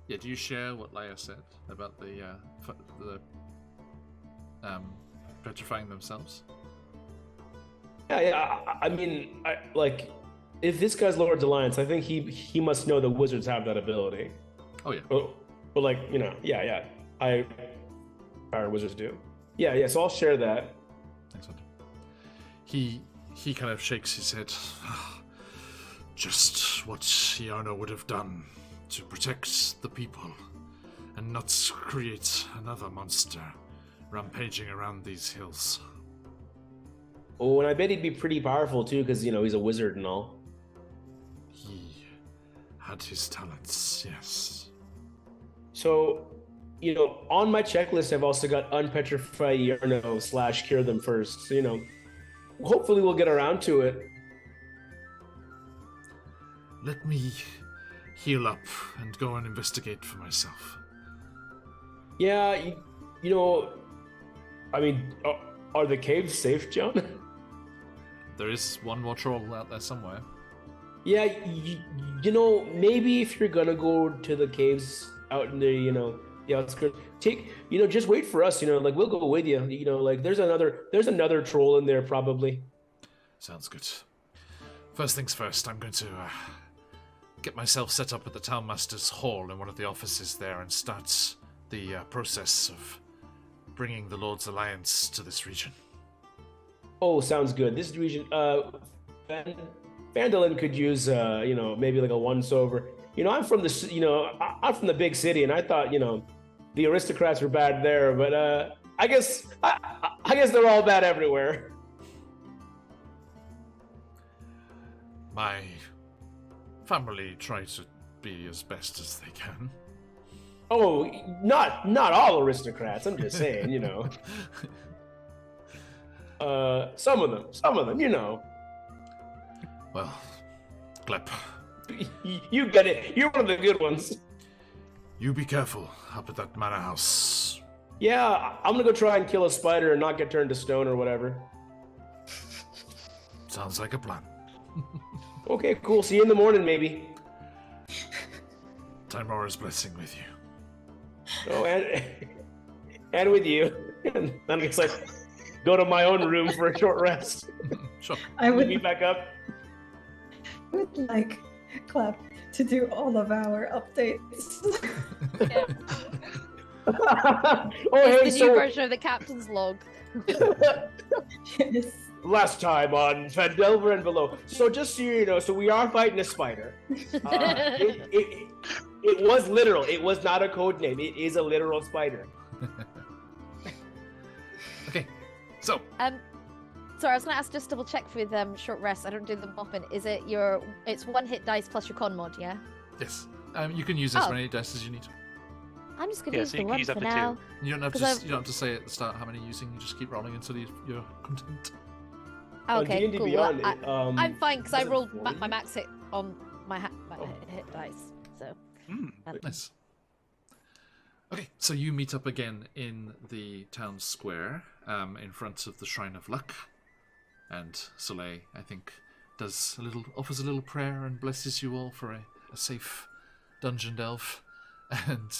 Yeah, do you share what Leia said about the petrifying themselves? Yeah. I mean, if this guy's Lord's Alliance, I think he must know the wizards have that ability. Oh yeah. But like, our wizards do. Yeah. So I'll share that. Excellent. He kind of shakes his head. Just what Iarno would have done to protect the people and not create another monster rampaging around these hills. Oh, and I bet he'd be pretty powerful too, because he's a wizard and all. He had his talents, yes. So, on my checklist, I've also got unpetrify Iarno / cure them first. So, hopefully we'll get around to it. Let me heal up and go and investigate for myself. Yeah, I mean, are the caves safe, John? There is one more troll out there somewhere. Yeah, maybe if you're gonna go to the caves out in the, the outskirts, just wait for us, we'll go with you, there's another troll in there probably. Sounds good. First things first, I'm going to get myself set up at the Townmaster's Hall in one of the offices there and start the process of bringing the Lord's Alliance to this region. Oh, sounds good. This region, Phandelver could use, maybe like a once-over. I'm from the big city, and I thought, the aristocrats were bad there, but I guess they're all bad everywhere. My family try to be as best as they can. Oh, not all aristocrats. I'm just saying, some of them, Well, Glep, you get it. You're one of the good ones. you be careful up at that manor house. Yeah, I'm gonna go try and kill a spider and not get turned to stone or whatever. Sounds like a plan. Okay, cool. See you in the morning, maybe. Timora's blessing with you. Oh, and with you. And then I guess I go to my own room for a short rest. Sure. I would Meet back up. like Clap to do all of our updates. Oh, It's the new version of the captain's log. Yes. Last time on Phandelver and below. So just so you know, so we are fighting a spider. It was literal. It was not a code name. It is a literal spider. Okay, so Sorry, I was going to ask, just double check with short rest. I don't do them often. Is it it's 1 hit dice plus your con mod, yeah? yes, you can use as many dice as you need. I'm just going to use so the you can one use for up to now. 2. You don't have to say at the start how many you're using. You just keep rolling until you're content. Oh, okay, D&D cool. Beyond, Well, I'm fine because I does it rolled for my you? max hit on my hit dice. So Nice. Okay, so you meet up again in the town square, in front of the Shrine of Luck, and Soleil, I think, offers a little prayer and blesses you all for a safe dungeon delve. And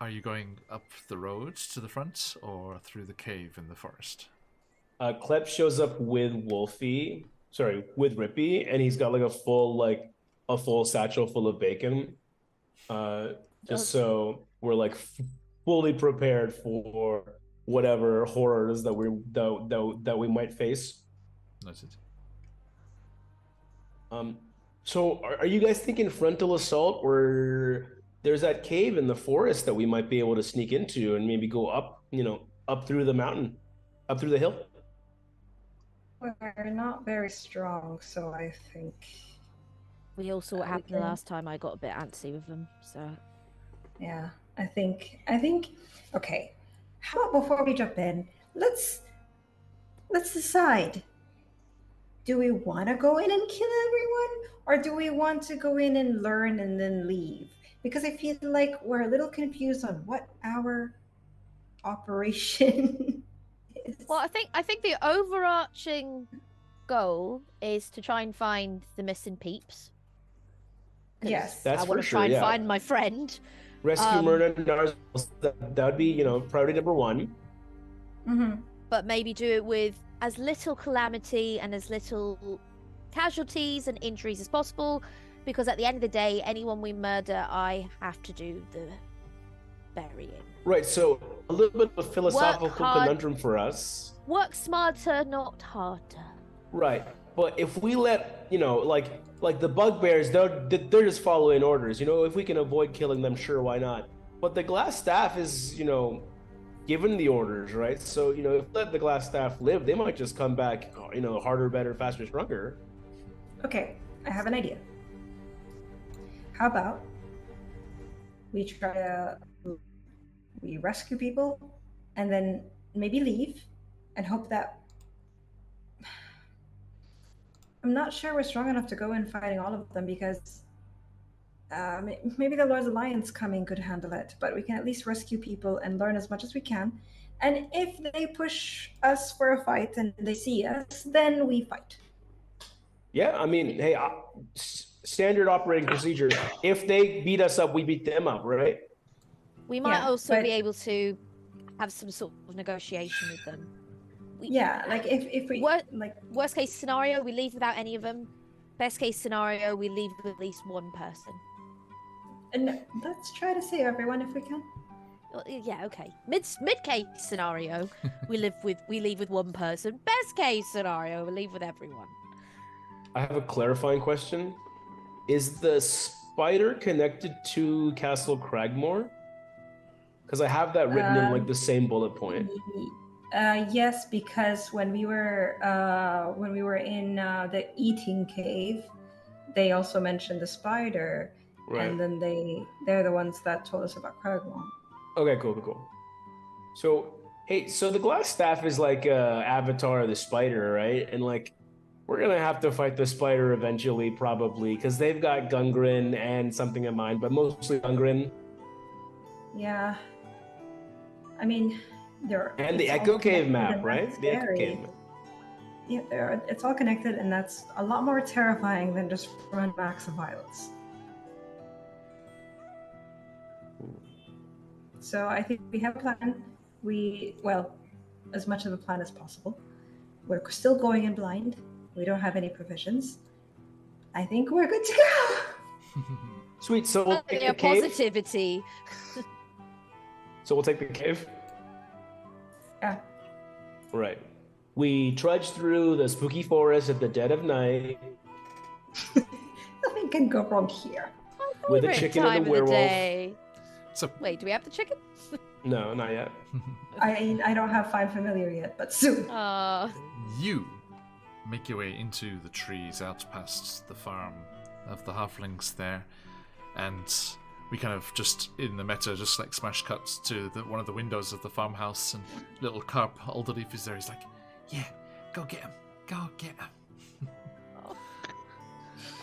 are you going up the road to the front or through the cave in the forest? Klep shows up with Rippy, and he's got like a full satchel full of bacon. Just so we're like fully prepared for whatever horrors that we might face. Noted. So are you guys thinking frontal assault, or there's that cave in the forest that we might be able to sneak into and maybe go up, up through the mountain, up through the hill? We're not very strong, so I think. we all saw what happened the last time. I got a bit antsy with them, so. Yeah, I think. Okay, how about before we jump in, let's decide. Do we want to go in and kill everyone, or do we want to go in and learn and then leave? Because I feel like we're a little confused on what our operation is. Well, I think the overarching goal is to try and find the missing peeps. 'Cause Yes. That's I want for to try sure, and yeah. find my friend. Rescue Myrna and Nars. That would be, you know, priority number one. Mm-hmm. But maybe do it with as little calamity and as little casualties and injuries as possible, because at the end of the day, anyone we murder, I have to do the burying. Right. So a little bit of a philosophical hard. conundrum for us. Work smarter, not harder. Right. But if we let, you know, like the bugbears, they're just following orders. You know, if we can avoid killing them, sure, why not? But the glass staff is, you know, given the orders, right? So, you know, if let the glass staff live, they might just come back, you know, harder, better, faster, stronger. Okay, I have an idea. How about we try to we rescue people and then maybe leave and hope that I'm not sure we're strong enough to go in fighting all of them because maybe the Lord's Alliance coming could handle it, but we can at least rescue people and learn as much as we can. And if they push us for a fight and they see us, then we fight. Yeah, I mean, hey, standard operating procedure. If they beat us up, we beat them up, right? We might Yeah, also but- be able to have some sort of negotiation with them. Yeah, like if we like Worst case scenario, we leave without any of them. Best case scenario, we leave with at least one person. and let's try to save everyone if we can. Well, yeah, okay. Mid case scenario, we leave with one person. Best case scenario, we leave with everyone. I have a clarifying question. Is the spider connected to Castle Cragmore? Because I have that written in like the same bullet point. Yes, because when we were in the eating cave, they also mentioned the spider, Right. and then they're the ones that told us about Cragmore. Okay, cool. So, hey, so the glass staff is like Avatar of the spider, right? And like, we're gonna have to fight the spider eventually, probably, because they've got Gungren and something in mind, but mostly Gungren. Yeah, I mean, And the it's all Echo Cave connected map, and right? that's The Echo scary. Cave map. Yeah, it's all connected, and that's a lot more terrifying than just run acts of violence. So I think we have a plan. Well, as much of a plan as possible. We're still going in blind. We don't have any provisions. I think we're good to go. Sweet. So we'll take Yeah, the cave. positivity. So we'll take the cave. Yeah. Right. We trudge through the spooky forest at the dead of night Nothing can go wrong here. with the Favorite chicken time and the of werewolf. day. So Wait, do we have the chicken? No, not yet. I don't have Find Familiar yet, but soon. you make your way into the trees out past the farm of the halflings there, and we kind of just in the meta just like smash cuts to one of the windows of the farmhouse, and little Carp Alderleaf is there. He's like, yeah, go get him,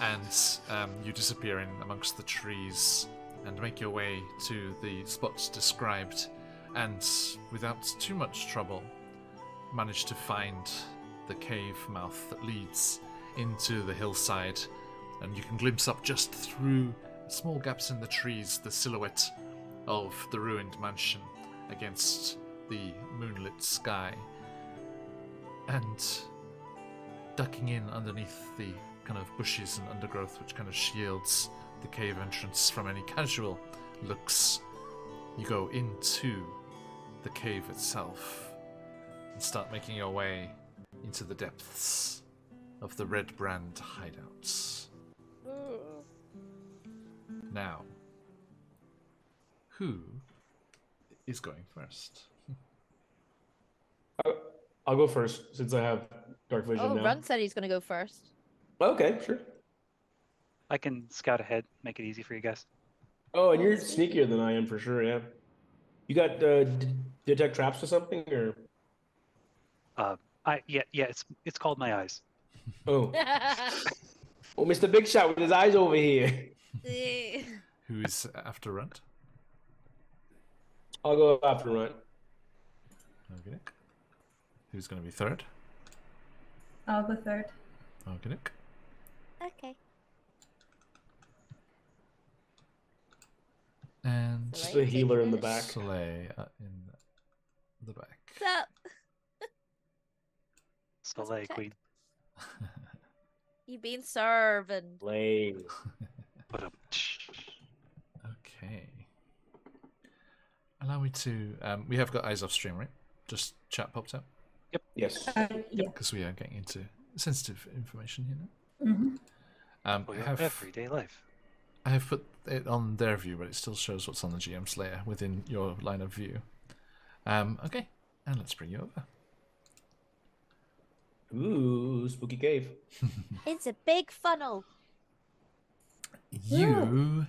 and you disappear in amongst the trees and make your way to the spots described, and without too much trouble manage to find the cave mouth that leads into the hillside, and you can glimpse up just through small gaps in the trees the silhouette of the ruined mansion against the moonlit sky. And ducking in underneath the kind of bushes and undergrowth which kind of shields the cave entrance from any casual looks, you go into the cave itself and start making your way into the depths of the Red Brand hideouts. Now, who is going first? I'll go first since I have dark vision Oh, now. Run said he's gonna go first. Okay, sure. I can scout ahead, make it easy for you guys. Oh, and you're sneakier than I am for sure. Yeah. You got detect traps or something, or? It's called my eyes. Oh. Oh, Mr. Big Shot with his eyes over here. Who is after Runt? I'll go after Runt. Okay. Who's going to be third? I'll go third. Okay. Okay. And Just Soleil, the healer in the taking back. Soleil in the back. What's up? Soleil check. Queen. You've been serving. Lame. But Okay. Allow me to. We have got eyes off stream, right? Just chat popped up Yes. Yeah. because we are getting into sensitive information here now. Mm-hmm. for I your have everyday life. I have put it on their view, but it still shows what's on the GM's layer within your line of view. Okay, and let's bring you over. Ooh, spooky cave. It's a big funnel. You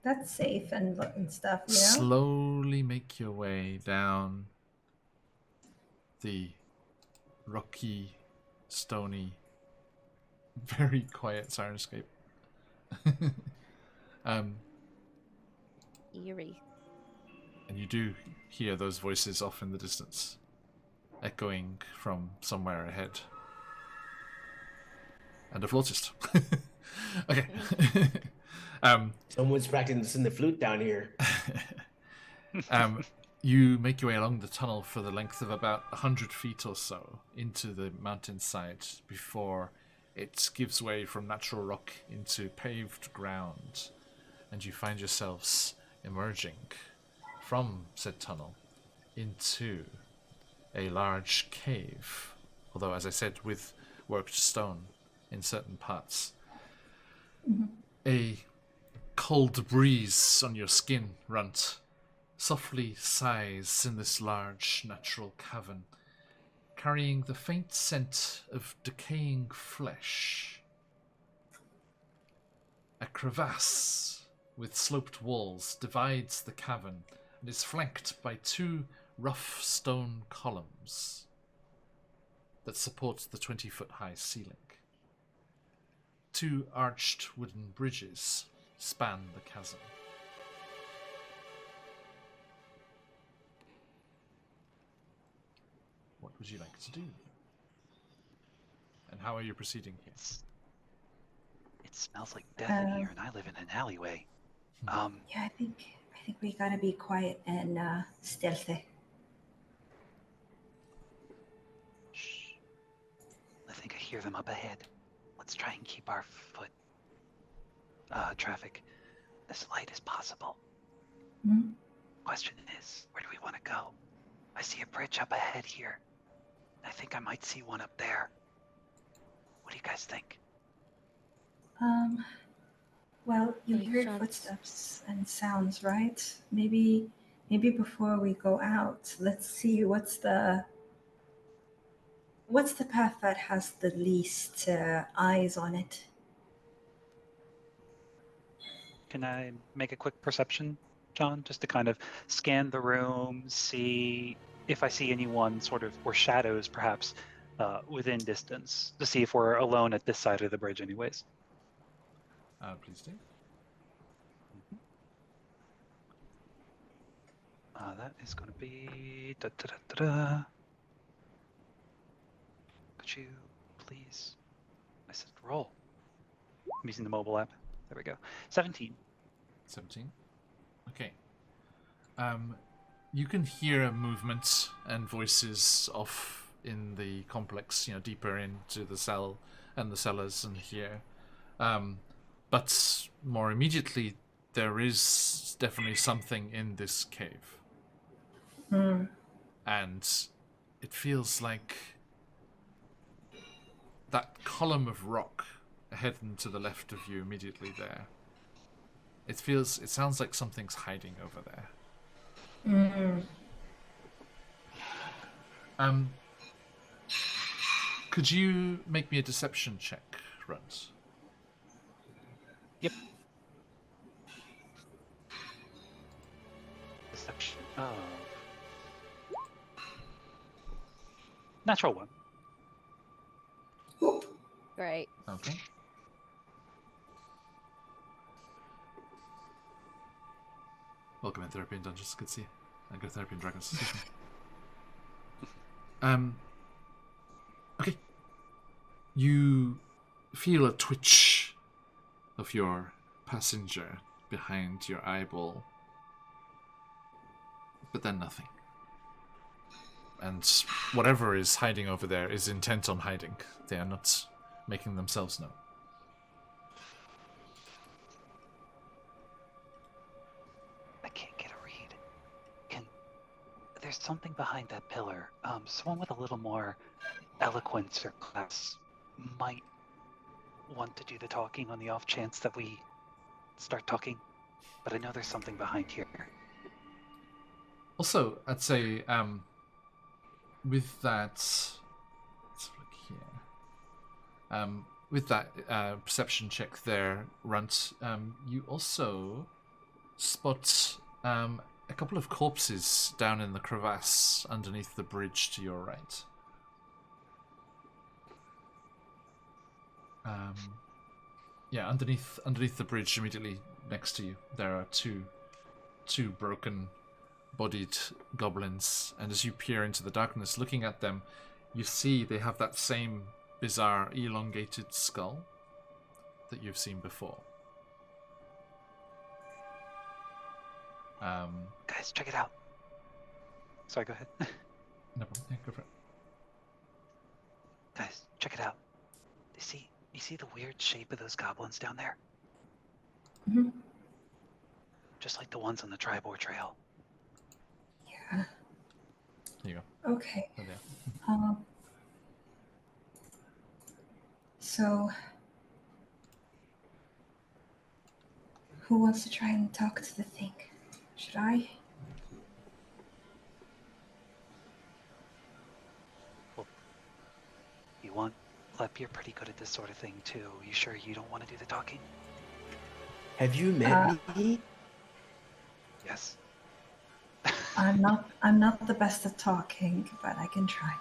That's safe and stuff, you know? slowly make your way down the rocky, stony, very quiet Sirenscape. Eerie. And you do hear those voices off in the distance, echoing from somewhere ahead. And a flautist. Okay. Someone's practicing the flute down here. You make your way along the tunnel for the length of about 100 feet or so into the mountainside before it gives way from natural rock into paved ground, and you find yourselves emerging from said tunnel into a large cave, although, as I said, with worked stone in certain parts. A cold breeze on your skin, Runt, softly sighs in this large natural cavern, carrying the faint scent of decaying flesh. A crevasse with sloped walls divides the cavern and is flanked by two rough stone columns that support the 20-foot-high ceiling. Two arched wooden bridges span the chasm. What would you like to do? And how are you proceeding here? It smells like death in here, and I live in an alleyway. Yeah, I think we gotta be quiet and stealthy. Shh. I think I hear them up ahead. Let's try and keep our foot traffic as light as possible. Mhm. Question is, where do we want to go? I see a bridge up ahead here. I think I might see one up there. What do you guys think? Well, you Big heard shots. footsteps and sounds, right? Maybe before we go out, let's see what's the path that has the least eyes on it. Can I make a quick perception, John, just to kind of scan the room, see if I see anyone sort of, or shadows perhaps, within distance, to see if we're alone at this side of the bridge anyways. Please do. That is going to be... Da-da-da-da-da. Could you please... I said roll. I'm using the mobile app. There we go. 17. 17. Okay. You can hear movement and voices off in the complex, deeper into the cell and the cellars and here. But more immediately, there is definitely something in this cave. And it feels like that column of rock ahead and to the left of you immediately there. It sounds like something's hiding over there. Could you make me a deception check, Runt? Yep. Deception of... Natural one. Great. Okay. Welcome in Therapy and Dungeons. Good to see you. And good Therapy and Dragons. Excuse me. Okay. You feel a twitch of your passenger behind your eyeball, but then nothing. And whatever is hiding over there is intent on hiding. They are not making themselves known. I can't get a read. There's something behind that pillar. Someone with a little more eloquence or class might want to do the talking on the off chance that we start talking. But I know there's something behind here. Also, I'd say, with that, let's look here. With that perception check there, Runt, you also spot a couple of corpses down in the crevasse underneath the bridge to your right. Yeah, underneath the bridge, immediately next to you, there are two broken-bodied goblins, and as you peer into the darkness, looking at them, you see they have that same bizarre, elongated skull that you've seen before. Guys, check it out. Sorry, go ahead. No problem. Yeah, go for it. Guys, check it out. You see the weird shape of those goblins down there? Mm-hmm. Just like the ones on the Tribor Trail. Yeah. There you go. Okay. Oh, yeah. So, who wants to try and talk to the thing? Should I? Well, you want Lep, you're pretty good at this sort of thing too. You sure you don't want to do the talking? Have you met me? Yes. I'm not the best at talking, but I can try.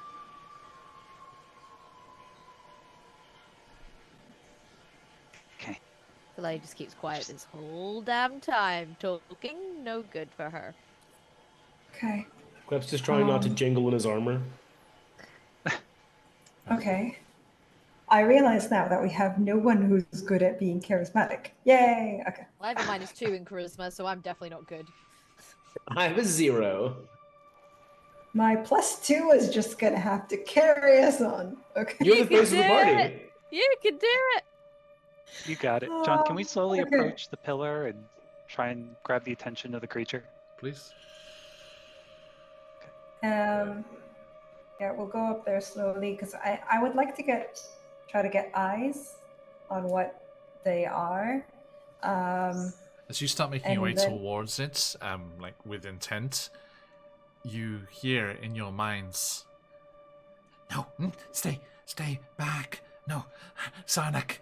Okay. The lady just keeps quiet this whole damn time. Talking, no good for her. Okay. Quep's just trying not to jingle in his armor. Okay. I realize now that we have no one who's good at being charismatic. Yay! Okay. Well, I have a -2 in charisma, so I'm definitely not good. I have a 0. My +2 is just gonna have to carry us on. Okay. You're the You can face of the do party. it. You can do it. You got it. John, can we slowly Okay. approach the pillar and try and grab the attention of the creature? Please. Yeah, we'll go up there slowly because I would like to try to get eyes on what they are. As you start making your way And then- towards it, like with intent, you hear in your minds, "No, stay back. No, Sarnak,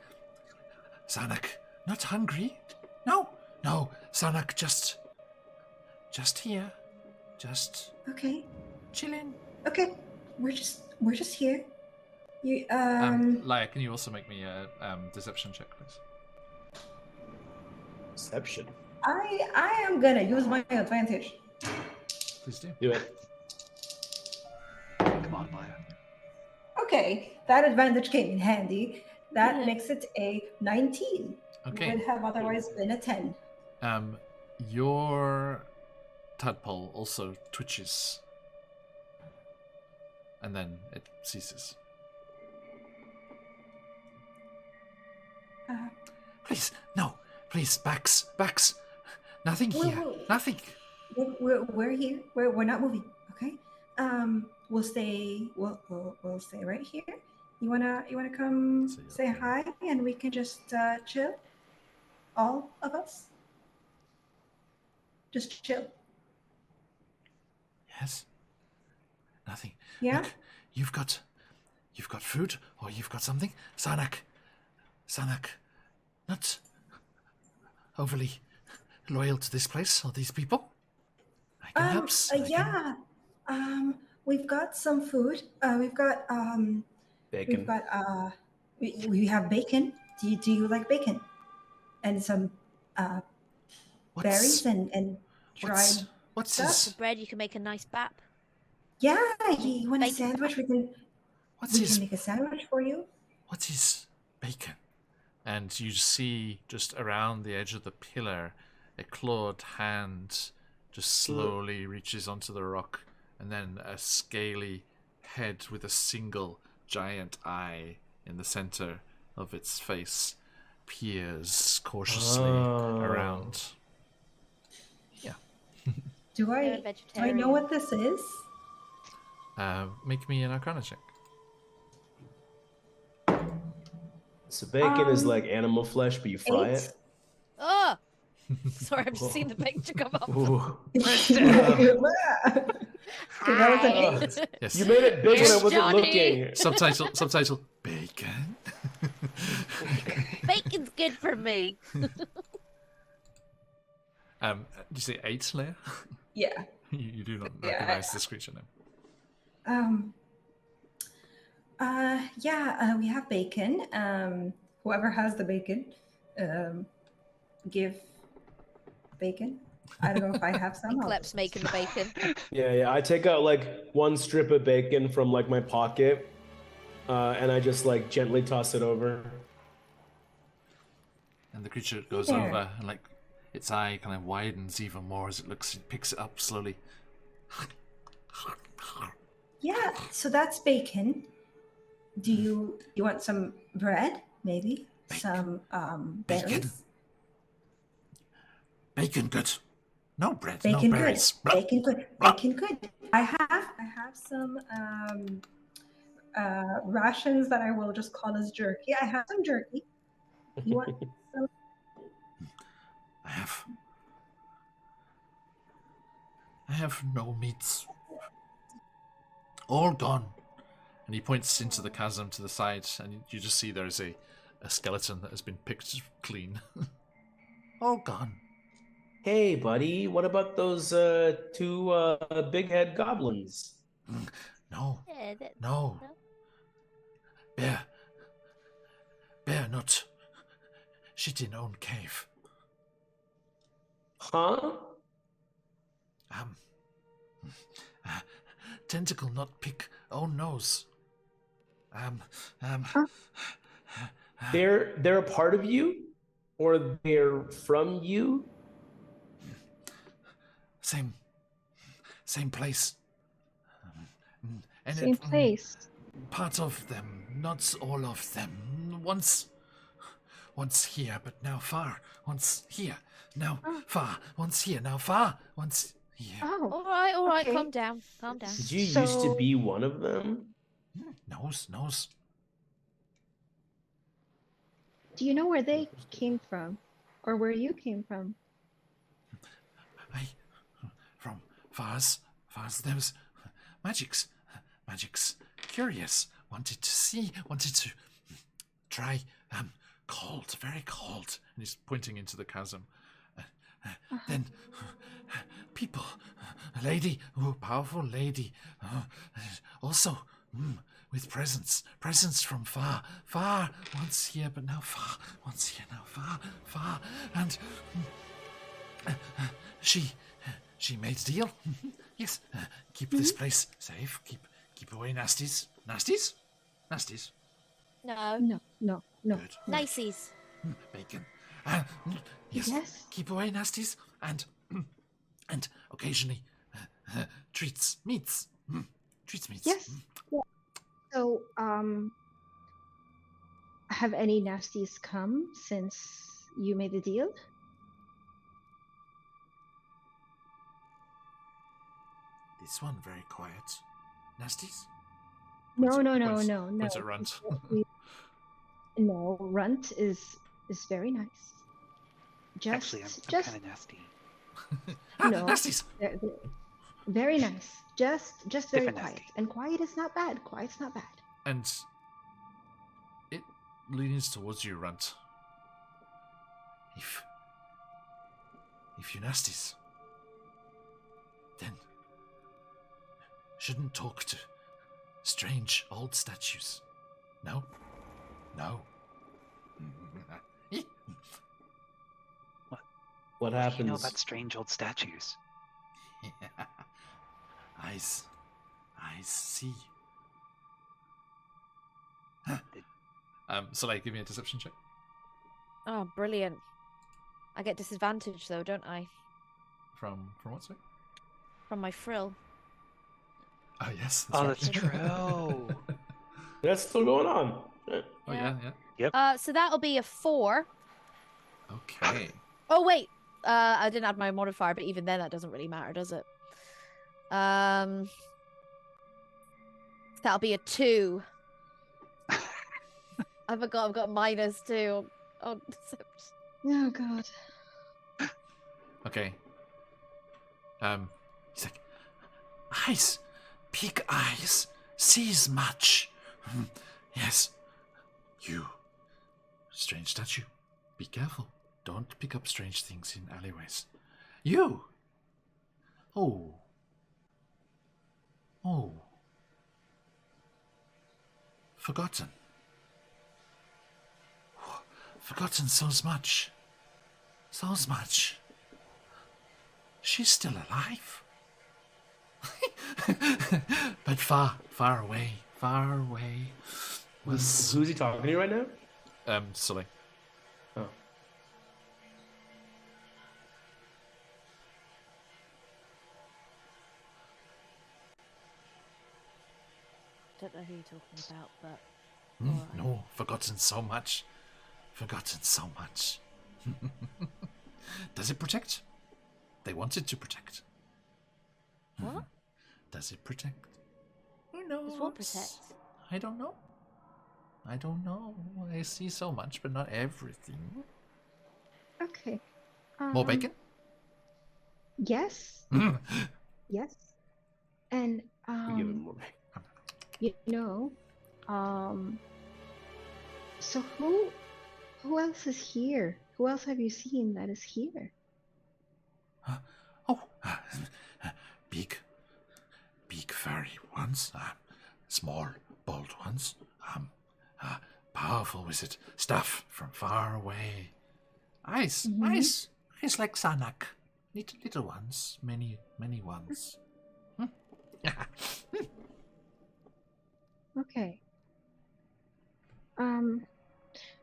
not hungry. No, Sarnak, just here, just Okay. chilling." Okay. We're just here. You Laia, can you also make me a deception check, please? Deception. I am gonna use my advantage. Please do. Do it. Come on, Maya. Okay, that advantage came in handy. That Mhm. makes it a 19. Okay. Would have otherwise been a 10. Your tadpole also twitches, and then it ceases. Please, no. Please, backs. Nothing Whoa, here. whoa. Nothing. We're here. We're not moving. Okay. We'll stay right here. You wanna come So you're say okay. hi and we can just chill. All of us. Just chill. Yes. Nothing. Yeah. Look, you've got food, or you've got something. Sarnak, not overly loyal to this place or these people. I can help. Yeah. We've got some food. We've got Bacon. we have bacon. Do you like bacon? And some berries and dried What's stuff. this? For bread, you can make a nice bap. Yeah, you want a Bacon. sandwich? We can make a sandwich for you. What is bacon? And you see just around the edge of the pillar, a clawed hand just slowly reaches onto the rock, and then a scaly head with a single giant eye in the center of its face peers cautiously around. Yeah. Do I know what this is? Make me an Arcana check. So bacon is like animal flesh, but you fry 8. it. Oh! Sorry, I've just seen the picture come up. Ooh. That was an Hi. 8. Yes. You made it big when I Here's wasn't Johnny. looking. Subtitle, bacon. Bacon's good for me. Did you say 8, Leia? Yeah. You do not Yeah, recognize this creature now. We have bacon. Whoever has the bacon, give bacon. I don't know if I have some. Clep's making the bacon. Yeah. I take out like one strip of bacon from like my pocket, and I just like gently toss it over. And the creature goes There. over, and like its eye kind of widens even more as it picks it up slowly. Yeah, so that's bacon. Do you want some bread? Maybe some berries. Bacon good. No bread, Bacon no good. berries. Bacon good. Bacon good. I have some rations that I will just call as jerky. I have some jerky. You want some? I have no meats. All gone. And he points into the chasm to the side, and you just see there's a skeleton that has been picked clean. All gone. Hey, buddy, what about those two big head goblins? No. Yeah, No. Bear not. Shit in own cave. Huh? Tentacle not pick own nose. They're a part of you, or they're from you? Same place. And Same place. Part of them, not all of them. Once here, but now far. Once here, now far. Once here, now far. Once here. Oh, All right, okay. calm down. Did you used to be one of them? Nose. Do you know where they came from? Or where you came from? From Fars, there was magics. Curious. Wanted to try. Cold, very cold. And he's pointing into the chasm. Then, people, a lady, powerful lady. Also, with presents from far. Once here, but now far. Once here, now far. And she made a deal. Yes, keep this place safe. Keep away nasties. Nasties? No. No. Good. Niceys. Bacon. Yes. Yes. Keep away nasties and occasionally treats, meats. Treats, meats. Yes. Yeah. So, have any nasties come since you made the deal? This one very quiet. Nasties? No. Points at Runt. No, Runt is very nice. Actually, I'm kind of nasty. No. Nasties! They're very nice. Just very Different quiet. nasty. And quiet is not bad. Quiet's not bad. And it leans towards you, Runt. If you nasties, then shouldn't talk to strange old statues. No. What You happens? know about strange old statues? Eyes I see. So like, give me a deception check. Oh, brilliant. I get disadvantage though, don't I? From what, sorry? From my frill. Oh yes. Oh, right. that's true. That's still going on. Oh yeah. So that'll be a 4. Okay. Oh wait, I didn't add my modifier, but even then that doesn't really matter, does it? That'll be a 2. I forgot I've got -2 on deception. Oh God. Okay. He's like, eyes, big eyes, sees much. Yes, you, strange statue. Be careful. Don't pick up strange things in alleyways. You. Oh. Forgotten. Forgotten so much. So much. She's still alive. But far away. Was Who's he talking to right now? Sully. Oh. Don't know who you're talking about, but No, forgotten so much. Does it protect? They want it to protect. what? Does it protect? Who knows? Does what protect? I don't know. I see so much, but not everything. Okay. More bacon? Yes. Yes. And We give him more. you know, so who else is here? Who else have you seen that is here? Big furry ones. Small, bold ones. Powerful wizard. Stuff from far away. Eyes like Sanak. Little ones. Many ones. Okay.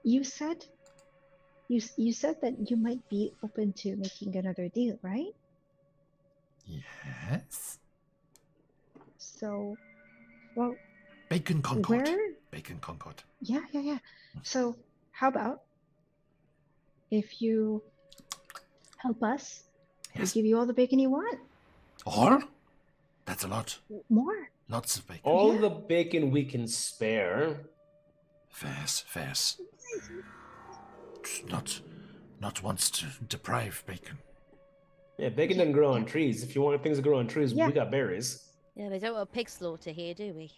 You said you said that you might be open to making another deal, right? Yes. So, well, Bacon Concord. where? Bacon Concord. Yeah. So, how about if you help us, Yes. we give you all the bacon you want? All? That's a lot. More. Lots of bacon. All Yeah. the bacon we can spare. Fairs. Not wants to deprive bacon. Yeah, bacon doesn't grow on trees. If you want things to grow on trees, Yeah. we got berries. Yeah, we don't want pig slaughter here, do we?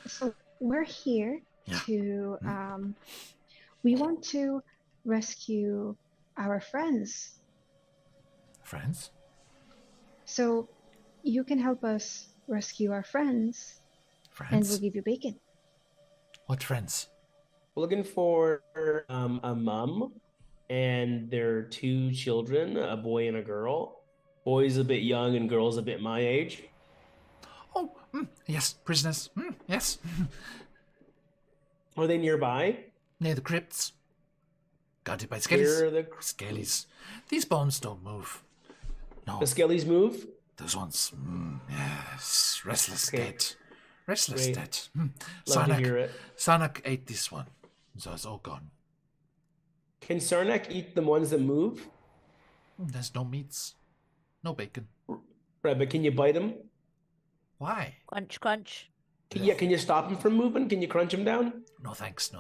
So we're here Yeah. to we want to rescue our friends. Friends? So you can help us rescue our friends and Friends? we'll give you bacon. What friends? We're looking for a mom and their 2 children, a boy and a girl. Boy's a bit young and girl's a bit my age. Oh, yes, prisoners. Yes. Are they nearby? Near the crypts. Guarded by Here skellies. are the Skellies. These bones don't move. No, skellies move. those ones. Yes. Restless Okay. dead. Restless Great. dead. Love to hear it. Sarnak ate this one. So it's all gone. Can Sarnak eat the ones that move? There's no meats. No bacon. Right, but can you bite him? Why? Crunch, crunch. Can you stop him from moving? Can you crunch him down? No thanks.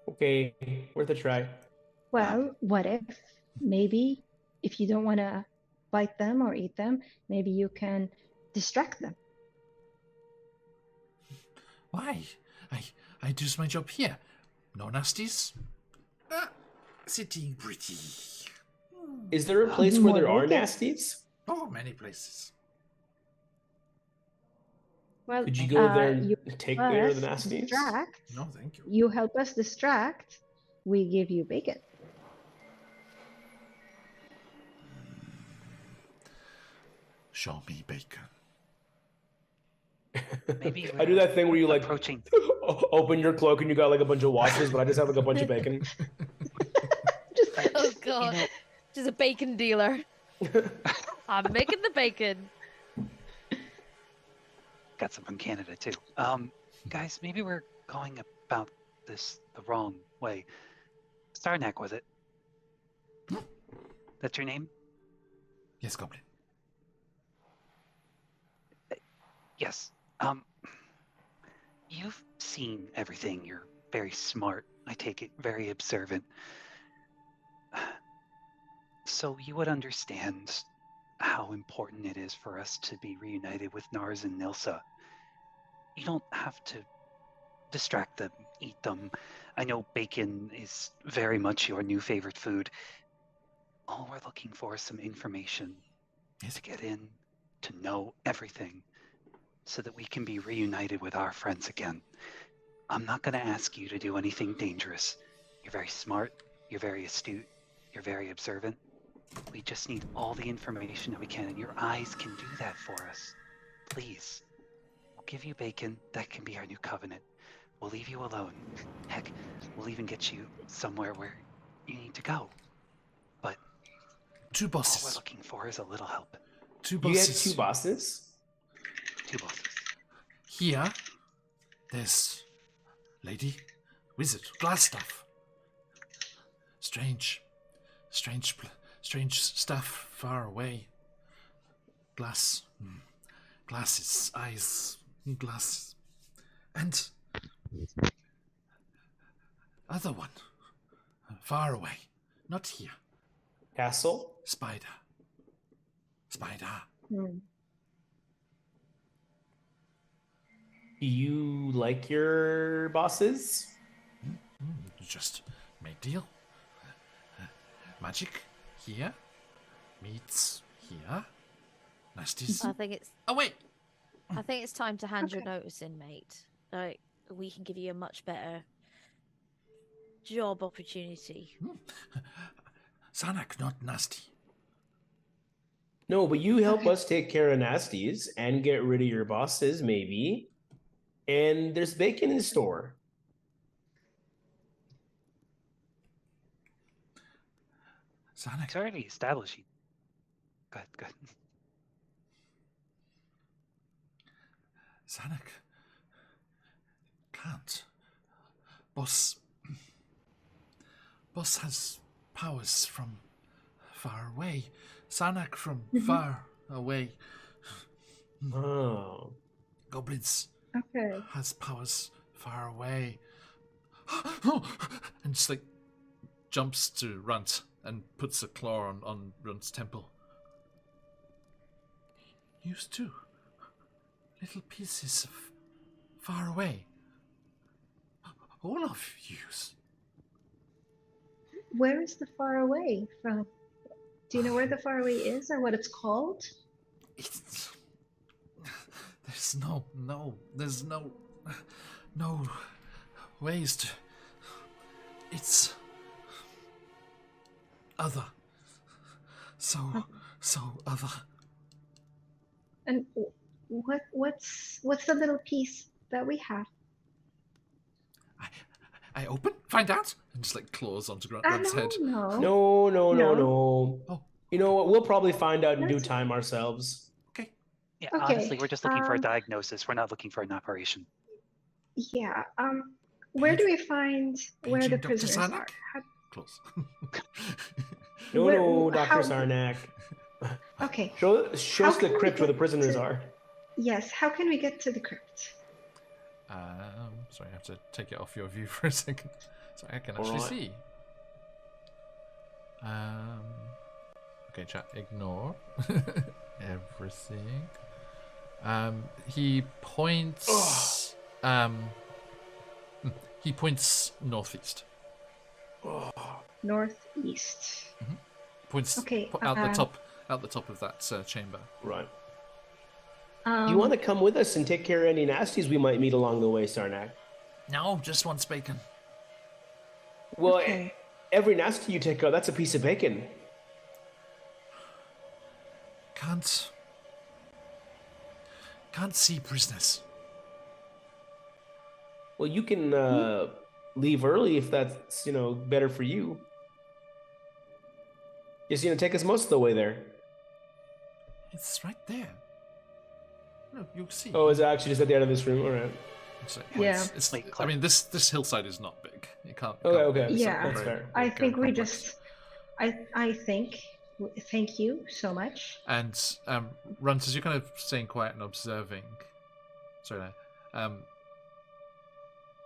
Okay, worth a try. Well, what if maybe if you don't want to bite them or eat them, maybe you can distract them. Why? I do my job here. No nasties. Sitting pretty. Is there a place where More there are bacon. nasties? Oh, many places. Well, Could you go there you and take care of the us nasties? distract. No, thank you. You help us distract. We give you bacon. Show me bacon. Maybe I do that thing where you like approaching. open your cloak and you got like a bunch of watches, but I just have like a bunch of bacon. Just Oh god, just a bacon dealer. I'm making the bacon. Got some from Canada too. Guys, maybe we're going about this the wrong way. Starnak, was it? That's your name? Yes, Goblin. Yes. You've seen everything. You're very smart. I take it very observant. So you would understand how important it is for us to be reunited with Nars and Nilsa. You don't have to distract them, eat them. I know bacon is very much your new favorite food. All we're looking for is some information to get in, to know everything, so that we can be reunited with our friends again. I'm not going to ask you to do anything dangerous. You're very smart, you're very astute, you're very observant. We just need all the information that we can, and your eyes can do that for us. Please. We'll give you bacon. That can be our new covenant. We'll leave you alone. Heck, we'll even get you somewhere where you need to go. But 2 all we're bosses. looking for is a little help. 2 You get bosses. 2 bosses? 2 bosses. Here, there's lady, wizard, glass stuff. Strange stuff far away. Glasses, eyes, glass, and other one, far away, not here. Castle? Spider. Hmm. Do you like your bosses? Just make deal. Magic here meets here. Nasties. I think it's Oh wait. time to hand your Okay. notice in, mate. Like, we can give you a much better job opportunity. Sanak, not nasty. No, but you help Okay. us take care of nasties and get rid of your bosses, maybe. And there's bacon in store. Sanak. It's already established. Good. Sanak. Can't. Boss has powers from far away. Sanak from far away. Oh. Goblins Okay. has powers far away. And just like jumps to Runt and puts a claw on Runt's temple. Used to. Little pieces of far away. All of yous. Where is the far away from? Do you know where the far away is or what it's called? It's... There's no ways to... It's... other. So other. And what's the little piece that we have? I open, find out, and just like claws onto Runt's head. No. No. Oh. You know what? We'll probably find out in due That's- time ourselves. Okay. Yeah, Okay, honestly, we're just looking for a um, diagnosis. We're not looking for an operation. Yeah. Where do we find where the Paging Dr. prisoners Sanak? are? Claws. No, Dr. how- Sarnak. Okay. Show How us the can we crypt where the get prisoners to- are. Yes. How can we get to the crypt? Sorry, I have to take it off your view for a second, so I can actually Alright. see. Okay, chat, ignore everything. He points. He points northeast. Northeast. Points Okay, out the top of that chamber. Right. Um, You want to come with us and take care of any nasties we might meet along the way, Sarnak? No, just wants bacon. Well, Okay. every nasty you take out, that's a piece of bacon. Can't Can't see prisoners. Well, you can leave early if that's better for you. Just take us most of the way there. It's right there. No, you see. Oh, is it actually just at the end of this room? All right. Yeah. I mean, this hillside is not big. You can't. Okay. Yeah. That's fair. I Very think we complex. just. I think. Thank you so much. And Runt, as you're kind of staying quiet and observing,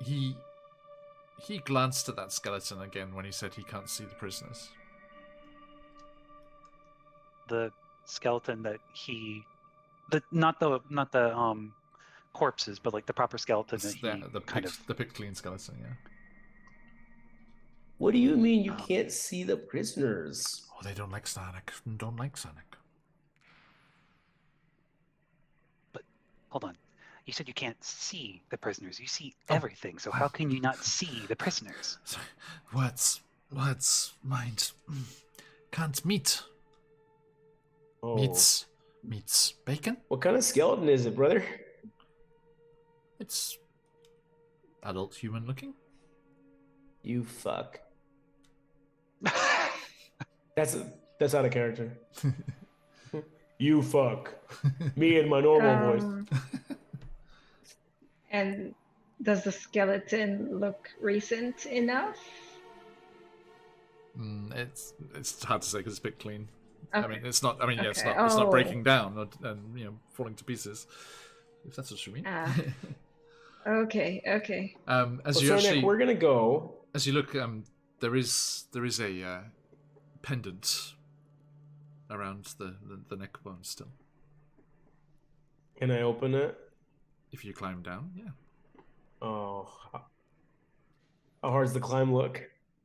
he glanced at that skeleton again when he said he can't see the prisoners. The skeleton that not the corpses, but like the proper skeleton that he The picked clean skeleton, yeah. What do you mean you can't see the prisoners? Oh, they don't like Sonic. Don't like Sonic. But hold on, you said you can't see the prisoners. You see everything. So how can you not see the prisoners? Sorry. Words, mind. Can't meet. Oh. Meets bacon. What kind of skeleton is it, brother? It's adult human looking. You fuck. That's out of character. You fuck. Me and my normal voice. And does the skeleton look recent enough? It's hard to say because it's a bit clean. Okay. I mean, it's not. I mean, yeah, it's Okay. not breaking down and falling to pieces. If that's what you mean. Okay. As you so actually, Nick, we're gonna go. As you look, there is a pendant around the neck bone still. Can I open it? If you climb down, yeah. Oh, how hard's the climb look?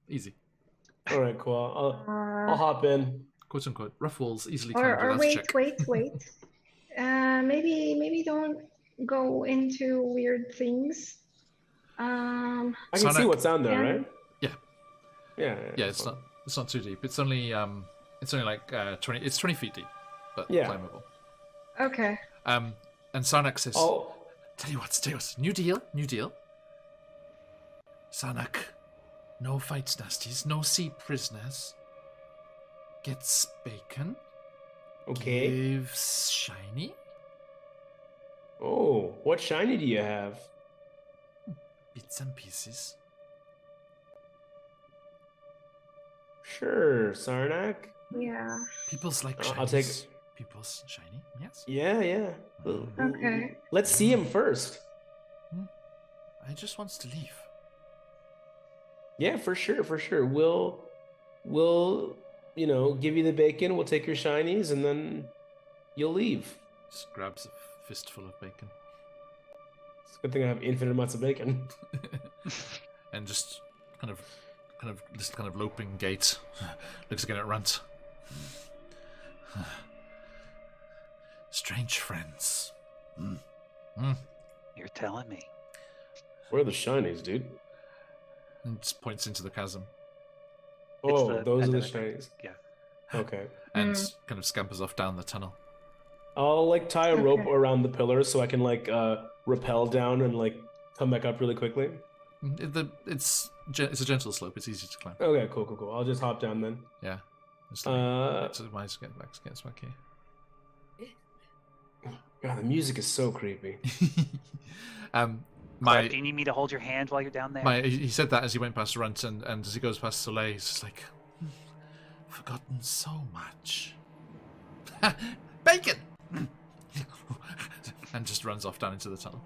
Easy. All right, cool. I'll hop in. Quote unquote. Rough walls, easily climbed. Or Wait. wait. Maybe don't go into weird things. I can see what's down there, right? Yeah. Yeah. Yeah, it's not too deep. It's only like 20. It's 20 feet deep, but climbable. Okay. And Sarnak says, Oh. Tell you what, new deal. Sarnak, no fights nasties, no sea prisoners. Gets bacon. Okay. Gives shiny. Oh, what shiny do you have? Bits and pieces. Sure, Sarnak. Yeah. People's like shiny. I'll take. People's shiny, yes. Yeah. Okay. Let's see him first. I just wants to leave. Yeah, for sure. We'll give you the bacon. We'll take your shinies, and then you'll leave. Just grabs a fistful of bacon. It's a good thing I have infinite amounts of bacon. And just kind of loping gait. Looks again at Runt. Strange friends. You're telling me. Where are the shinies, dude? And just points into the chasm. Oh, those are the endemic. shinies. Yeah. Okay. And kind of scampers off down the tunnel. I'll tie a rope around the pillars so I can rappel down and come back up really quickly. It's a gentle slope. It's easy to climb. Okay, cool. I'll just hop down then. Yeah. Just gets back here. God, the music is so creepy. Do you need me to hold your hand while you're down there? He said that as he went past Runt, and as he goes past Soleil, he's just like, forgotten so much. Bacon! And just runs off down into the tunnel.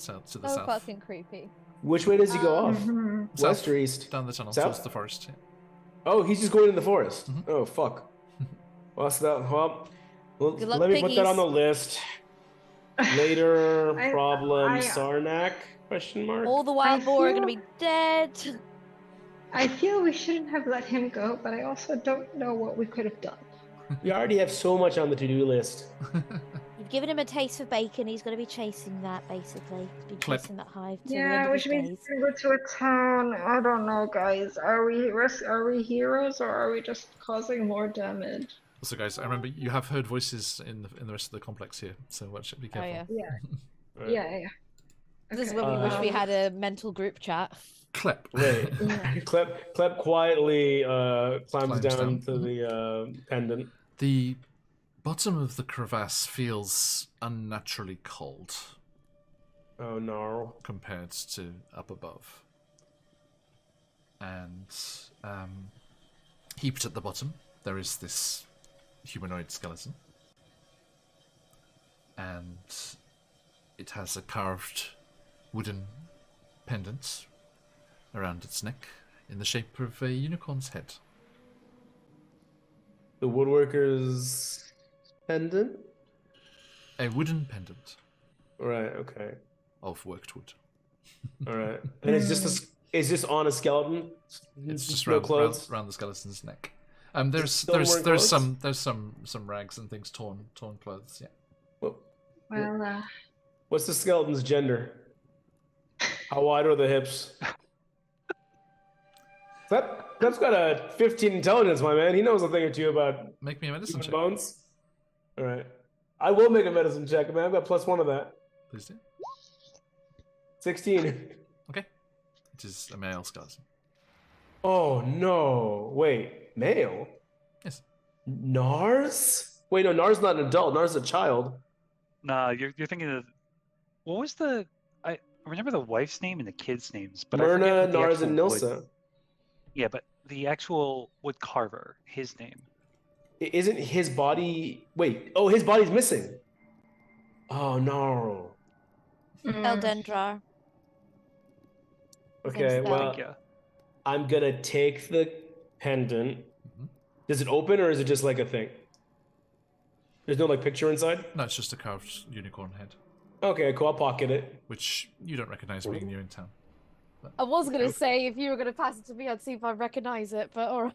To the south. Fucking creepy. Which way does he go off? South, West or east? Down the tunnel, South? towards the forest. Yeah. Oh, he's just going in the forest. Mhm. Oh, fuck. What's that? Well, Good luck, let me put that on the piggies. list. Later I- problem, I- Sarnak? Question mark. All the wild boar are feel- going to be dead. I feel we shouldn't have let him go, but I also don't know what we could have done. We already have so much on the to-do list. You've given him a taste of bacon. He's going to be chasing that, basically. He's been Clip. chasing that hive to the Yeah, end of which his means days. we go to a town. I don't know, guys. Are we heroes or are we just causing more damage? Also, guys, I remember you have heard voices in the rest of the complex here, so watch it. Be Oh careful. yeah. Right. Yeah. This is Okay. when we wish we Um, had a mental group chat. Klep. Right. Yeah. Klep quietly climbs down down. to the pendant. The bottom of the crevasse feels unnaturally cold Oh no. compared to up above. And heaped at the bottom, there is this humanoid skeleton. And it has a carved wooden pendant around its neck in the shape of a unicorn's head. The woodworker's pendant? A wooden pendant Right, okay. of worked wood. Alright. And it's just on a skeleton? It's just no round clothes? the skeleton's neck. There's still wearing there's clothes? some rags and things torn clothes. Yeah. Well, What's the skeleton's gender? How wide are the hips? Klep's got a 15 intelligence, my man. He knows a thing or two about Make me a medicine human check, bones. All right. I will make a medicine check, man. I've got +1 of that. please do. 16. Okay. It is a male skeleton. Oh, no. Wait. Male? Yes. Nars? Wait, no, Nars not an adult. Nars is a child. Nah, you're thinking of what was the I remember the wife's name and the kids' names, but I Myrna, forget what the Nars, and actual wood- Nilsa. Yeah, but the actual wood carver, his name. Isn't his body... Wait. Oh, his body's missing. Oh, no. Eldendrar. Okay, Seems well, Yeah. I'm gonna take the pendant. Mhm. Does it open or is it just like a thing? There's no like picture inside? No, it's just a carved unicorn head, Okay, cool. I'll pocket it. which you don't recognize being new in town. I was gonna say if you were gonna pass it to me, I'd see if I recognise it, but alright,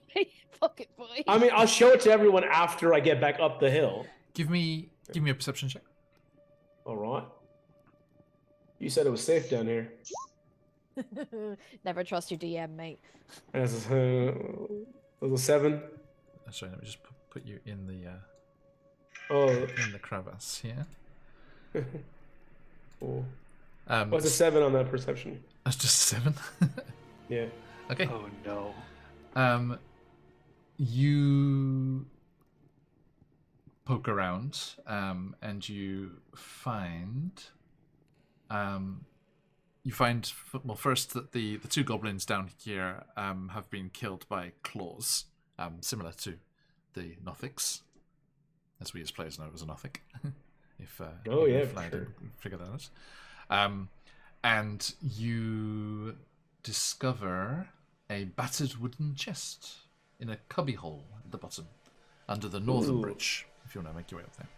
fuck it, boy. I mean, I'll show it to everyone after I get back up the hill. Give me a perception check. All right. You said it was safe down here. Never trust your DM, mate. That's a 7. Sorry, let me just put you in Oh, the crevasse here. cool. What's a 7 on that perception? That's just 7. Yeah. Okay. Oh no. You poke around, and you find, well, first that the 2 goblins down here have been killed by claws, similar to the Nothics, as we as players know it was a Nothic. if Oh, yeah, if I sure. didn't figure that out. And you discover a battered wooden chest in a cubbyhole at the bottom, under the northern Ooh. bridge, if you want to make your way up there.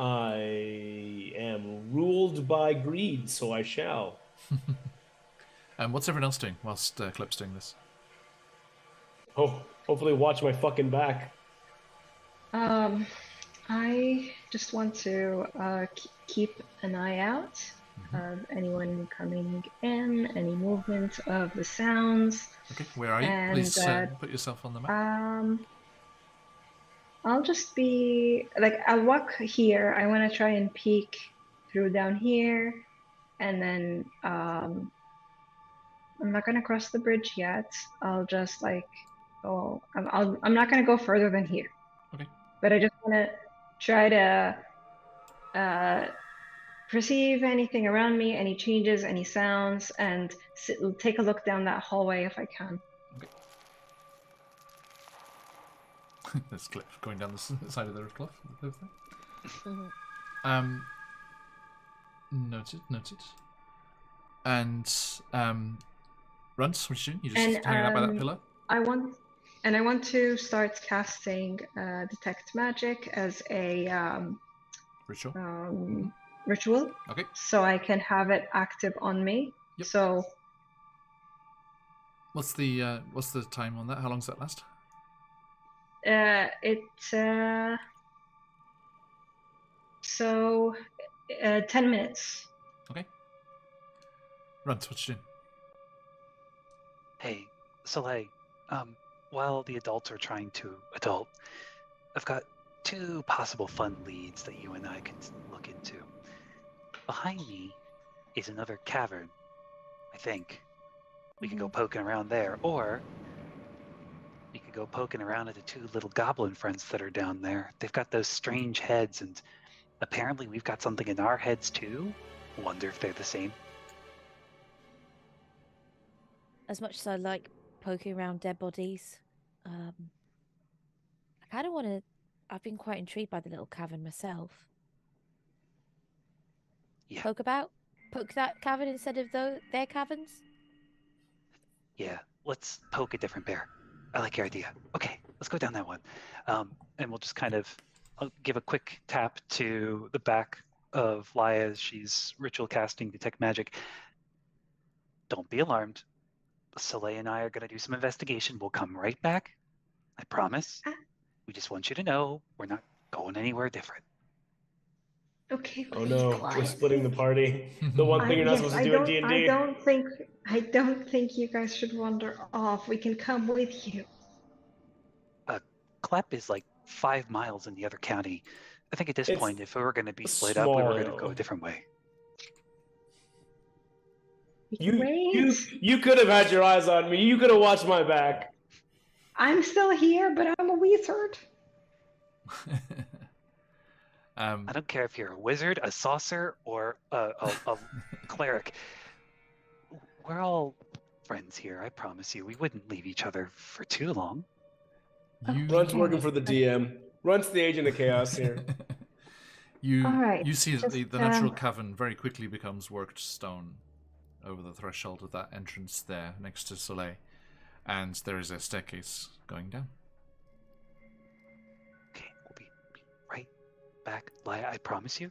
I am ruled by greed, so I shall. What's everyone else doing whilst Klep's doing this? Oh, hopefully watch my fucking back. I just want to keep an eye out of anyone coming in, any movement of the sounds. Okay, where are you? And, Please put yourself on the map. I'll just be like, I'll walk here. I want to try and peek through down here, and then I'm not gonna cross the bridge yet. I'll just like go. I'm not gonna go further than here. Okay. But I just want to try to perceive anything around me, any changes, any sounds, and take a look down that hallway if I can. There's Klep going down the side of the cliff there. Mhm. Noted. And Runs, what are you doing? You just And, hanging out by that pillar? I want to start casting detect magic as a Ritual. ritual, Okay. so I can have it active on me. Yep. So What's the time on that? How long does that last? 10 minutes. Okay. Runs, what you doing? Hey, Soleil, while the adults are trying to adult, I've got 2 possible fun leads that you and I can look into. Behind me is another cavern, I think. We could go poking around there, or we could go poking around at the 2 little goblin friends that are down there. They've got those strange heads, and apparently we've got something in our heads too. Wonder if they're the same. As much as I like poking around dead bodies, I kind of want to. I've been quite intrigued by the little cavern myself. Yeah. Poke that cavern instead of their caverns. Yeah, let's poke a different bear. I like your idea. Okay, let's go down that one. And we'll just kind of give a quick tap to the back of Laya as she's ritual casting Detect Magic. Don't be alarmed. Soleil and I are going to do some investigation. We'll come right back. I promise. We just want you to know we're not going anywhere different. Okay, Oh please, no, we're quiet. splitting the party. The one thing you're not supposed to do in D&D. I don't think you guys should wander off. We can come with you. Klepp is like 5 miles in the other county. I think at this It's point, if we were going to be split up, we were going to go small. a different way. You could have had your eyes on me. You could have watched my back. I'm still here, but I'm a wizard. I don't care if you're a wizard, a saucer, or a cleric. We're all friends here, I promise you. We wouldn't leave each other for too long. Runt's working for the DM. Runt's the agent of chaos here. You see that the natural cavern very quickly becomes worked stone over the threshold of that entrance there next to Soleil, and there is a staircase going down. Okay, we'll be right back. Laya, I promise you.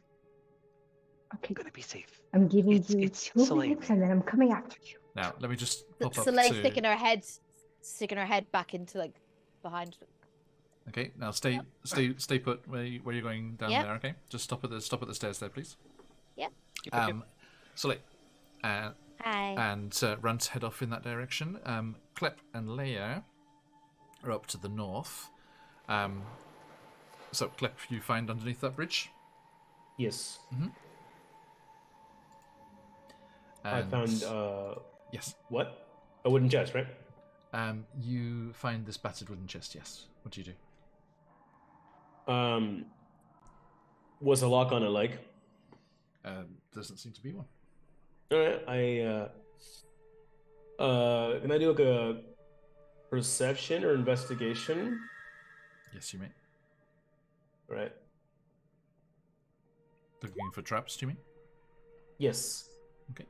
Okay. I'm gonna be safe. I'm giving you it's 2 Soleil. minutes and then I'm coming after you. Now, let me just pop up Soleil to... sticking her head back into like behind. Okay, now stay put where you're going down there. Okay, just stop at the stairs there, please. Yep. Soleil, Hi. and Runt head off in that direction. Klepp and Leia are up to the north. So Klepp, you find underneath that bridge. Yes. Mm-hmm. I found yes. What? A wooden chest, right? You find this battered wooden chest. Yes. What do you do? Was a lock on it like? Doesn't seem to be one. All right. Can I do like a perception or investigation? Yes, you may. All right. Looking for traps, do you mean? Yes. Okay.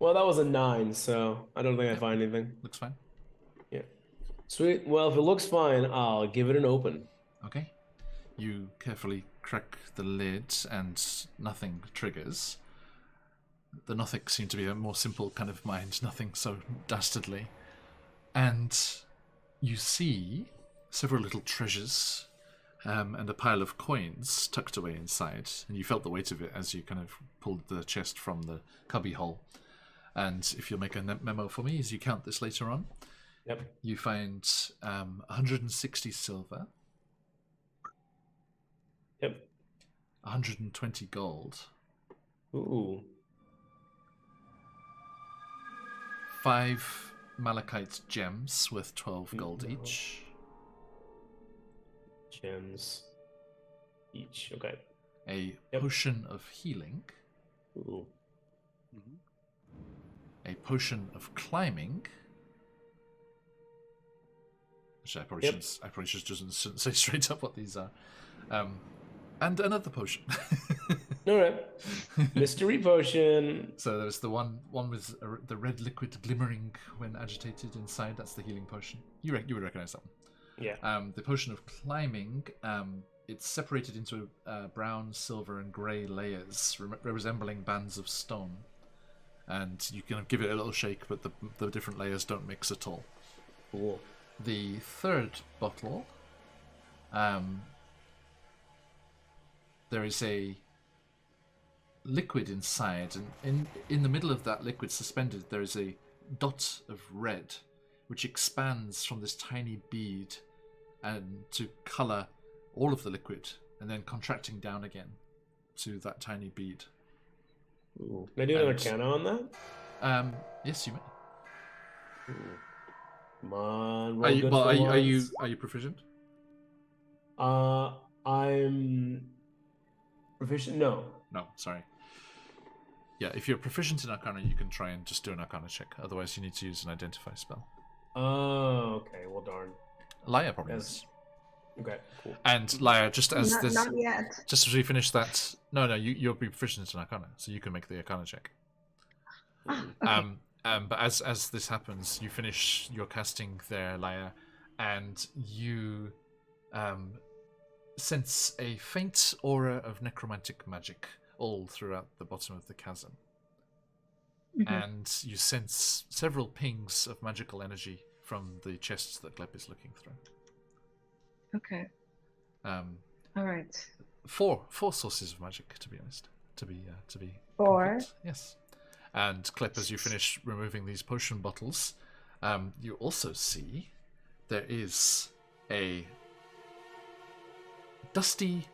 Well, that was a 9, so I don't think I find anything. Looks fine. Yeah. Sweet. Well, if it looks fine, I'll give it an open. Okay. You carefully crack the lid and nothing triggers. The Nothic seem to be a more simple kind of mind, nothing so dastardly. And you see several little treasures and a pile of coins tucked away inside. And you felt the weight of it as you kind of pulled the chest from the cubby hole. And if you'll make a memo for me as you count this later on, yep. You find 160 silver. Yep. 120 gold. Ooh. 5 malachite gems worth 12 gold each. Gems each. Okay. A potion of healing. Ooh. A potion of climbing. Actually, I probably shouldn't say straight up what these are. And another potion. All right. Mystery potion. So there's the one with the red liquid glimmering when agitated inside. That's the healing potion. You would recognize that one. Yeah. The potion of climbing. It's separated into brown, silver, and grey layers, resembling bands of stone. And you can give it a little shake, but the different layers don't mix at all. Cool. The third bottle, there is a liquid inside, and in the middle of that liquid suspended, there is a dot of red, which expands from this tiny bead and to color all of the liquid, and then contracting down again to that tiny bead. Ooh. Can I do an arcana on that? Yes, you may. Ooh. Come on, Are roll you, good well, for once. are you proficient? I'm proficient. No. No, sorry. Yeah, if you're proficient in Arcana, you can try and just do an Arcana check. Otherwise, you need to use an Identify spell. Oh, okay. Well, darn. Laya probably Yes. is. Okay, cool. And Laya, just as Not yet. just as we finish that, no, you'll be proficient in Arcana, so you can make the Arcana check. Okay. But as this happens, you finish your casting there, Laya, and you sense a faint aura of necromantic magic all throughout the bottom of the chasm. And you sense several pings of magical energy from the chests that Gleb is looking through. Okay. All right. Four sources of magic, to be honest. To be Four. complete. Yes. And Klep, as you finish removing these potion bottles, you also see there is a dusty,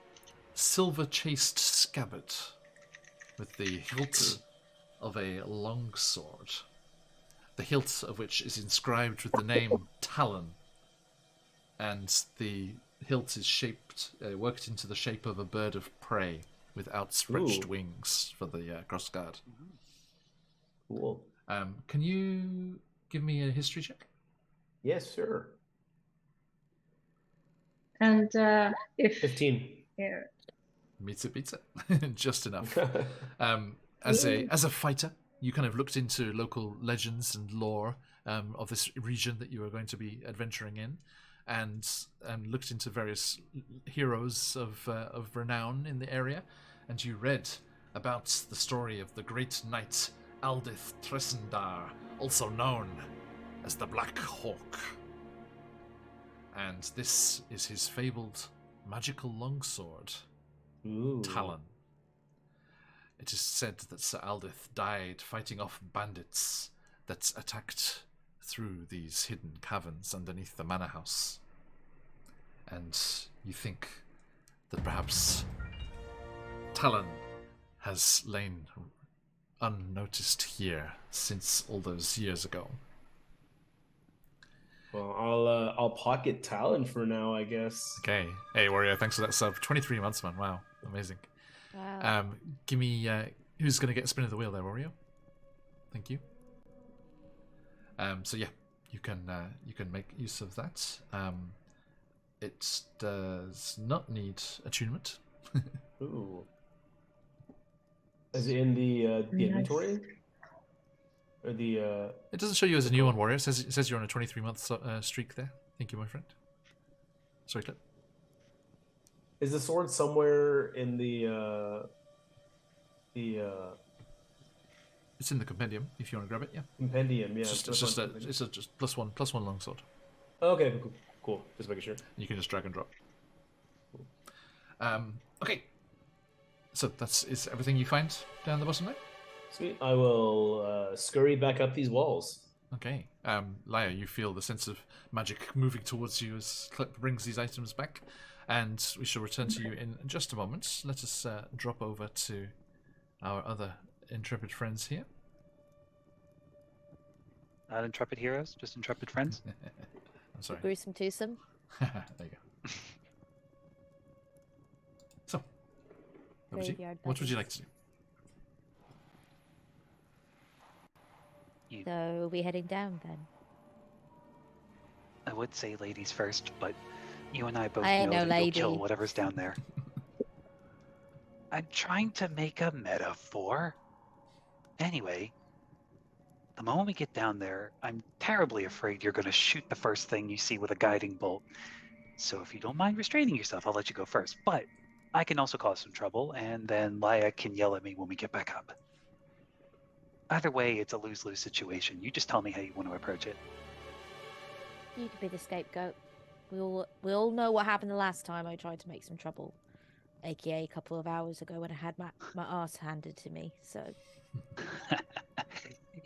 silver-chased scabbard with the hilt of a longsword. The hilt of which is inscribed with the name Talon, and the hilt is worked into the shape of a bird of prey with outstretched wings for the crossguard. Cool. Can you give me a history check? Yes, sir. And if 15. yeah, Meets it. Just enough. As a fighter, you kind of looked into local legends and lore of this region that you were going to be adventuring in, and looked into various heroes of renown in the area, and you read about the story of the great knight Aldith Tresendar, also known as the Black Hawk. And this is his fabled magical longsword, Talon. It is said that Sir Aldith died fighting off bandits that attacked through these hidden caverns underneath the manor house. And you think that perhaps Talon has lain unnoticed here since all those years ago. Well, I'll pocket Talon for now, I guess. Okay. Hey, Warrior, thanks for that sub. 23 months, man. Wow. Amazing. Wow. Give me... who's going to get a spin of the wheel there, Warrior? Thank you. So yeah, you can make use of that. It does not need attunement. Ooh. Is it in the inventory? Or the It doesn't show you as a new one, Warrior. It says you're on a 23-month streak there. Thank you, my friend. Sorry, Clip. is the sword somewhere in the It's in the compendium if you want to grab it. Yeah. compendium? Yeah. It's just plus one longsword. Okay, cool. Just making sure. You can just drag and drop. Okay. So is everything you find down the bottom there? Sweet. I will scurry back up these walls. Okay. Laya, you feel the sense of magic moving towards you as Clip brings these items back, and we shall return to you in just a moment. Let us drop over to our other intrepid friends here. Not intrepid heroes, just intrepid friends. I'm sorry. Gruesome twosome. There you go. So, Graveyard what would you like buddies. to do? So are we heading down then? I would say ladies first, but you and I both I ain't know no that you'll kill lady. whatever's down there. I'm trying to make a metaphor. Anyway, the moment we get down there, I'm terribly afraid you're going to shoot the first thing you see with a guiding bolt. So if you don't mind restraining yourself, I'll let you go first. But I can also cause some trouble, and then Laya can yell at me when we get back up. Either way, it's a lose-lose situation. You just tell me how you want to approach it. You could be the scapegoat. We all know what happened the last time I tried to make some trouble, aka a couple of hours ago when I had my ass handed to me. So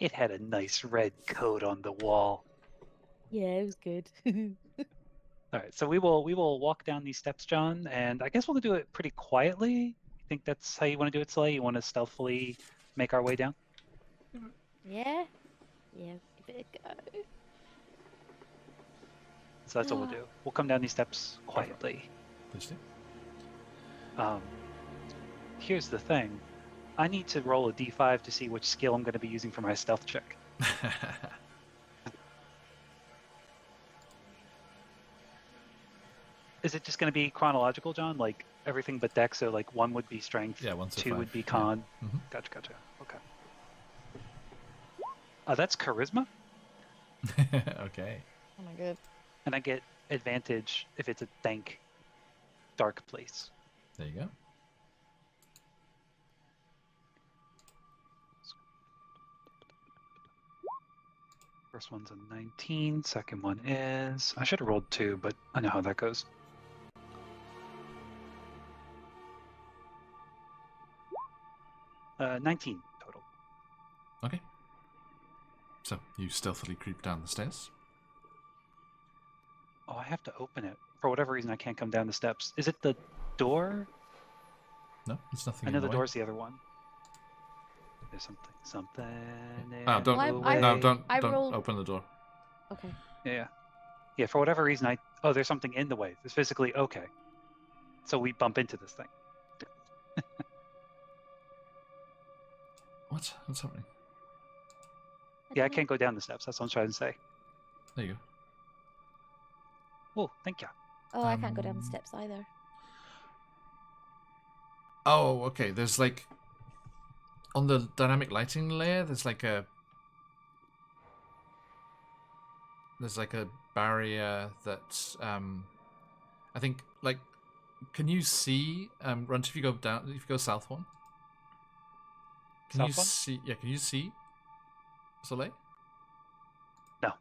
It had a nice red coat on the wall. Yeah, it was good. All right, so we will walk down these steps, John, and I guess we'll do it pretty quietly. You think that's how you want to do it, Slay? You want to stealthily make our way down? Yeah, yeah, give it a go. So that's what we'll do. We'll come down these steps quietly. Please do. Here's the thing. I need to roll a d5 to see which skill I'm going to be using for my stealth check. Is it just going to be chronological, John? Like everything but dex, so like 1 would be strength, Yeah, 1 to 2 5. would be con. Yeah. Mhm. Gotcha. Okay. That's charisma, Okay. Oh my god. and I get advantage if it's a dank, dark place. There you go. First one's a 19, second one is... I should have rolled 2, but I know how that goes. Uh, 19 total. Okay. So you stealthily creep down the stairs. Oh, I have to open it. For whatever reason, I can't come down the steps. Is it the door? No, there's nothing. I know in the way. door's the other one. There's something. Ah, don't. Well, No, don't I rolled- open the door. Okay. Yeah. For whatever reason, oh, there's something in the way. There's physically okay. So we bump into this thing. What's happening? Yeah, I can't go down the steps. That's what I'm trying to say. There you go. Oh, thank you. Oh, I can't go down the steps either. Oh, okay. There's like on the dynamic lighting layer. There's like a barrier that I think like. Can you see? Runt, if you go down, if you go south one. Can you South one? see? Yeah, can you see Soleil? No,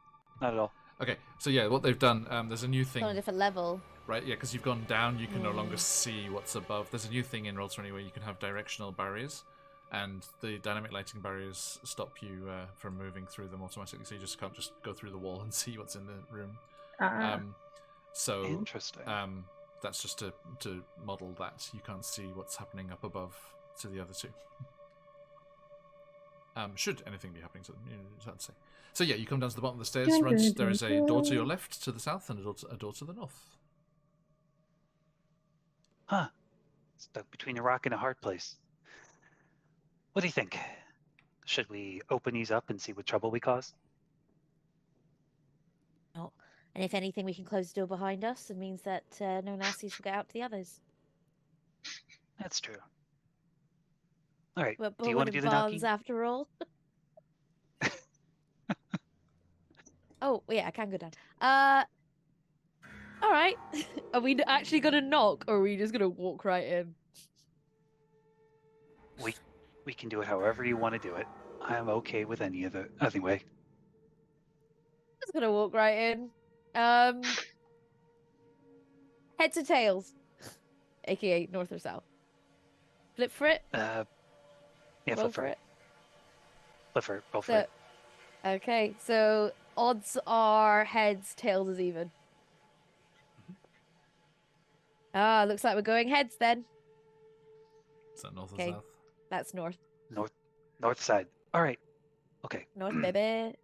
not at all. Okay, so yeah, what they've done, there's a new It's thing, on a different level. right? Yeah, because you've gone down, you can no longer see what's above. There's a new thing in Roll20 where you can have directional barriers, and the dynamic lighting barriers stop you from moving through them automatically, so you just can't just go through the wall and see what's in the room. So Interesting. that's just to model that you can't see what's happening up above to the other two. Should anything be happening to them, it's hard to say. So yeah, you come down to the bottom of the stairs. Runt, there is a door to your left, to the south, and a door to the north. Huh. Stuck between a rock and a hard place. What do you think? Should we open these up and see what trouble we cause? Oh. And if anything, we can close the door behind us. It means that no nasties will get out to the others. That's true. All right. We're Do you want to do the knocking? after all. Oh, yeah, I can go down. All right. Are we actually going to knock, or are we just going to walk right in? We can do it however you want to do it. I'm okay with any of it. Anyway. Just going to walk right in. Heads or tails? AKA north or south? Flip for it? Yeah, Roll flip for it. Flip for it. Roll for So, it. okay, so odds are heads, tails is even. Ah, looks like we're going heads then. Is that north Okay. or south? That's north. North side. All right. Okay. North, baby.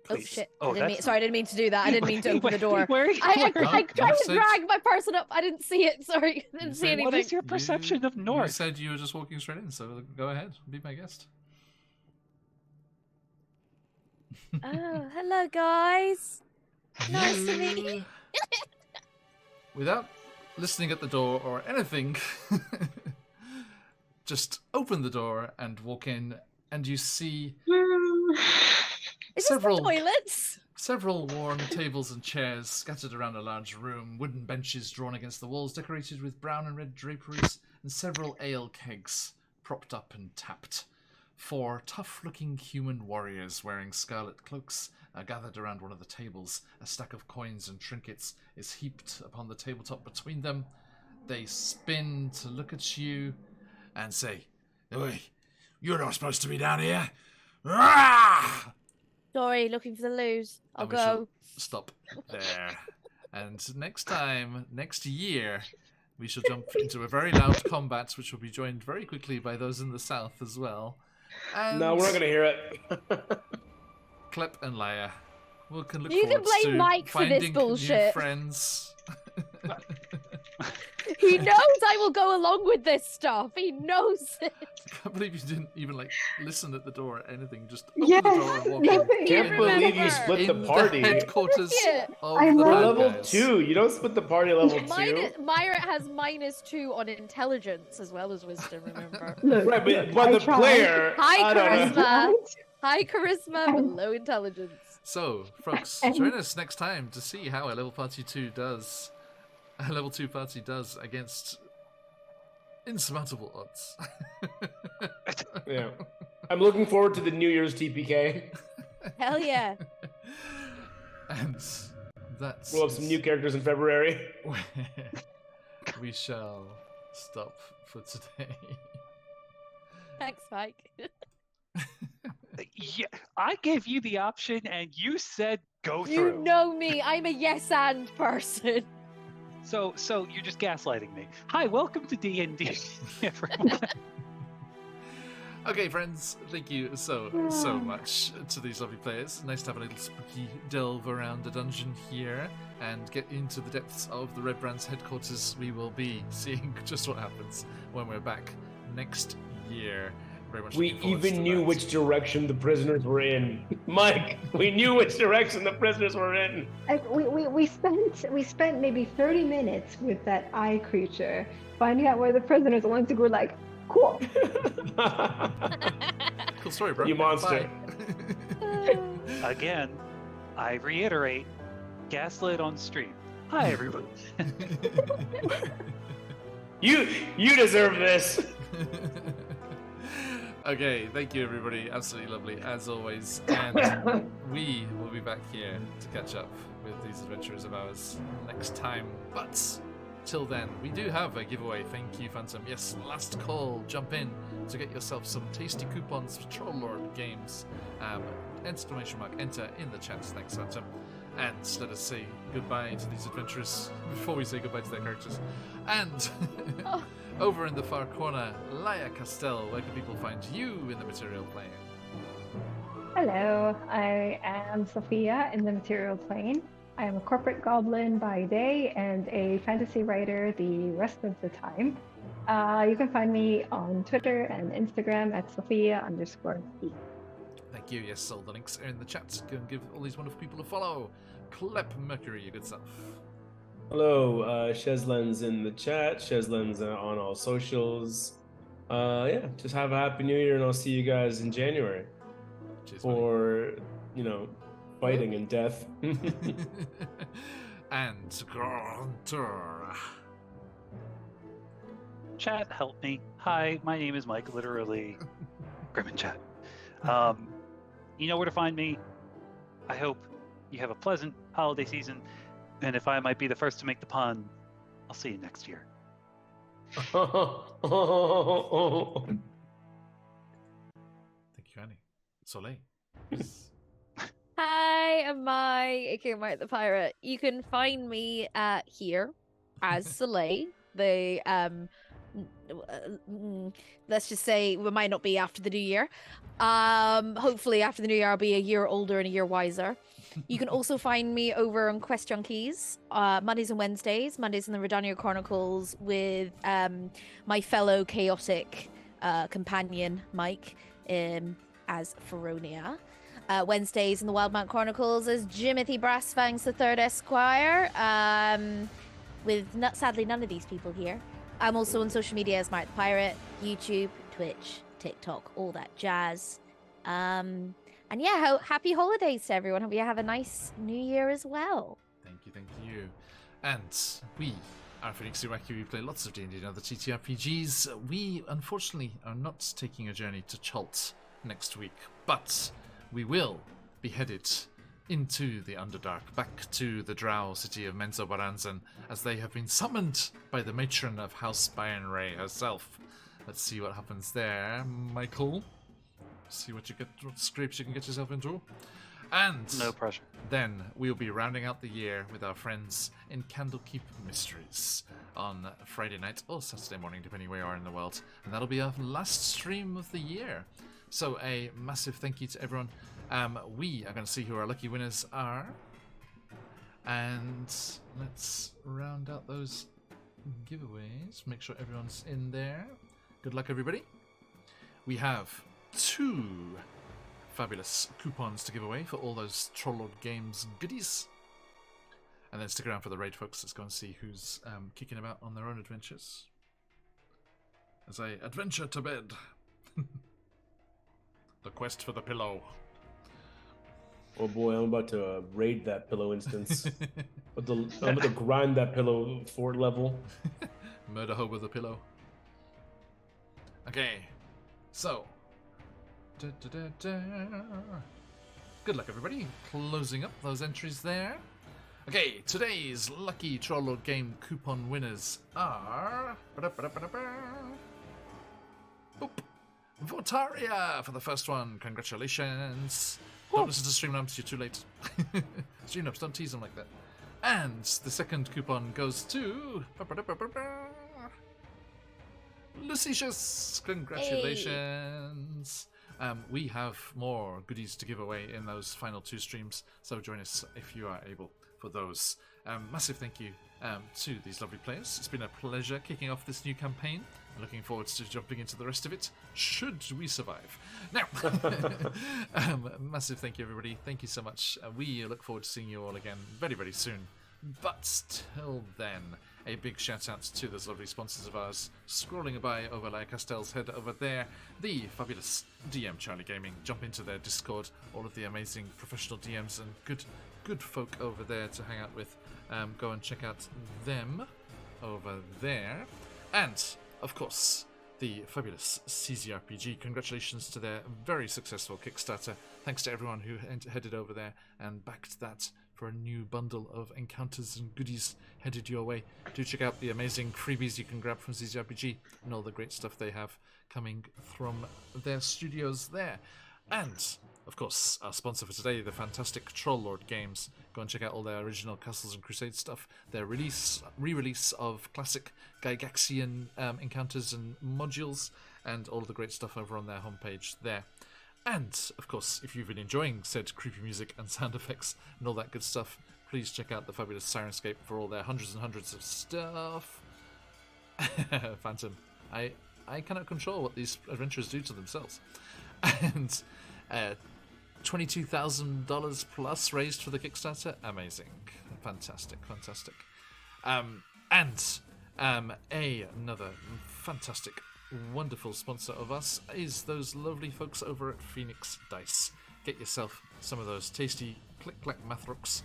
Oh Please. shit! Oh, I didn't mean to do that. I didn't mean to open the door. Where I North tried to side? drag my person up. I didn't see it. Sorry, I didn't You see said- anything. What is your perception of You north? said you were just walking straight in, so go ahead, be my guest. Oh, hello guys. Nice to meet you. Without listening at the door or anything, just open the door and walk in, and you see Is several- this the toilets? several worn tables and chairs scattered around a large room, wooden benches drawn against the walls decorated with brown and red draperies, and several ale kegs propped up and tapped. 4 tough-looking human warriors wearing scarlet cloaks are gathered around one of the tables. A stack of coins and trinkets is heaped upon the tabletop between them. They spin to look at you and say, "Oi, you're not supposed to be down here." Rah! Sorry, looking for the lose. I'll And we shall go. stop there. And next time, next year, we shall jump into a very loud combat, which will be joined very quickly by those in the south as well. And No, we're not gonna hear it. Klep and Laia, we can look You can forward blame to Mike for this finding new bullshit. friends. He knows I will go along with this stuff. He knows it. I can't believe you didn't even listen at the door or anything. Just open Yes. the door and walk in. Can't believe you split In the party. headquarters Yeah. of I the love- bad Level guys. 2. You don't split the party at level 2. Myra has -2 on intelligence as well as wisdom, remember? Look, Right, look, but I the tried. player. High I don't know. charisma. Right? High charisma, but low intelligence. So, folks, And- join us next time to see how a level party 2 does. A level 2 party does against insurmountable odds. Yeah. I'm looking forward to the New Year's TPK. Hell yeah. And that's We'll have some new characters in February. where we shall stop for today. Thanks, Mike. Yeah, I gave you the option, and you said go You through. know me. I'm a yes and person. So you're just gaslighting me. Hi, welcome to D&D, everyone. Okay, friends, thank you so much to these lovely players. Nice to have a little spooky delve around the dungeon here and get into the depths of the Red Brand's headquarters. We will be seeing just what happens when we're back next year. Very much We looking forward even to knew that. which direction the prisoners were in. Mike, we knew which direction the prisoners were in. Like, we spent maybe 30 minutes with that eye creature, finding out where the prisoners wanted to go. Like, cool. Cool story, bro. You monster. Bye. Again, I reiterate, gaslit on stream. Hi, everyone. You deserve this. Okay, thank you everybody. Absolutely lovely as always. And we will be back here to catch up with these adventures of ours next time. But till then, we do have a giveaway. Thank you, Phantom. Yes, last call. Jump in to get yourself some tasty coupons for Trollord games. Exclamation mark, enter in the chat. Thanks, Phantom. And let us say goodbye to these adventurers before we say goodbye to their characters. And over in the far corner, Laia Castell, where can people find you in the material plane? Hello, I am Sophia in the material plane. I am a corporate goblin by day and a fantasy writer the rest of the time. You can find me on Twitter and Instagram at Sophia_E. Thank you. Yes, all the links are in the chat. Go and give all these wonderful people a follow. Klep Mercury, you good self. Hello, Shezlen's in the chat. Shezlen's on all socials. Yeah, just have a happy new year, and I'll see you guys in January Cheers, buddy. for, fighting and death. And Grantor. Chat, help me. Hi, my name is Mike, literally Grim in chat. You know where to find me. I hope you have a pleasant holiday season, and if I might be the first to make the pun, I'll see you next year. Thank you, Annie. Soleil. Hi, I'm Mai, aka Mike the Pirate. You can find me here as Soleil. Let's just say we might not be after the new year. Hopefully after the new year I'll be a year older and a year wiser. You can also find me over on Quest Junkies, Mondays and Wednesdays, Mondays in the Redania Chronicles with my fellow chaotic companion Mike as Feronia. Wednesdays in the Wildmount Chronicles as Jimothy Brassfangs III Esquire, with sadly none of these people here. I'm also on social media as Mark the Pirate, YouTube, Twitch, TikTok, all that jazz. And yeah, happy holidays to everyone. Hope you have a nice new year as well. Thank you. And we are PhoenixUK. We play lots of D&D and other TTRPGs. We, unfortunately, are not taking a journey to Chult next week, but we will be headed into the Underdark, back to the drow city of Menzoberranzan, as they have been summoned by the matron of House Byron Ray herself. Let's see what happens there, Michael. See what scrapes you can get yourself into. And No pressure. then we'll be rounding out the year with our friends in Candlekeep Mysteries on Friday night or Saturday morning, depending where you are in the world. And that'll be our last stream of the year. So a massive thank you to everyone. We are going to see who our lucky winners are. And let's round out those giveaways. Make sure everyone's in there. Good luck, everybody. We have 2 fabulous coupons to give away for all those Trollord Games goodies. And then stick around for the raid, folks. Let's go and see who's kicking about on their own adventures. As I adventure to bed. The quest for the pillow. Oh boy, I'm about to raid that pillow instance. I'm about to grind that pillow 4 level. Murder hoe with a pillow. Okay, so. Good luck, everybody. Closing up those entries there. Okay, today's lucky Trollord Game coupon winners are. Boop. Votaria for the first one. Congratulations. Don't listen to Streamlabs, you're too late. Streamlabs, don't tease them like that. And the second coupon goes to Lucetius. Congratulations. We have more goodies to give away in those final 2 streams, so join us if you are able for those. Massive thank you to these lovely players. It's been a pleasure kicking off this new campaign. I'm looking forward to jumping into the rest of it, should we survive. Now, massive thank you, everybody. Thank you so much. We look forward to seeing you all again very, very soon. But till then, a big shout out to those lovely sponsors of ours. Scrolling by over Laia Castell's head over there, the fabulous DM Charlie Gaming. Jump into their Discord, all of the amazing professional DMs and good folk over there to hang out with. Go and check out them over there. And, of course, the fabulous CZRPG. Congratulations to their very successful Kickstarter. Thanks to everyone who headed over there and backed that for a new bundle of encounters and goodies headed your way. Do check out the amazing freebies you can grab from CZRPG and all the great stuff they have coming from their studios there. And, of course, our sponsor for today, the fantastic Trollord Games. Go and check out all their original Castles and Crusades stuff, their re-release of classic Gygaxian encounters and modules, and all of the great stuff over on their homepage there. And, of course, if you've been enjoying said creepy music and sound effects and all that good stuff, please check out the fabulous Sirenscape for all their hundreds and hundreds of stuff. Phantom, I cannot control what these adventurers do to themselves. And $22,000 plus raised for the Kickstarter. Amazing. Fantastic. Another fantastic, wonderful sponsor of us is those lovely folks over at Phoenix Dice. Get yourself some of those tasty click-clack mathrooks.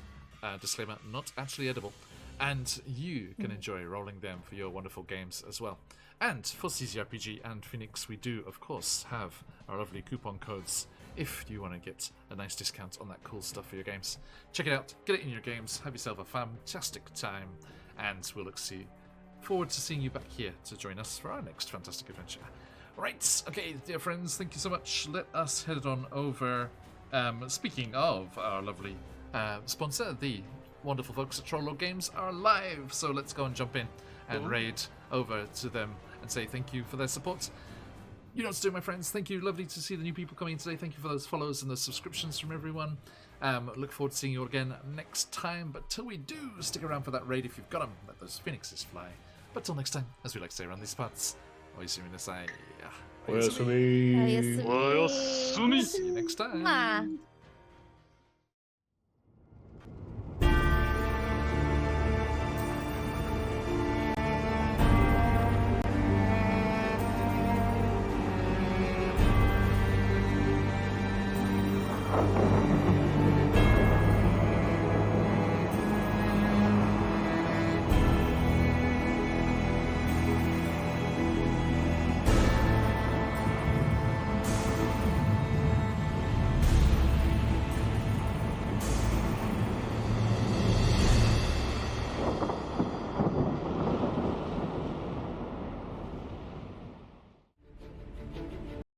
Disclaimer, not actually edible. And you can enjoy rolling them for your wonderful games as well. And for CZRPG and Phoenix, we do, of course, have our lovely coupon codes if you want to get a nice discount on that cool stuff for your games. Check it out, get it in your games, have yourself a fantastic time, and we'll forward to seeing you back here to join us for our next fantastic adventure. Right, okay, dear friends, thank you so much. Let us head on over. Speaking of our lovely sponsor, the wonderful folks at Trollord Games are live, so let's go and jump in and raid over to them and say thank you for their support. You know what to do, my friends. Thank you. Lovely to see the new people coming in today. Thank you for those follows and those subscriptions from everyone. Look forward to seeing you all again next time. But till we do, stick around for that raid if you've got them. Let those phoenixes fly. But till next time, as we like to say around these parts, Oyasumi. Oyasumi. Oyasumi. See you next time.